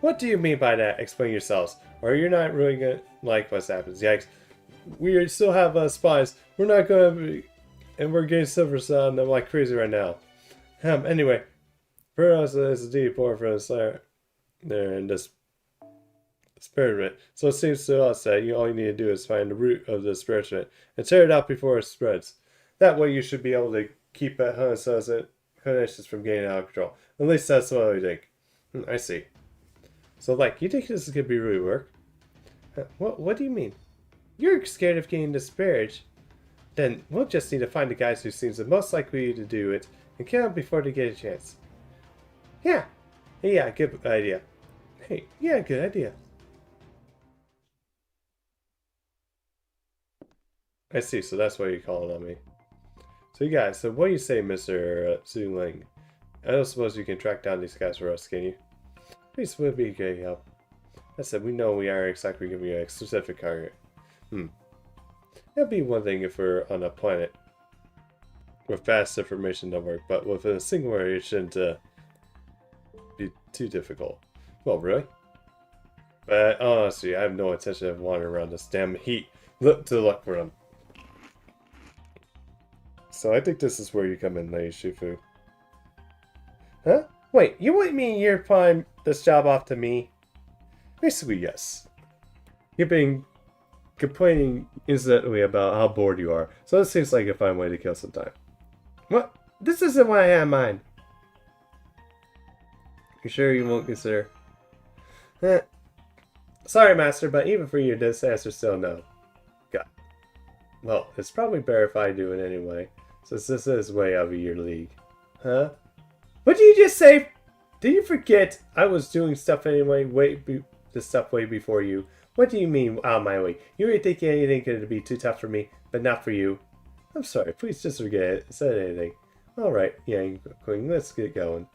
What do you mean by that? Explain yourselves. Or you're not really gonna like what happens. Yikes. We still have spies. We're not gonna be... And we're getting silver sound like crazy right now. Anyway. For us, it's a deep point for us there in this disparagement. So it seems to us that all you need to do is find the root of the disparagement and tear it out before it spreads. That way you should be able to keep it so that connections from getting out of control. At least that's what I think. I see. So, you think this is going to be really work? What do you mean? You're scared of getting disparaged? Then we'll just need to find the guys who seems the most likely to do it and kill them before they get a chance. Yeah. Yeah, good idea. Hey, yeah, good idea. I see, so that's why you're calling on me. So you guys, so what do you say, Mr. Zuling? I don't suppose you can track down these guys for us, can you? Please would be great help. I said, we know we aren't exactly giving you a specific target. That'd be one thing if we're on a planet with fast information network, but with a singular it shouldn't be too difficult. Well, really? But honestly, I have no intention of wandering around this damn heat to look for them. So I think this is where you come in, Lady Shifu. Huh? Wait, you want me you're applying this job off to me? Basically, yes. You've been complaining instantly about how bored you are, so this seems like a fine way to kill some time. What? This isn't what I had in mind. You sure you won't consider? Sorry, Master, but even for you, this answer's still no. God. Well, it's probably better if I do it anyway, since this is way out of your league. Huh? What did you just say? Did you forget I was doing stuff anyway, this stuff way before you? What do you mean, out of my way? You really think anything could be too tough for me, but not for you? I'm sorry, please just forget it. Said anything. Alright, yeah, Queen, let's get going.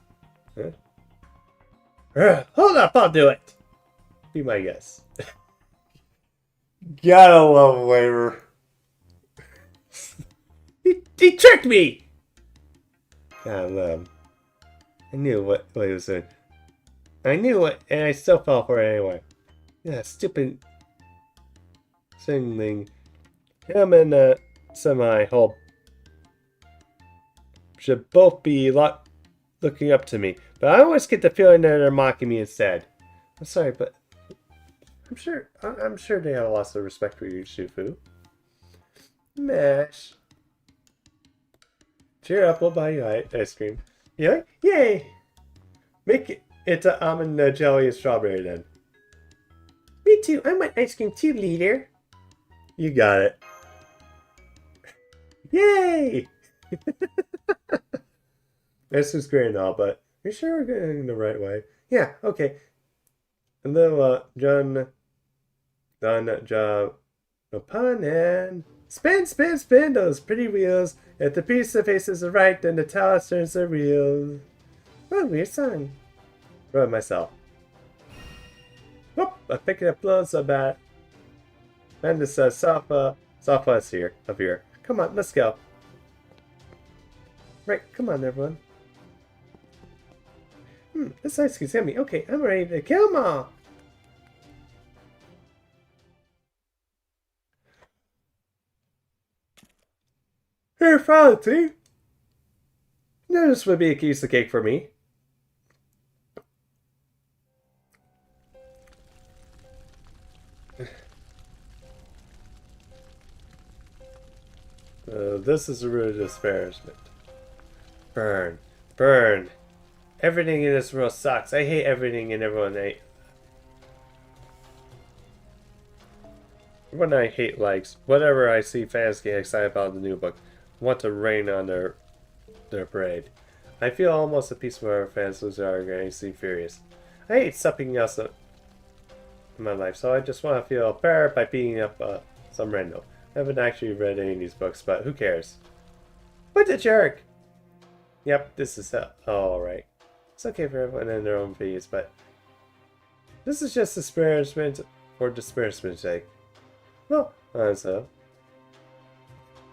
Huh? Hold up, I'll do it! Be my guest. Gotta love Waver. He tricked me! God love him. I knew what he was doing. I knew it, and I still fell for it anyway. Yeah, stupid thing. Him and Semi-Hope should both be looking up to me, but I always get the feeling that they're mocking me instead. I'm sorry, but I'm sure they have lots of respect for you, Shifu. Mash. Cheer up, we'll buy you ice cream. Yeah? Yay! Make it to almond jelly and strawberry then. Me too, I want ice cream too, leader. You got it. Yay! This is great and all, but are you sure we're going the right way? Yeah, okay. And then done job upon and spin those pretty wheels. If the piece of faces are right, then the talus turns the real. What a weird song. Wrote myself. Whoop! I'm picking up blows so bad. And this sofa is here, up here. Come on, let's go. Right, come on, everyone. This ice cream's yummy. Okay, I'm ready to kill them all. Here, Fancy. No, this would be a piece of cake for me. This is a rude disparagement. Burn. Burn. Everything in this world sucks. I hate everything and everyone I hate likes. Whatever I see fans get excited about the new book. Want to rain on their parade. I feel almost a piece of our fans lose their argument and seem furious. I hate something else in my life, so I just want to feel better by beating up some random. I haven't actually read any of these books, but who cares? What a jerk! Yep, this is alright. It's okay for everyone in their own opinions, but this is just disparagement for disparagement's sake. Well, so.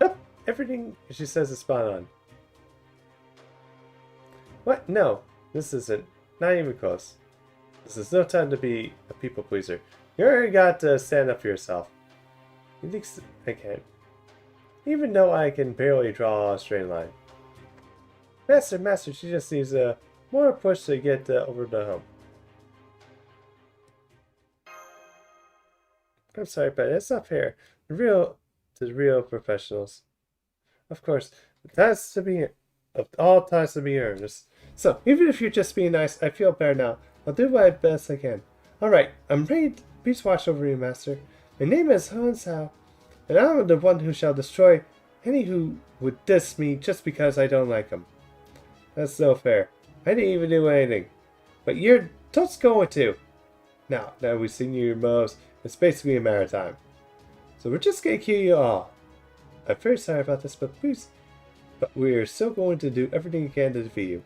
Yep, everything she says is spot on. What? No, this isn't. Not even close. This is no time to be a people pleaser. You already got to stand up for yourself. You think I can't? Even though I can barely draw a straight line. Master, she just needs a more push to get over the hump. I'm sorry, but it's not fair. The real professionals. Of course, all times to be earned. So, even if you're just being nice, I feel better now. I'll do my best I can. Alright, I'm ready Peace watch over you, master. My name is Hansao, and I am the one who shall destroy any who would diss me just because I don't like them. That's no fair. I didn't even do anything. But you're just going to. Now we've seen your moves, it's basically a matter of time. So we're just gonna kill you all. I'm very sorry about this, but please. But we're still going to do everything we can to defeat you.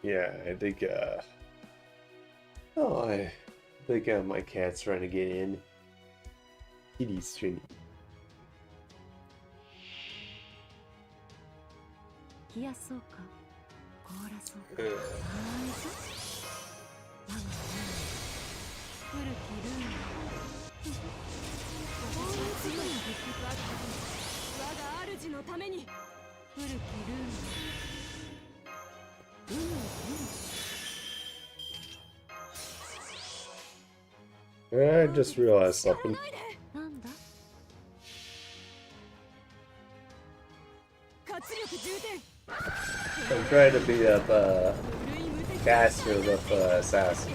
Yeah, I think, oh, I think my cat's trying to get in. Kitty's trying. 冷やそうか凍らそうかはいさ我が古きルール私は強い結局あった我が主のために古きルール I just realized something. なんだ I'm trying to beat up Caster with Assassin.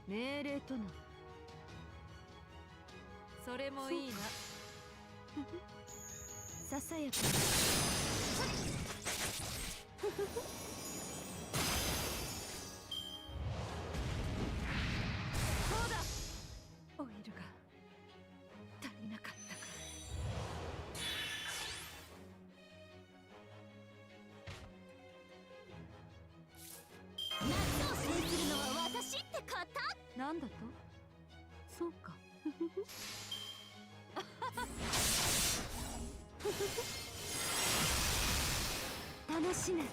命令となそれもいいなささやかにそうだオイルが足りなかったか夏を制するのは私って方なんだとそうか楽しめこ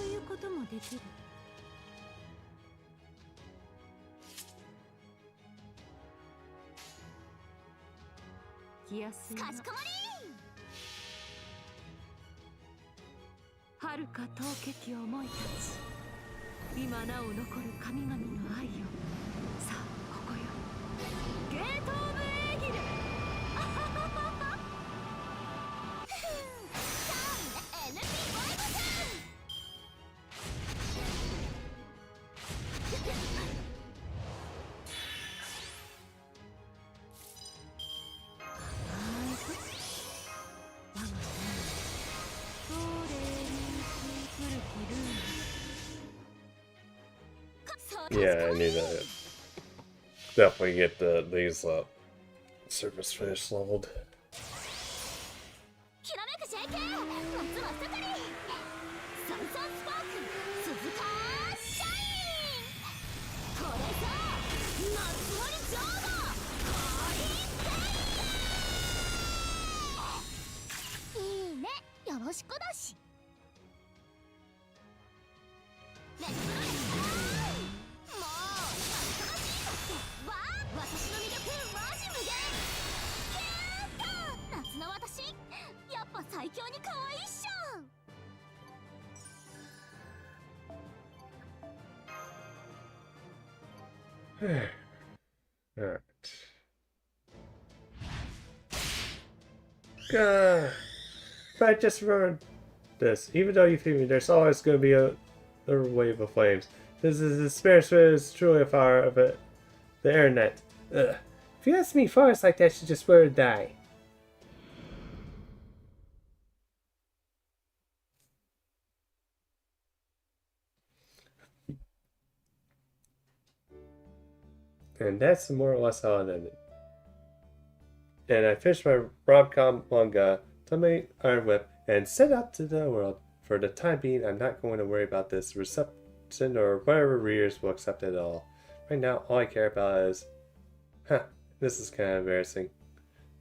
ういうこともできる気安いなかしこまり遥か遠けき思いたち今なお残る神々の愛よさあここよゲートオブエーギルYeah, I need to definitely get these service finish leveled. きらめく JK 夏は再び熱のもう楽しいだってわあ私の魅力マジ無限キューッ夏の私やっぱ最強に可愛いっしょ。Alright. God. But I just remembered this. Even though you feed me, there's always going to be a wave of flames. This is the spirit is truly a fire of it. The internet. Ugh. If you ask me, forests like that should just swear to die. And that's more or less how it ended. And I finished my rom-com manga, Tomei Iron Whip, and set out to the world. For the time being, I'm not going to worry about this reception or whatever readers will accept it at all. Right now, all I care about is, this is kind of embarrassing.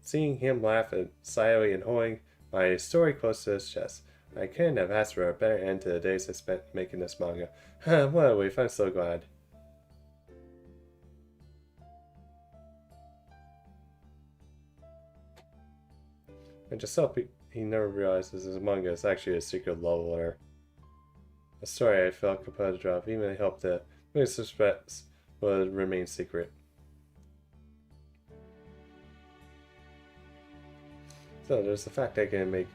Seeing him laugh at Sayori and holding my story close to his chest. I couldn't have asked for a better end to the days I spent making this manga. What a relief, I'm so glad. I just hope he never realizes his manga is actually a secret level there. A story I felt compelled to drop, even I hope that my suspects would remain secret. So there's the fact I can make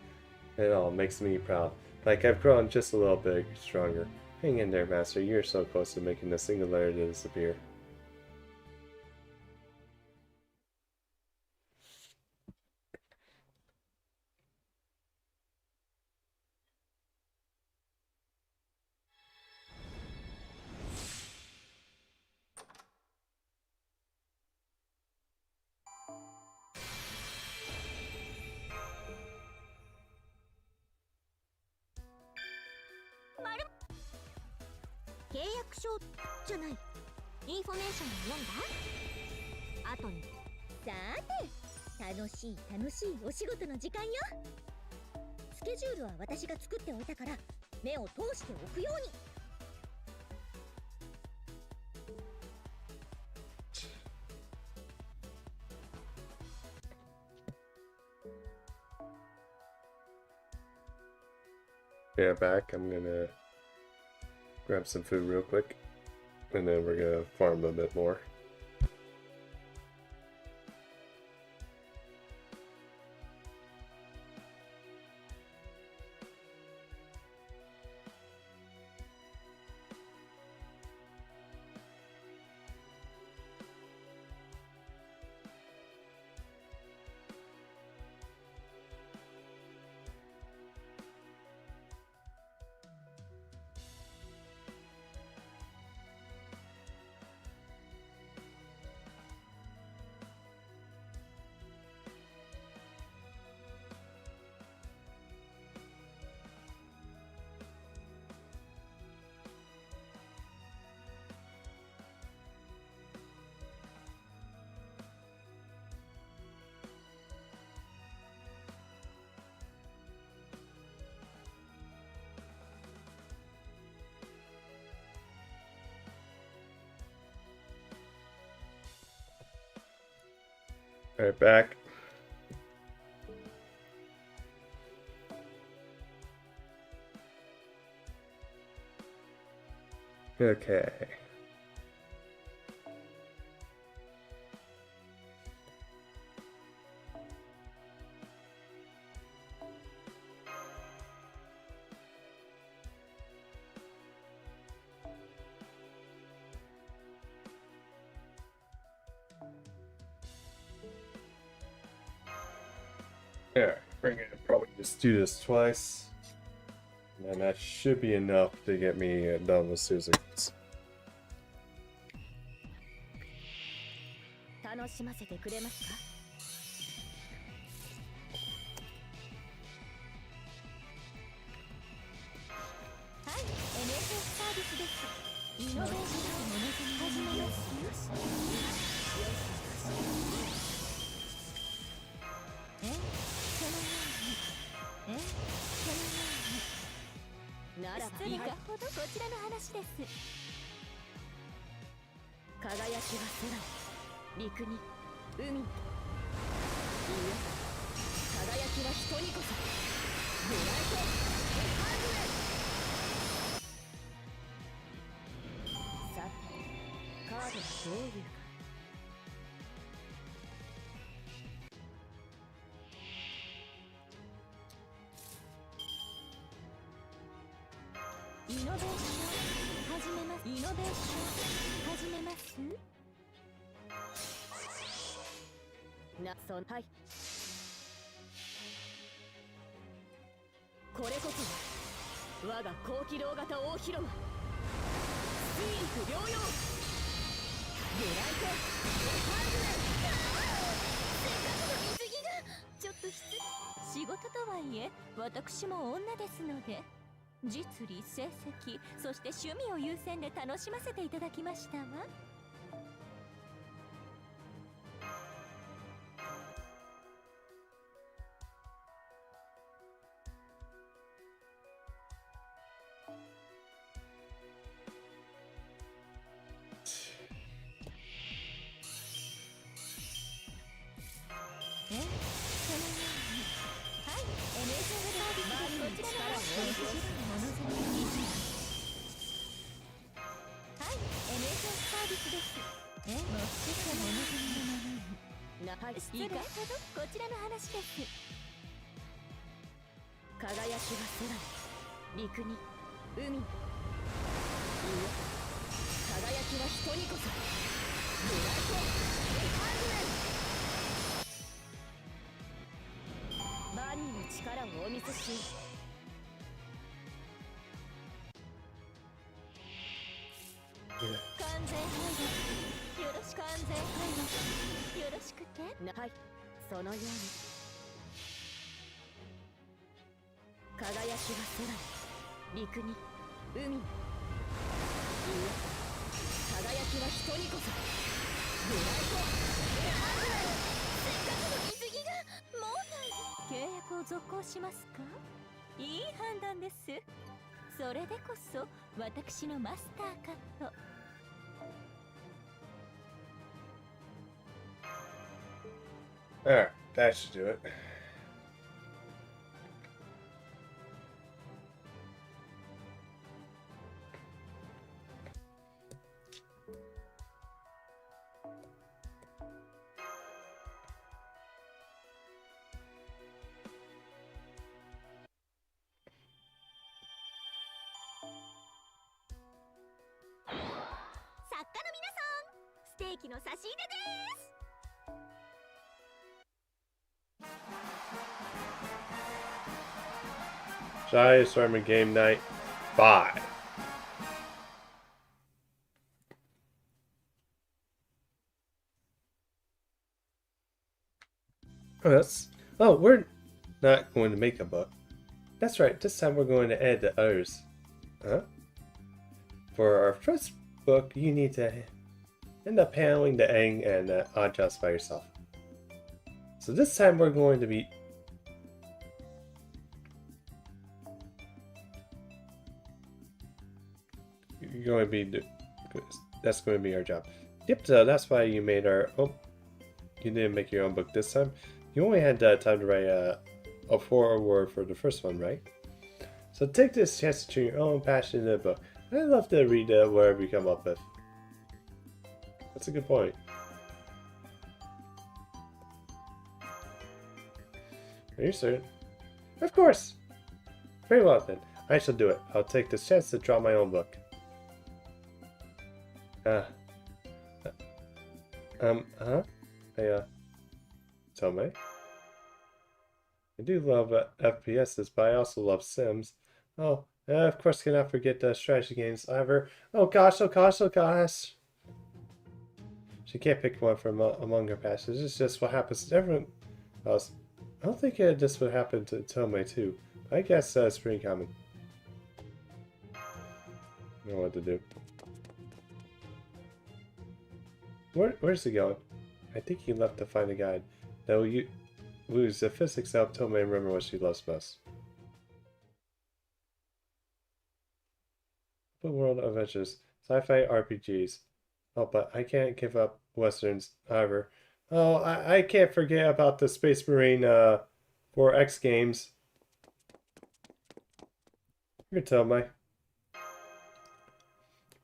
it all makes me proud. Like I've grown just a little bit stronger. Hang in there, Master. You're so close to making the singularity disappear.契約書じゃないインフォメーションを読んだ後にさーて楽しいお仕事の時間よ。スケジュールは私が作っておいたから目を通しておくように。Yeah, back. I'm gonna grab some food real quick, and then we're gonna farm a bit more. Alright, back. Okay. Yeah, bring it. Probably just do this twice. And that should be enough to get me done with Susans. 楽しませてくれますか。はい、NFS サービスです。イノベーションを始めますよ。そのようにそのようにならばいかほどこちらの話です。輝きは空に、陸に、海に。いいえ、輝きは人にこそ。ブライトハンドレさて、カードはどういうか。イノベーション始めます。イノベーション始めます。はい。これこそ我が高機動型大広間水陸両用ブライトハンドレせっかくの水着がちょっと仕事とはいえ私も女ですので、実利成績そして趣味を優先で楽しませていただきましたわ。失礼ほどこちらの話です。輝きは空に、陸に、海に。いいえ、輝きは人にこそ。ブライトハンドレバニーの力をお見せし。完全配慮よろしく。完全配慮よろしくて。はい、そのように。輝きは空に、陸に、海に。いいえ、輝きは人にこそ。ブライトハンドレせっかくの水着がもう契約を続行しますか。いい判断です。それでこそ私のマスターかと。Alright, that should do it. Shy Stormer Game Night 5. Oh, we're not going to make a book. That's right, this time we're going to add the others. Huh? For our first book, you need to end up handling the Aang and Oddjots by yourself. So this time we're going to be... You're going to be... That's going to be our job. Yep, so that's why you made our... Oh, you didn't make your own book this time. You only had time to write a foreword for the first one, right? So take this chance to turn your own passion into a book. I'd love to read whatever you come up with. That's a good point. Are you certain? Of course! Very well then, I shall do it. I'll take this chance to draw my own book. Tome? I do love FPSs, but I also love Sims. Oh, of course cannot forget the strategy games either. Oh gosh, oh gosh, oh gosh! She can't pick one from among her passions. It's just what happens to everyone else. I don't think this would happen to Tome too. I guess it's pretty common. I don't know what to do. Where's he going? I think he left to find a guide. Though you lose the physics to help Tome remember what she loves most. open world adventures, sci-fi RPGs. Oh, but I can't give up westerns, however. Oh, I can't forget about the Space Marine 4X games. You can tell my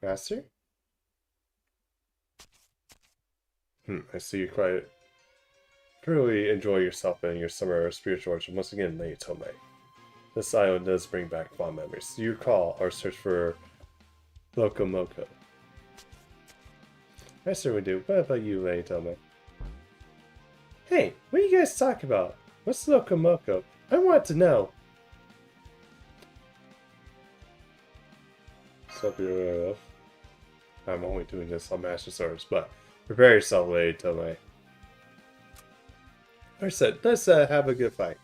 master. I see you quite truly enjoy yourself and your summer spiritual orchard. Once again, Lady Tomei. This island does bring back fond memories. You recall our search for Lokomoko. I certainly do. What about you, Lady Tomei? Hey, what are you guys talking about? What's Lokomoko? I want to know. So you're I'm only doing this on Master Swords, but prepare yourself, Lady Tomei. I said, let's have a good fight.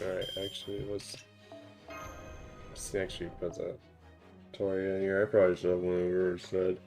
Alright, actually, let's actually put that toy in here. I probably should have one over instead.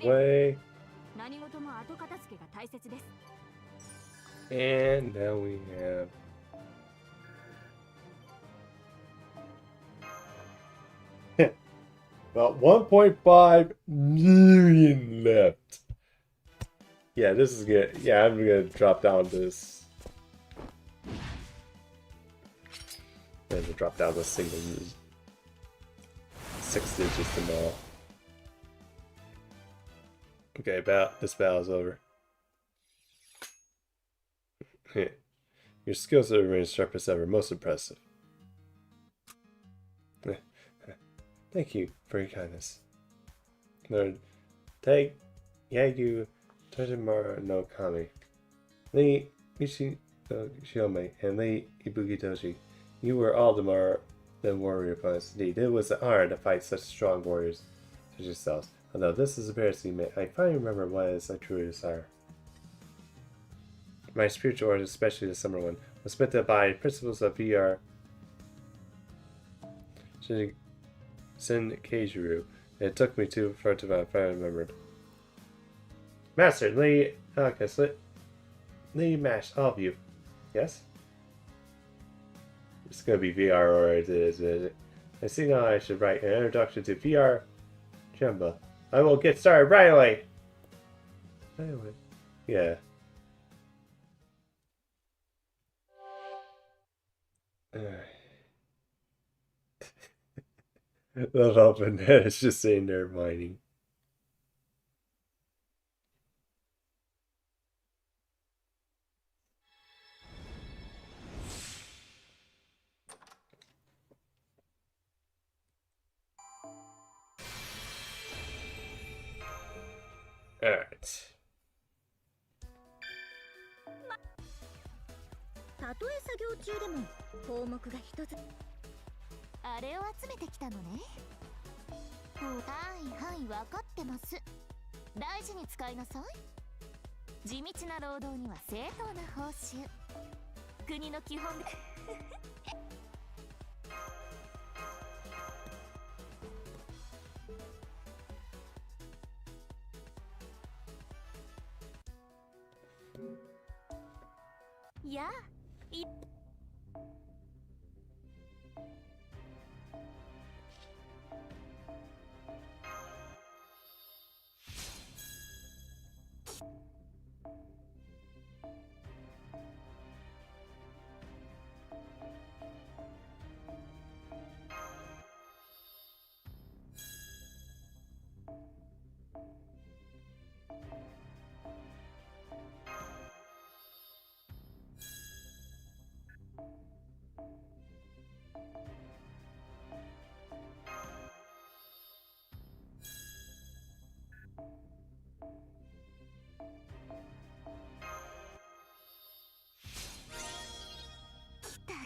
Way. And now we have about 1.5 million left. Yeah, this is good. Yeah, I'm gonna drop down this. I'm gonna drop down this single 6 digits tomorrow. Okay, this battle's over. Your skills are remain sharp as ever. Most impressive. Thank you for your kindness. Lord, take Yagu Tojimara no Kami. Lee Mishi Shiome and Lee Ibukitoshi. You were all the warrior opponents. Indeed, it was an honor to fight such strong warriors as yourselves. Although this is embarrassing, I finally remember what it is I truly desire. My spiritual order, especially the summer one, was meant to by principles of VR Sin Keijuru, and it took me too far to find if I remembered. Master, Lee, Lee Mash, all of you. Yes? It's gonna be VR or it is. I see now I should write an introduction to VR Jumba. I will get started right away. Anyway, yeah. The little banana is just sitting there whining. Alright. たとえ作業中でも項目が一つ。あれを集めてきたのね。はいはい、分かってます。大事に使いなさい。地道な労働には正当な報酬。国の基本でやあ、い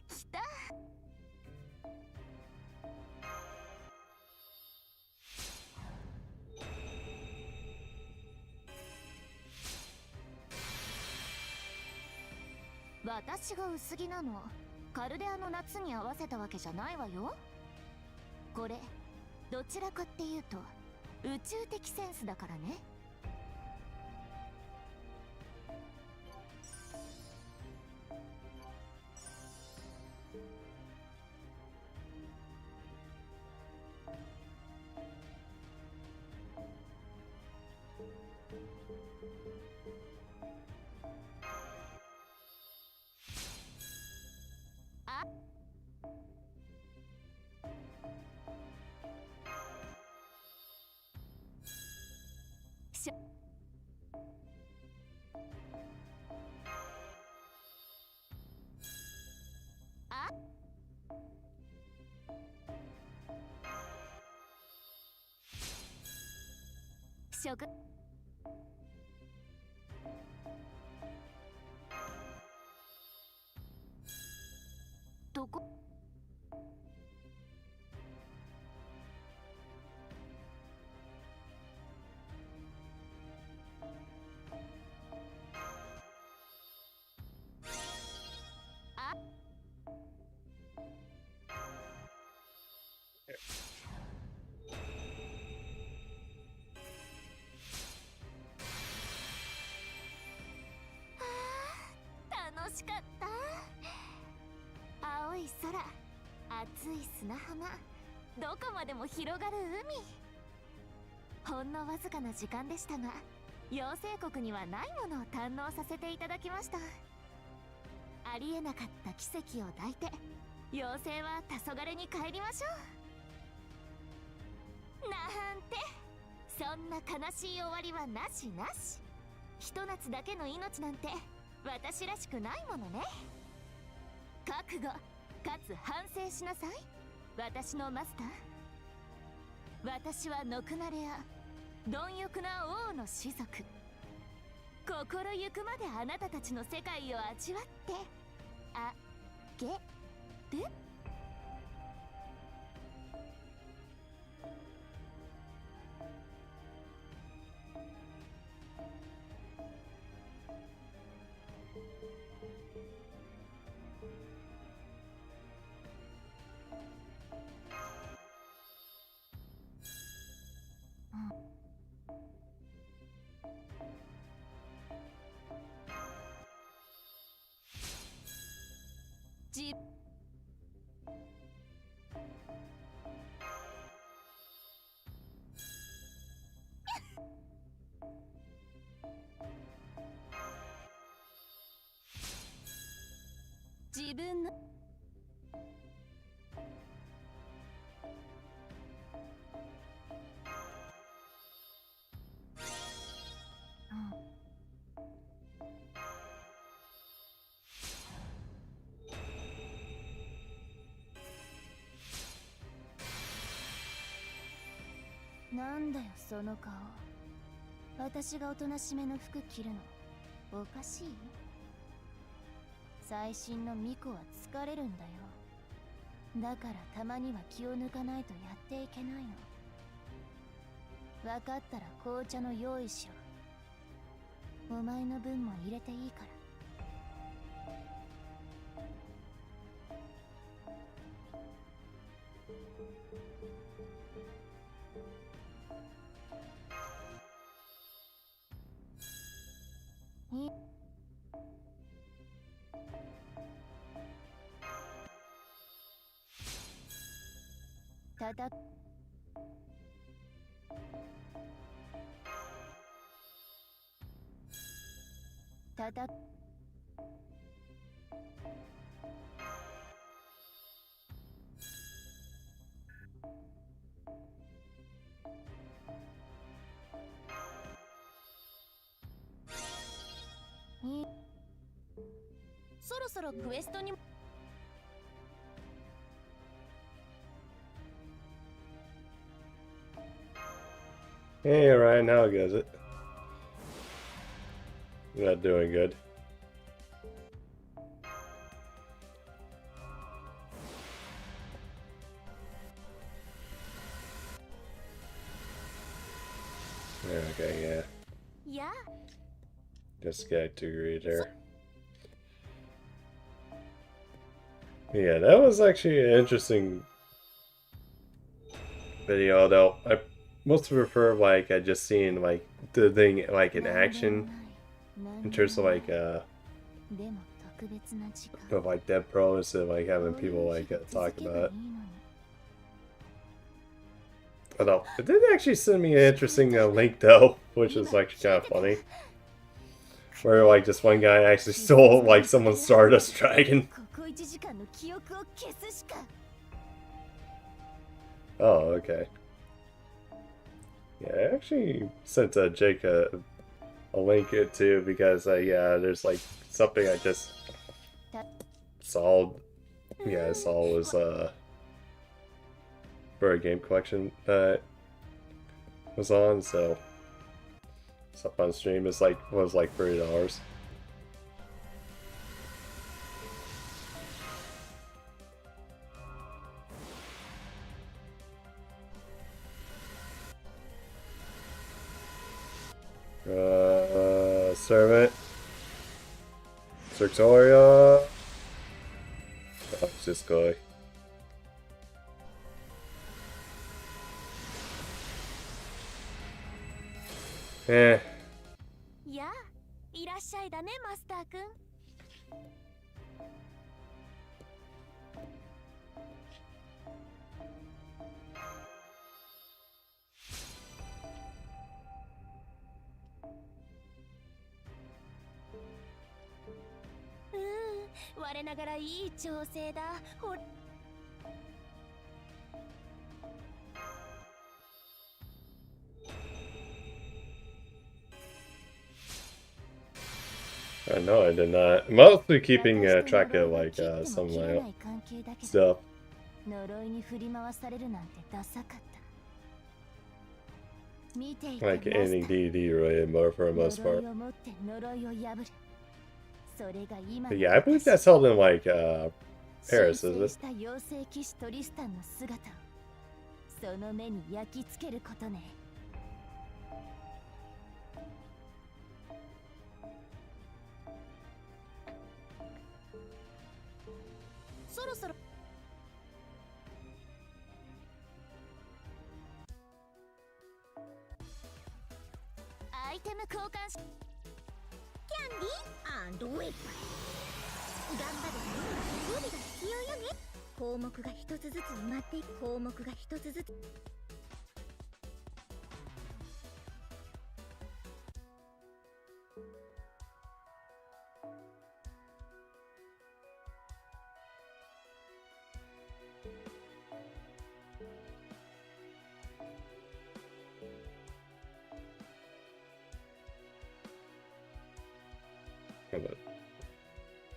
来た。私が薄着なのカルデアの夏に合わせたわけじゃないわよ。これどちらかっていうと宇宙的センスだからね。食どこ楽しかった。青い空、熱い砂浜、どこまでも広がる海。ほんのわずかな時間でしたが妖精国にはないものを堪能させていただきました。ありえなかった奇跡を抱いて妖精は黄昏に帰りましょう。なんてそんな悲しい終わりはなしなし。ひと夏だけの命なんて私らしくないものね。覚悟かつ反省しなさい、私のマスター。私はノクナレア、貪欲な王の種族。心ゆくまであなたたちの世界を味わってあげる。自分のなんだよその顔。私がおとなしめの服着るのおかしい？最新の巫女は疲れるんだよ。だからたまには気を抜かないとやっていけないの。分かったら紅茶の用意しろ。お前の分も入れていいから。たたたたそろそろクエストに。Hey, Ryan, how goes it? Not doing good. Okay, yeah. や Just got to agree there. Yeah, that was actually an interesting video, though. I mostly prefer, like, I just seen, like, the thing, like, in action, in terms of, like, でも特別な時間 of, like, dead pro instead of, like, having people, like, talk about it. Although, it did actually send me an interesting link, though, which is actually kind of funny. Where, like, this one guy actually stole, like, someone's Stardust Dragon. ここ1時間の記憶を消すしか。 Oh, okay. Yeah, I actually sent Jake a link it too because, yeah, there's, like, something I just saw. Yeah, I saw was, for a game collection that was on, so stuff on stream is like was like $30. Servant Victoria. Oh, it's this guy. Eh. やあ、いらっしゃいだねマスターくん。我ながらいい調整だ。ほれ No, I did not. I'm mostly keeping track of like some of my stuff. 呪いに振り回されるなんてダサかった。見ていて Like anything D&D related, more for the most part. 呪いを持って呪いを破る。それが今 But yeah, I believe that's held in like Paris, 神 is 聖 it? した妖精騎士トリスタンの姿をその目に焼き付けることね。そろそろアイテム交換しキャンディー&ウェイパー頑張るためにはご褒美が必要よね。項目が一つずつ埋まっていく。項目が一つずつ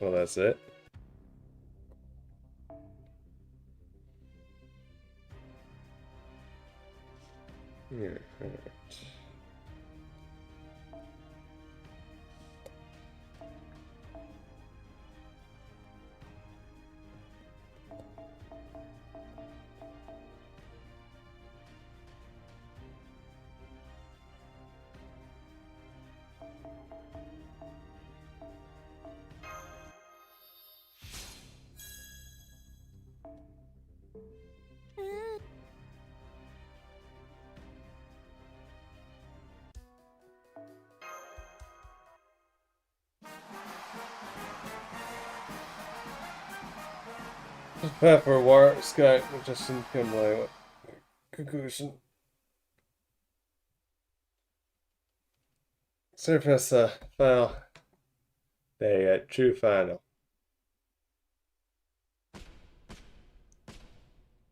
Well, that's it. Yeah, alright. Prepare for war, Sky. Just in my conclusion. Surface final day at true final.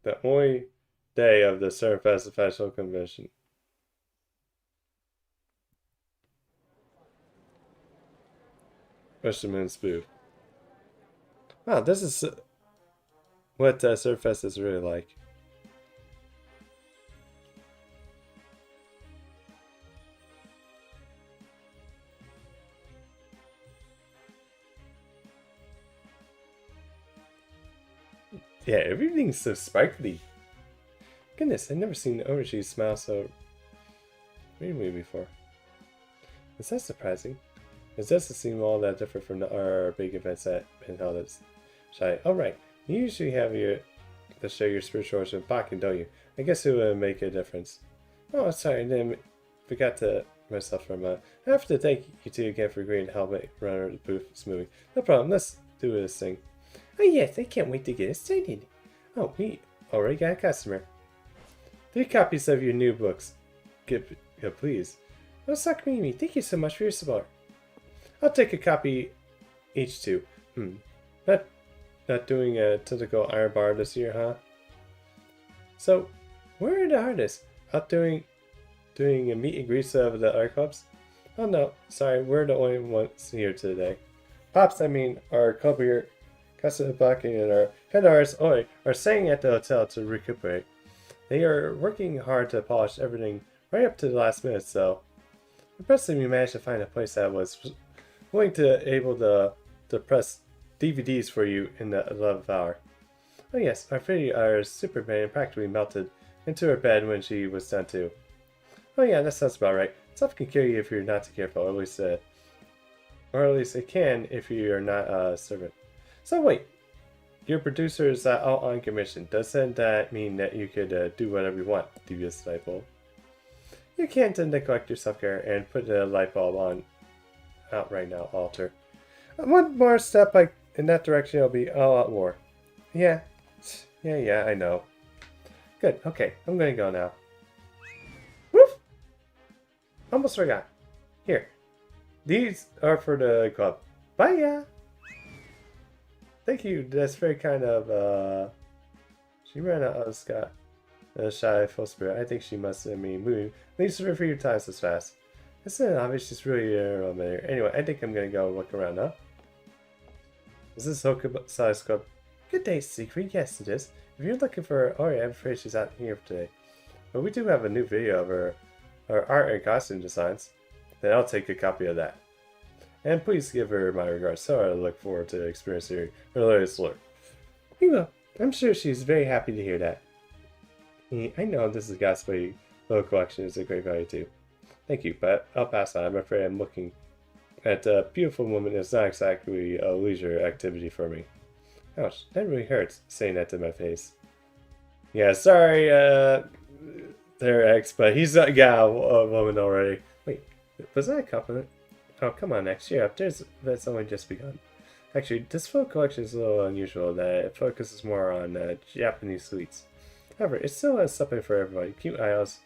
The only day of the ServantFest official convention. Fisherman spoof. Wow, this is what ServantFest is really like. Yeah, everything's so sparkly. Goodness, I've never seen Overshe smile so really before. Is that surprising? It doesn't seem all that different from our big events that been held at Shy. Oh right, you usually have to show your spiritual origin pocket, don't you? I guess it would make a difference. Oh, sorry, I didn't forgot to myself for a moment. I have to thank you two again for agreeing to help me run the booth smoothly. No problem, let's do this thing. Oh yes, I can't wait to get it started. Oh, we already got a customer. 3 copies of your new books. Please. Oh, Sakamimi, thank you so much for your support. I'll take a copy each too. Not doing a tentacle iron bar this year, huh? So, where are the artists? Out doing a meet and greet of the art clubs? Oh no, sorry, we're the only ones here today. Pops, I mean, our club here, Casa Baki and our head artist, Oi, are staying at the hotel to recuperate. They are working hard to polish everything right up to the last minute, so impressively we managed to find a place that was willing to able to press DVDs for you in the 11th hour. Oh yes, our video artist Superman practically melted into her bed when she was done too. Oh yeah, that sounds about right. Stuff can kill you if you're not too careful, or at least it can if you're not a servant. So wait, your producer is out on commission. Doesn't that mean that you could do whatever you want, devious light bulb? You can't neglect your self-care and put a light bulb on out right now, Alter. One more step in that direction, it'll be all out war. Yeah, I know. Good, okay, I'm gonna go now. Woof! Almost forgot. Here, these are for the club. Bye, yeah. Thank you. That's very kind of. She ran out of Scott. Shy, full spirit. I think she must have been moving. Thanks for your time so fast. Isn't obvious? She's really familiar. Anyway, I think I'm gonna go look around now. Is this Hokusai's club? Good day, Secret. Yes, it is. If you're looking for Ori, I'm afraid she's out here today. But we do have a new video of her art and costume designs. Then I'll take a copy of that. And please give her my regards. So I look forward to experiencing her latest look. You will. I'm sure she's very happy to hear that. I know this is Gatsby little collection is a great value too. Thank you, but I'll pass on. I'm afraid I'm looking at a beautiful woman is not exactly a leisure activity for me. Ouch, that really hurts, saying that to my face. Yeah, sorry, their ex, but he's got a woman already. Wait, was that a compliment? Oh, come on, next year up. That's only just begun. Actually, this photo collection is a little unusual that it focuses more on Japanese sweets. However, it still has something for everybody. Cute aisles,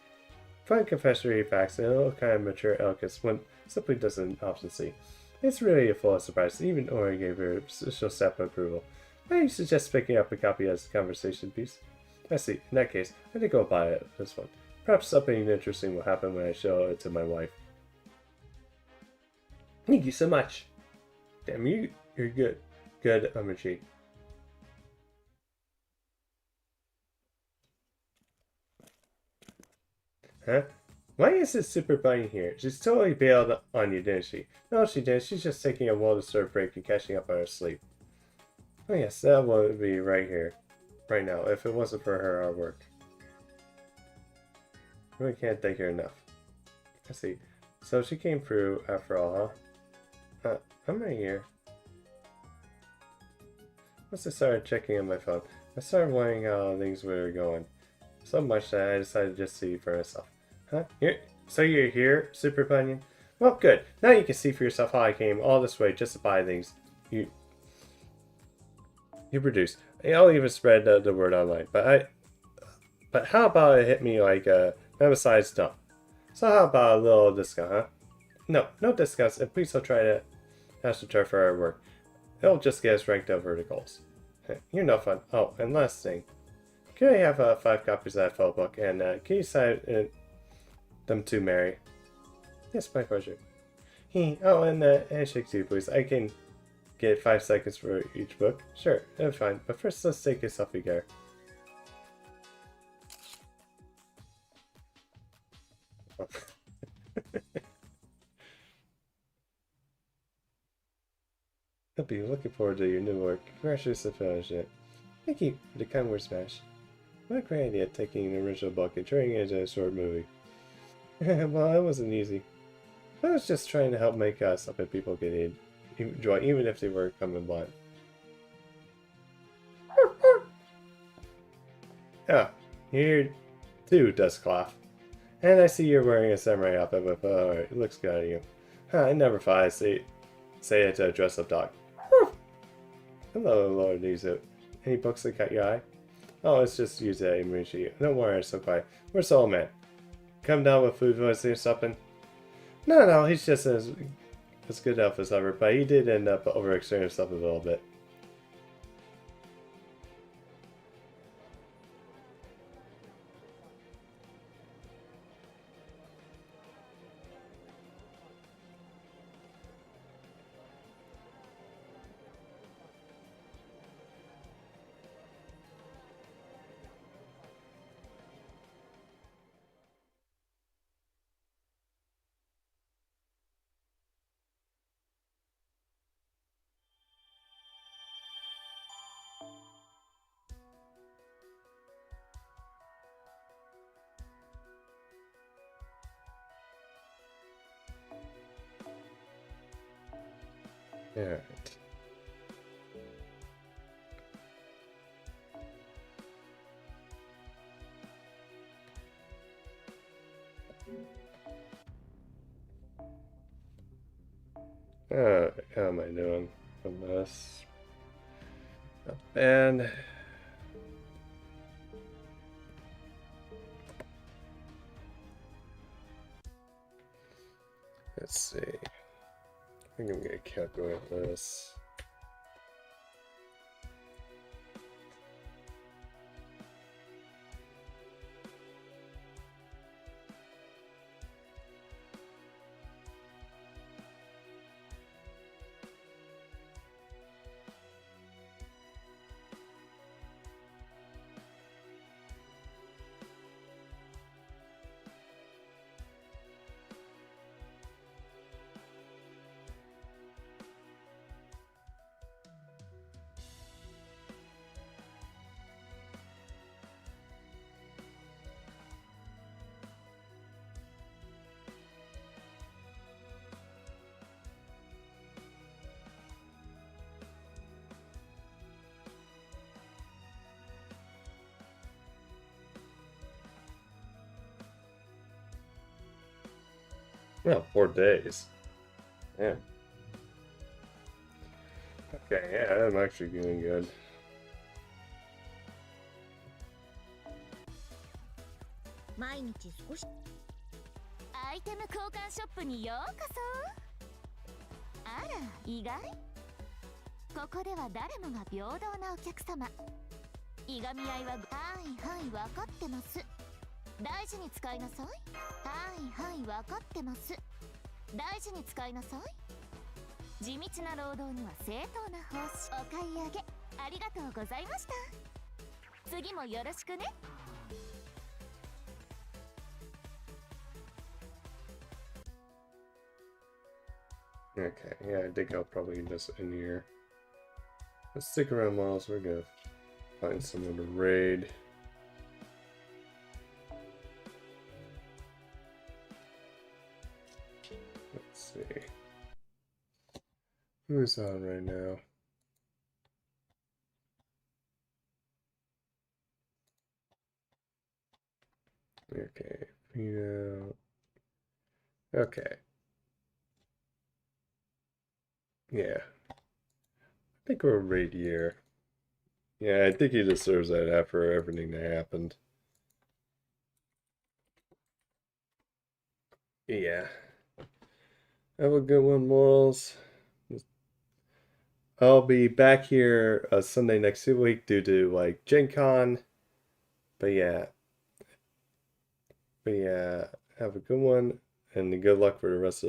fun confectionery packs, and a little kind of mature elegance one simply doesn't often see. It's really a full of surprise. Even Ori gave her official stamp of approval. I suggest picking up a copy as a conversation piece. I see. In that case, I think I'll buy this one. Perhaps something interesting will happen when I show it to my wife. Thank you so much. Damn, you're good. Good, Amachi. Huh? Why is this Super Bunny here? She's totally bailed on you, didn't she? No, she didn't. She's just taking a well-deserved break and catching up on her sleep. Oh yes, that would be right here. Right now, if it wasn't for her artwork. I really can't thank her enough. I see. So she came through after all, huh? I'm right here. Once I started checking on my phone, I started wondering how things were going. So much that I decided to just see for myself. Huh? So you're here, Super Bunyan? Well, good. Now you can see for yourself how I came all this way just to buy things you produce. I'll even spread the word online. But how about it hit me like besides dump? So how about a little discount, huh? No discounts, and please don't try to ascertain for our work. It'll just get us ranked over the goals. You're no fun. Oh, and last thing. Can I have 5 copies of that photo book, and can you sign them to Mary? Yes, my pleasure. Oh, and handshake too, please. I can get 5 seconds for each book. Sure, that's fine. But first, let's take a selfie together. I'll be looking forward to your new work. Congratulations on finishing it. Thank you for the kind word smash. What a great idea, taking an original book and turning it into a short movie. Well, it wasn't easy. I was just trying to help make something people could enjoy, even if they were coming blind. Ah, here too, Dustcloth. And I see you're wearing a samurai outfit with, it looks good on you. I never thought I'd say it to a dress-up dog. Hello, Lord Nizu. Any books that caught your eye? Oh, it's just you today, Mushi. Don't worry, it's so quiet. Where's Soul Man? Come down with food voice or something? No, he's just as good elf as ever, but he did end up overexerting himself a little bit. Alright. How am I doing on this? Not bad. Let's see. I think I'm gonna calculate this. Well, 4 days. Yeah. Okay, yeah, I'm actually doing good. 毎日少しアイテム交換ショップにようこそ。あら、意外。ここでは誰もが平等なお客様。いがみ合いははい分かってます。大事に使いなさい。はい分かってます。大事に使いなさい。地道な労働には正当な報酬。お買い上げありがとうございました。次もよろしくね。Okay, yeah, I think I'll probably just in here. Let's stick around while else we're gonna find someone to raid. Let's see. Who's on right now? Okay, okay. Yeah. I think we're right here. Yeah, I think he deserves that after everything that happened. Yeah. Have a good one, Morals. I'll be back here Sunday next week due to like Gen Con. But yeah. Have a good one and good luck for the rest of the